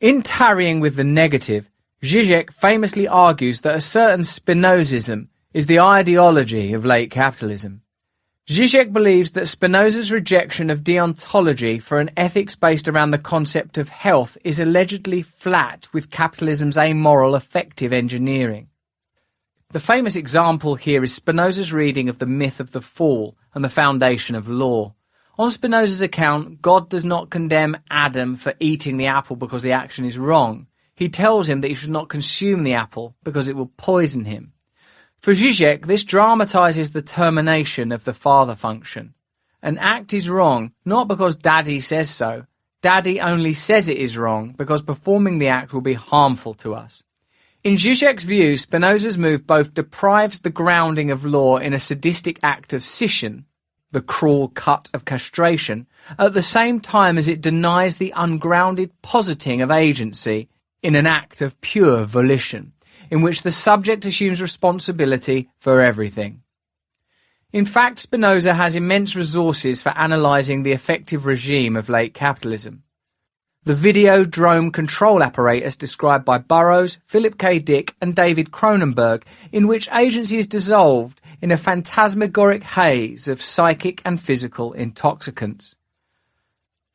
In Tarrying with the Negative, Zizek famously argues that a certain Spinozism is the ideology of late capitalism. Zizek believes that Spinoza's rejection of deontology for an ethics based around the concept of health is allegedly flat with capitalism's amoral effective engineering. The famous example here is Spinoza's reading of the myth of the fall and the foundation of law. On Spinoza's account, God does not condemn Adam for eating the apple because the action is wrong. He tells him that he should not consume the apple because it will poison him. For Zizek, this dramatizes the termination of the father function. An act is wrong not because Daddy says so. Daddy only says it is wrong because performing the act will be harmful to us. In Zizek's view, Spinoza's move both deprives the grounding of law in a sadistic act of scission, the cruel cut of castration, at the same time as it denies the ungrounded positing of agency in an act of pure volition, in which the subject assumes responsibility for everything. In fact, Spinoza has immense resources for analysing the effective regime of late capitalism. The Videodrome control apparatus described by Burroughs, Philip K. Dick and David Cronenberg, in which agency is dissolved in a phantasmagoric haze of psychic and physical intoxicants.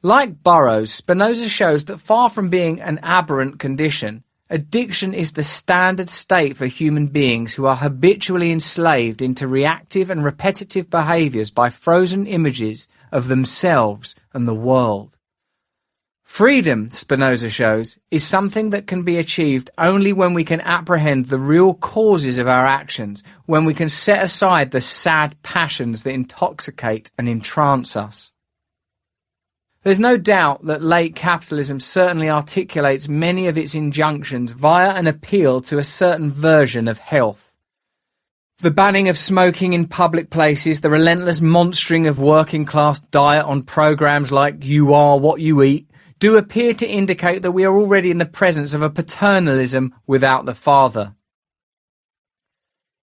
Like Burroughs, Spinoza shows that far from being an aberrant condition, addiction is the standard state for human beings who are habitually enslaved into reactive and repetitive behaviours by frozen images of themselves and the world. Freedom, Spinoza shows, is something that can be achieved only when we can apprehend the real causes of our actions, when we can set aside the sad passions that intoxicate and entrance us. There's no doubt that late capitalism certainly articulates many of its injunctions via an appeal to a certain version of health. The banning of smoking in public places, the relentless monstering of working-class diet on programs like You Are What You Eat, do appear to indicate that we are already in the presence of a paternalism without the father.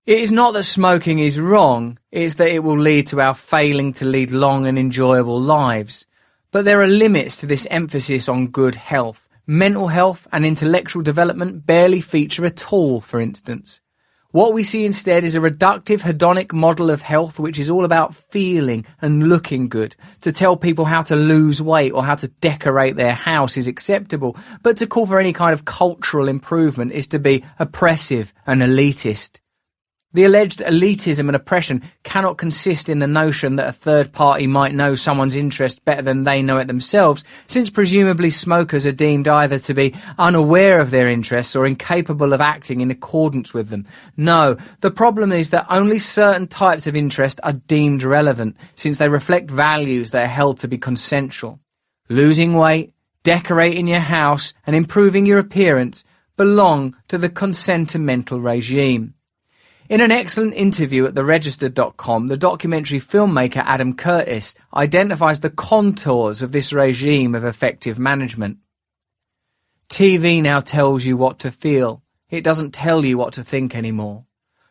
It is not that smoking is wrong, it is that it will lead to our failing to lead long and enjoyable lives. But there are limits to this emphasis on good health. Mental health and intellectual development barely feature at all, for instance. What we see instead is a reductive hedonic model of health which is all about feeling and looking good. To tell people how to lose weight or how to decorate their house is acceptable, but to call for any kind of cultural improvement is to be oppressive and elitist. The alleged elitism and oppression cannot consist in the notion that a third party might know someone's interest better than they know it themselves, since presumably smokers are deemed either to be unaware of their interests or incapable of acting in accordance with them. No, the problem is that only certain types of interest are deemed relevant, since they reflect values that are held to be consensual. Losing weight, decorating your house, and improving your appearance belong to the consentimental regime. In an excellent interview at theregister.com, the documentary filmmaker Adam Curtis identifies the contours of this regime of effective management. TV now tells you what to feel. It doesn't tell you what to think anymore.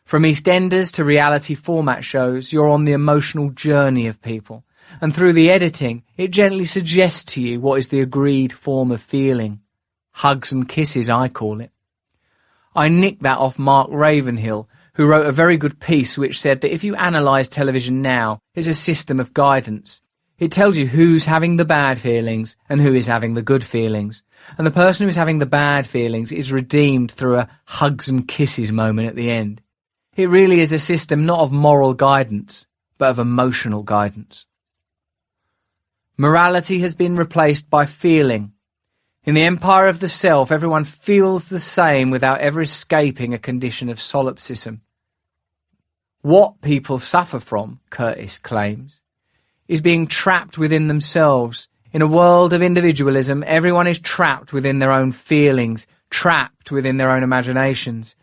From EastEnders to reality format shows, you're on the emotional journey of people. And through the editing, it gently suggests to you what is the agreed form of feeling. Hugs and kisses, I call it. I nicked that off Mark Ravenhill, who wrote a very good piece which said that if you analyse television now, it's a system of guidance. It tells you who's having the bad feelings and who is having the good feelings. And the person who is having the bad feelings is redeemed through a hugs and kisses moment at the end. It really is a system not of moral guidance, but of emotional guidance. Morality has been replaced by feeling. In the empire of the self, everyone feels the same without ever escaping a condition of solipsism. What people suffer from, Curtis claims, is being trapped within themselves. In a world of individualism, everyone is trapped within their own feelings, trapped within their own imaginations.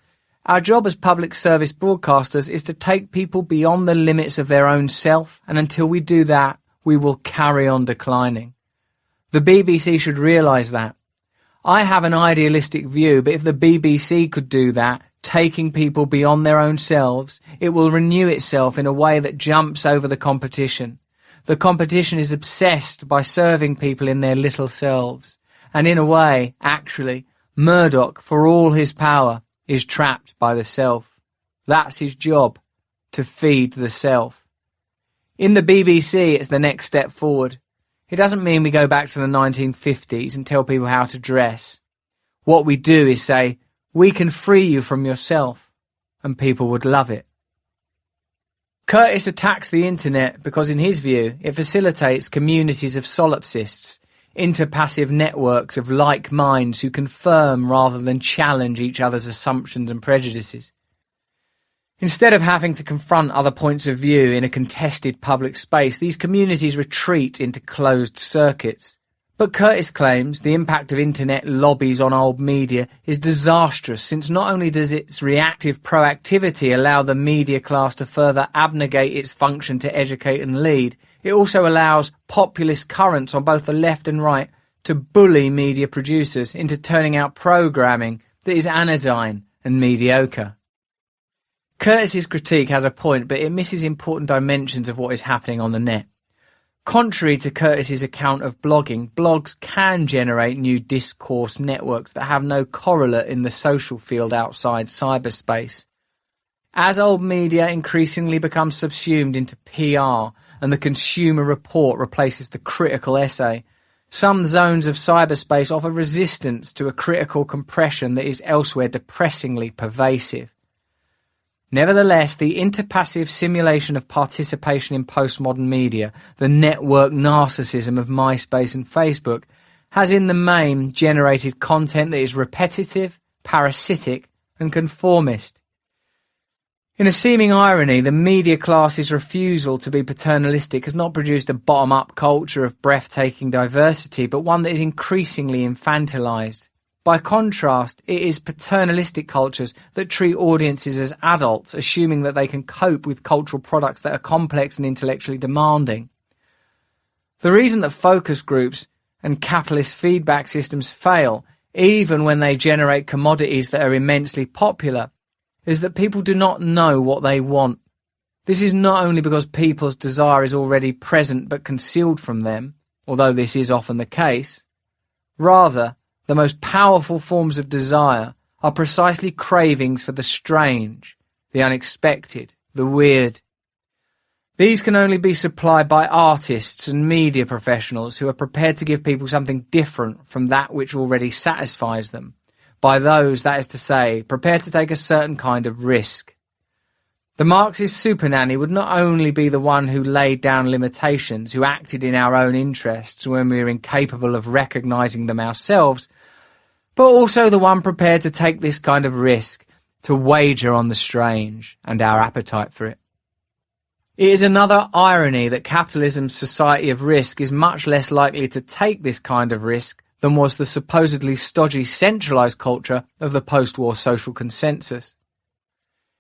Our job as public service broadcasters is to take people beyond the limits of their own self, and until we do that, we will carry on declining. The BBC should realise that. I have an idealistic view, but if the BBC could do that, taking people beyond their own selves, it will renew itself in a way that jumps over the competition. The competition is obsessed by serving people in their little selves. And in a way, actually, Murdoch, for all his power, is trapped by the self. That's his job, to feed the self. In the BBC, it's the next step forward. It doesn't mean we go back to the 1950s and tell people how to dress. What we do is say, we can free you from yourself, and people would love it. Curtis attacks the internet because, in his view, it facilitates communities of solipsists, interpassive networks of like minds who confirm rather than challenge each other's assumptions and prejudices. Instead of having to confront other points of view in a contested public space, these communities retreat into closed circuits. But Curtis claims the impact of internet lobbies on old media is disastrous, since not only does its reactive proactivity allow the media class to further abnegate its function to educate and lead, it also allows populist currents on both the left and right to bully media producers into turning out programming that is anodyne and mediocre. Curtis's critique has a point, but it misses important dimensions of what is happening on the net. Contrary to Curtis's account of blogging, blogs can generate new discourse networks that have no correlate in the social field outside cyberspace. As old media increasingly becomes subsumed into PR and the consumer report replaces the critical essay, some zones of cyberspace offer resistance to a critical compression that is elsewhere depressingly pervasive. Nevertheless, the interpassive simulation of participation in postmodern media, the network narcissism of MySpace and Facebook, has in the main generated content that is repetitive, parasitic, and conformist. In a seeming irony, the media class's refusal to be paternalistic has not produced a bottom-up culture of breathtaking diversity, but one that is increasingly infantilized. By contrast, it is paternalistic cultures that treat audiences as adults, assuming that they can cope with cultural products that are complex and intellectually demanding. The reason that focus groups and capitalist feedback systems fail, even when they generate commodities that are immensely popular, is that people do not know what they want. This is not only because people's desire is already present but concealed from them, although this is often the case. Rather, the most powerful forms of desire are precisely cravings for the strange, the unexpected, the weird. These can only be supplied by artists and media professionals who are prepared to give people something different from that which already satisfies them, by those, that is to say, prepared to take a certain kind of risk. The Marxist supernanny would not only be the one who laid down limitations, who acted in our own interests when we are incapable of recognising them ourselves, but also the one prepared to take this kind of risk, to wager on the strange and our appetite for it. It is another irony that capitalism's society of risk is much less likely to take this kind of risk than was the supposedly stodgy centralised culture of the post-war social consensus.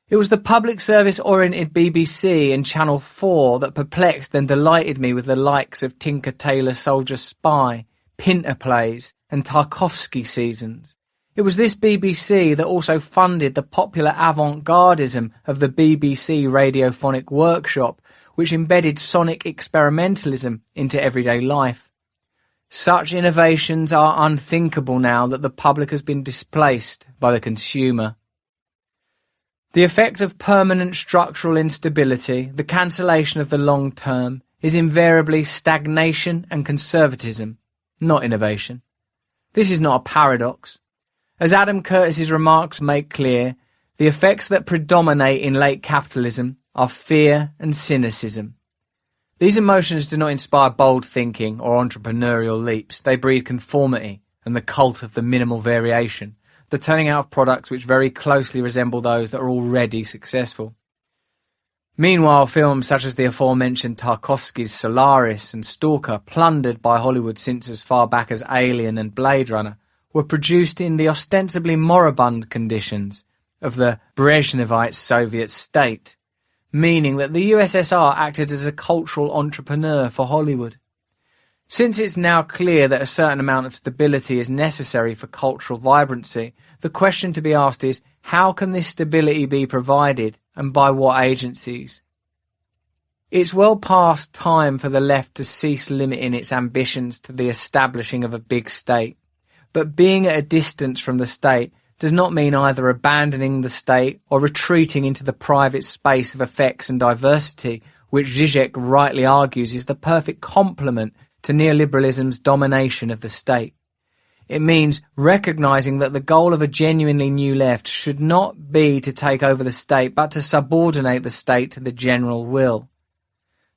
It was the public service-oriented BBC and Channel 4 that perplexed and delighted me with the likes of Tinker Tailor Soldier Spy, Pinter Plays, and Tarkovsky seasons. It was this BBC that also funded the popular avant-gardism of the BBC Radiophonic Workshop, which embedded sonic experimentalism into everyday life. Such innovations are unthinkable now that the public has been displaced by the consumer. The effect of permanent structural instability, the cancellation of the long term, is invariably stagnation and conservatism, not innovation. This is not a paradox. As Adam Curtis's remarks make clear, the effects that predominate in late capitalism are fear and cynicism. These emotions do not inspire bold thinking or entrepreneurial leaps. They breed conformity and the cult of the minimal variation, the turning out of products which very closely resemble those that are already successful. Meanwhile, films such as the aforementioned Tarkovsky's Solaris and Stalker, plundered by Hollywood since as far back as Alien and Blade Runner, were produced in the ostensibly moribund conditions of the Brezhnevite Soviet state, meaning that the USSR acted as a cultural entrepreneur for Hollywood. Since it's now clear that a certain amount of stability is necessary for cultural vibrancy, the question to be asked is, how can this stability be provided, and by what agencies? It's well past time for the left to cease limiting its ambitions to the establishing of a big state. But being at a distance from the state does not mean either abandoning the state or retreating into the private space of effects and diversity, which Zizek rightly argues is the perfect complement to neoliberalism's domination of the state. It means recognizing that the goal of a genuinely new left should not be to take over the state, but to subordinate the state to the general will.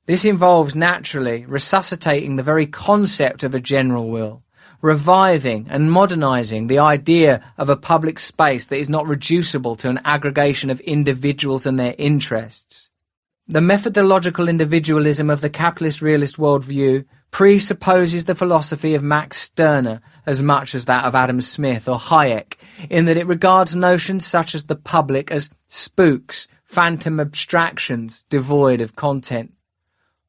This involves, naturally, resuscitating the very concept of a general will, reviving and modernizing the idea of a public space that is not reducible to an aggregation of individuals and their interests. The methodological individualism of the capitalist realist worldview presupposes the philosophy of Max Stirner as much as that of Adam Smith or Hayek, in that it regards notions such as the public as spooks, phantom abstractions devoid of content.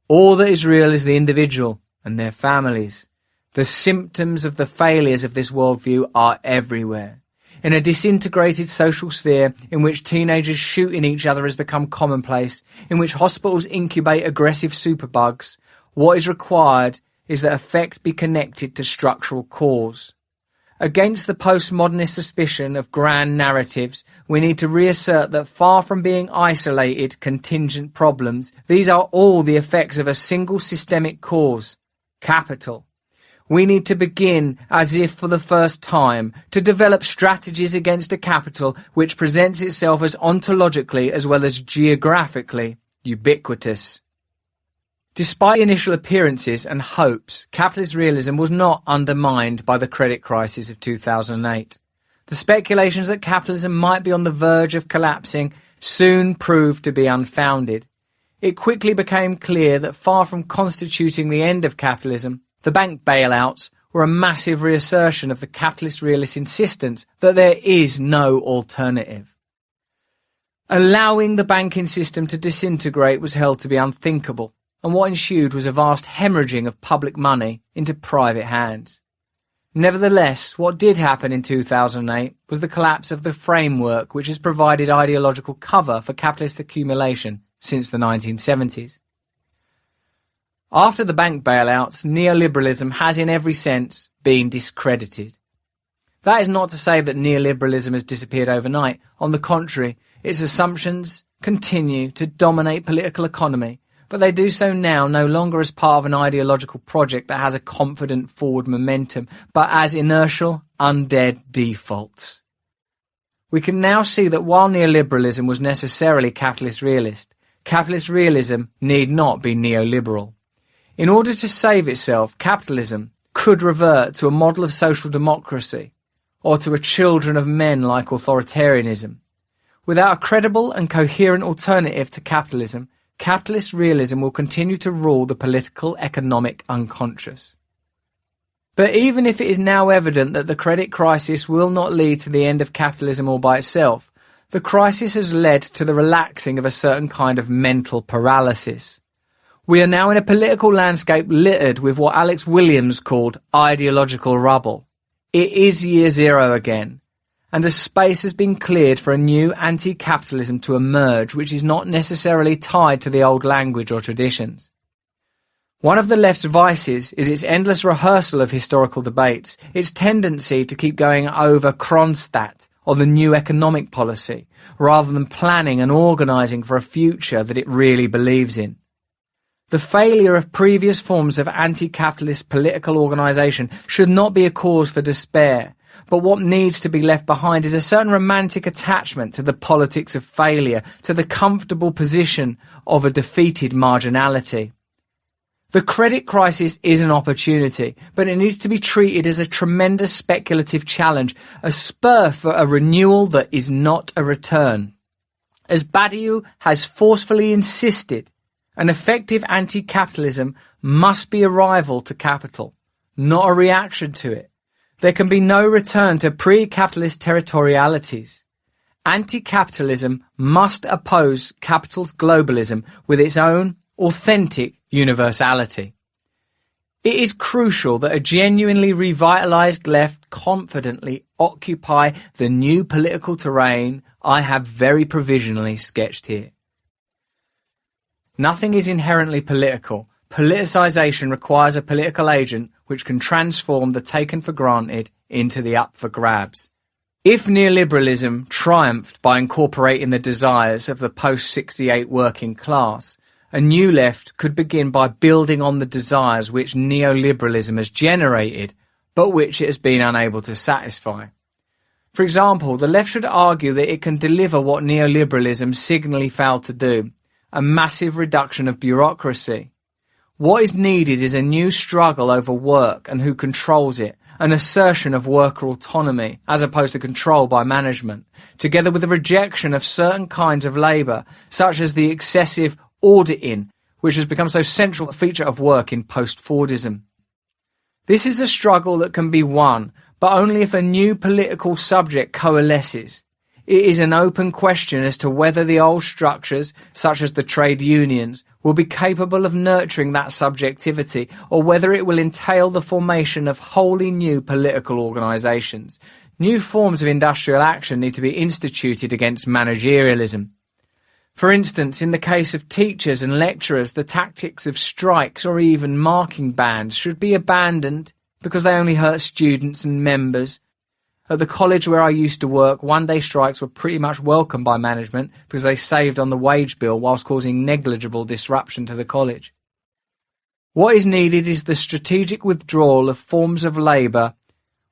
All that is real is the individual and their families. The symptoms of the failures of this worldview are everywhere. In a disintegrated social sphere in which teenagers shooting each other has become commonplace, in which hospitals incubate aggressive superbugs, what is required is that effect be connected to structural cause. Against the postmodernist suspicion of grand narratives, we need to reassert that far from being isolated, contingent problems, these are all the effects of a single systemic cause, capital. We need to begin, as if for the first time, to develop strategies against a capital which presents itself as ontologically as well as geographically ubiquitous. Despite initial appearances and hopes, capitalist realism was not undermined by the credit crisis of 2008. The speculations that capitalism might be on the verge of collapsing soon proved to be unfounded. It quickly became clear that far from constituting the end of capitalism, the bank bailouts were a massive reassertion of the capitalist realist insistence that there is no alternative. Allowing the banking system to disintegrate was held to be unthinkable, and what ensued was a vast hemorrhaging of public money into private hands. Nevertheless, what did happen in 2008 was the collapse of the framework which has provided ideological cover for capitalist accumulation since the 1970s. After the bank bailouts, neoliberalism has in every sense been discredited. That is not to say that neoliberalism has disappeared overnight. On the contrary, its assumptions continue to dominate political economy, but they do so now no longer as part of an ideological project that has a confident forward momentum, but as inertial, undead defaults. We can now see that while neoliberalism was necessarily capitalist realism need not be neoliberal. In order to save itself, capitalism could revert to a model of social democracy or to a children of men-like authoritarianism. Without a credible and coherent alternative to capitalism, capitalist realism will continue to rule the political, economic unconscious. But even if it is now evident that the credit crisis will not lead to the end of capitalism all by itself, the crisis has led to the relaxing of a certain kind of mental paralysis. We are now in a political landscape littered with what Alex Williams called ideological rubble. It is year zero again, and a space has been cleared for a new anti-capitalism to emerge which is not necessarily tied to the old language or traditions. One of the left's vices is its endless rehearsal of historical debates, its tendency to keep going over Kronstadt or the new economic policy, rather than planning and organising for a future that it really believes in. The failure of previous forms of anti-capitalist political organisation should not be a cause for despair, but what needs to be left behind is a certain romantic attachment to the politics of failure, to the comfortable position of a defeated marginality. The credit crisis is an opportunity, but it needs to be treated as a tremendous speculative challenge, a spur for a renewal that is not a return. As Badiou has forcefully insisted, an effective anti-capitalism must be a rival to capital, not a reaction to it. There can be no return to pre-capitalist territorialities. Anti-capitalism must oppose capital's globalism with its own authentic universality. It is crucial that a genuinely revitalized left confidently occupy the new political terrain I have very provisionally sketched here. Nothing is inherently political. Politicization requires a political agent which can transform the taken for granted into the up for grabs. If neoliberalism triumphed by incorporating the desires of the post-68 working class, a new left could begin by building on the desires which neoliberalism has generated, but which it has been unable to satisfy. For example, the left should argue that it can deliver what neoliberalism signally failed to do, a massive reduction of bureaucracy. What is needed is a new struggle over work and who controls it, an assertion of worker autonomy as opposed to control by management, together with a rejection of certain kinds of labour, such as the excessive auditing, which has become so central a feature of work in post-Fordism. This is a struggle that can be won, but only if a new political subject coalesces. It is an open question as to whether the old structures, such as the trade unions, will be capable of nurturing that subjectivity, or whether it will entail the formation of wholly new political organisations. New forms of industrial action need to be instituted against managerialism. For instance, in the case of teachers and lecturers, the tactics of strikes or even marking bans should be abandoned because they only hurt students and members. At the college where I used to work, one-day strikes were pretty much welcomed by management because they saved on the wage bill whilst causing negligible disruption to the college. What is needed is the strategic withdrawal of forms of labour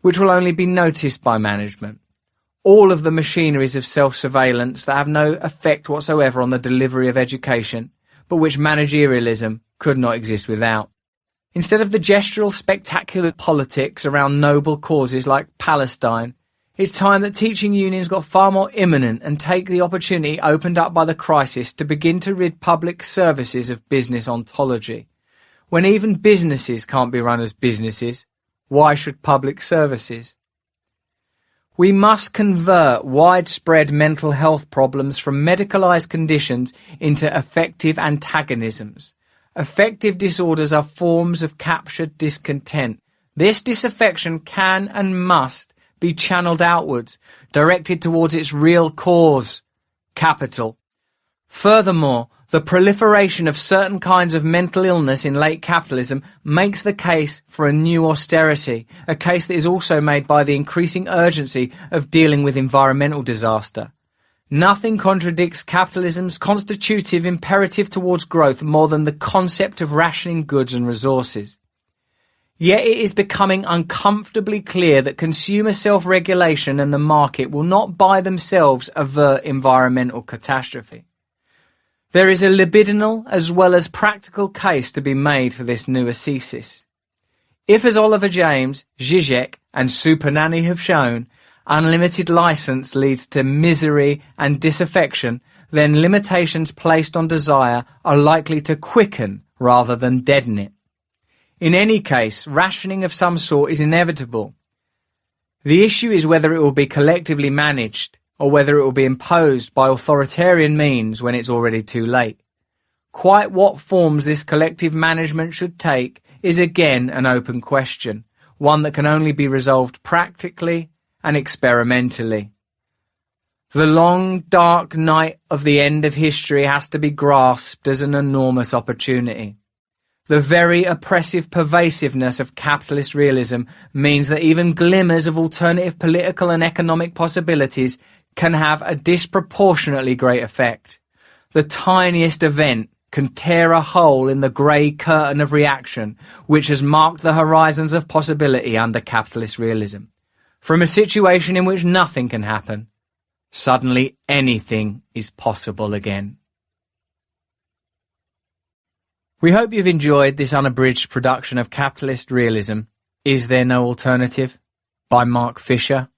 which will only be noticed by management. All of the machineries of self-surveillance that have no effect whatsoever on the delivery of education, but which managerialism could not exist without. Instead of the gestural spectacular politics around noble causes like Palestine, it's time that teaching unions got far more imminent and take the opportunity opened up by the crisis to begin to rid public services of business ontology. When even businesses can't be run as businesses, why should public services? We must convert widespread mental health problems from medicalized conditions into affective antagonisms. Affective disorders are forms of captured discontent. This disaffection can and must be channeled outwards, directed towards its real cause, capital. Furthermore, the proliferation of certain kinds of mental illness in late capitalism makes the case for a new austerity, a case that is also made by the increasing urgency of dealing with environmental disaster. Nothing contradicts capitalism's constitutive imperative towards growth more than the concept of rationing goods and resources. Yet it is becoming uncomfortably clear that consumer self-regulation and the market will not by themselves avert environmental catastrophe. There is a libidinal as well as practical case to be made for this new ascesis. If, as Oliver James, Zizek and Supernanny have shown, unlimited license leads to misery and disaffection, then limitations placed on desire are likely to quicken rather than deaden it. In any case, rationing of some sort is inevitable. The issue is whether it will be collectively managed, or whether it will be imposed by authoritarian means when it's already too late. Quite what forms this collective management should take is again an open question, one that can only be resolved practically and experimentally. The long, dark night of the end of history has to be grasped as an enormous opportunity. The very oppressive pervasiveness of capitalist realism means that even glimmers of alternative political and economic possibilities can have a disproportionately great effect. The tiniest event can tear a hole in the grey curtain of reaction which has marked the horizons of possibility under capitalist realism. From a situation in which nothing can happen, suddenly anything is possible again. We hope you've enjoyed this unabridged production of Capitalist Realism, Is There No Alternative? By Mark Fisher.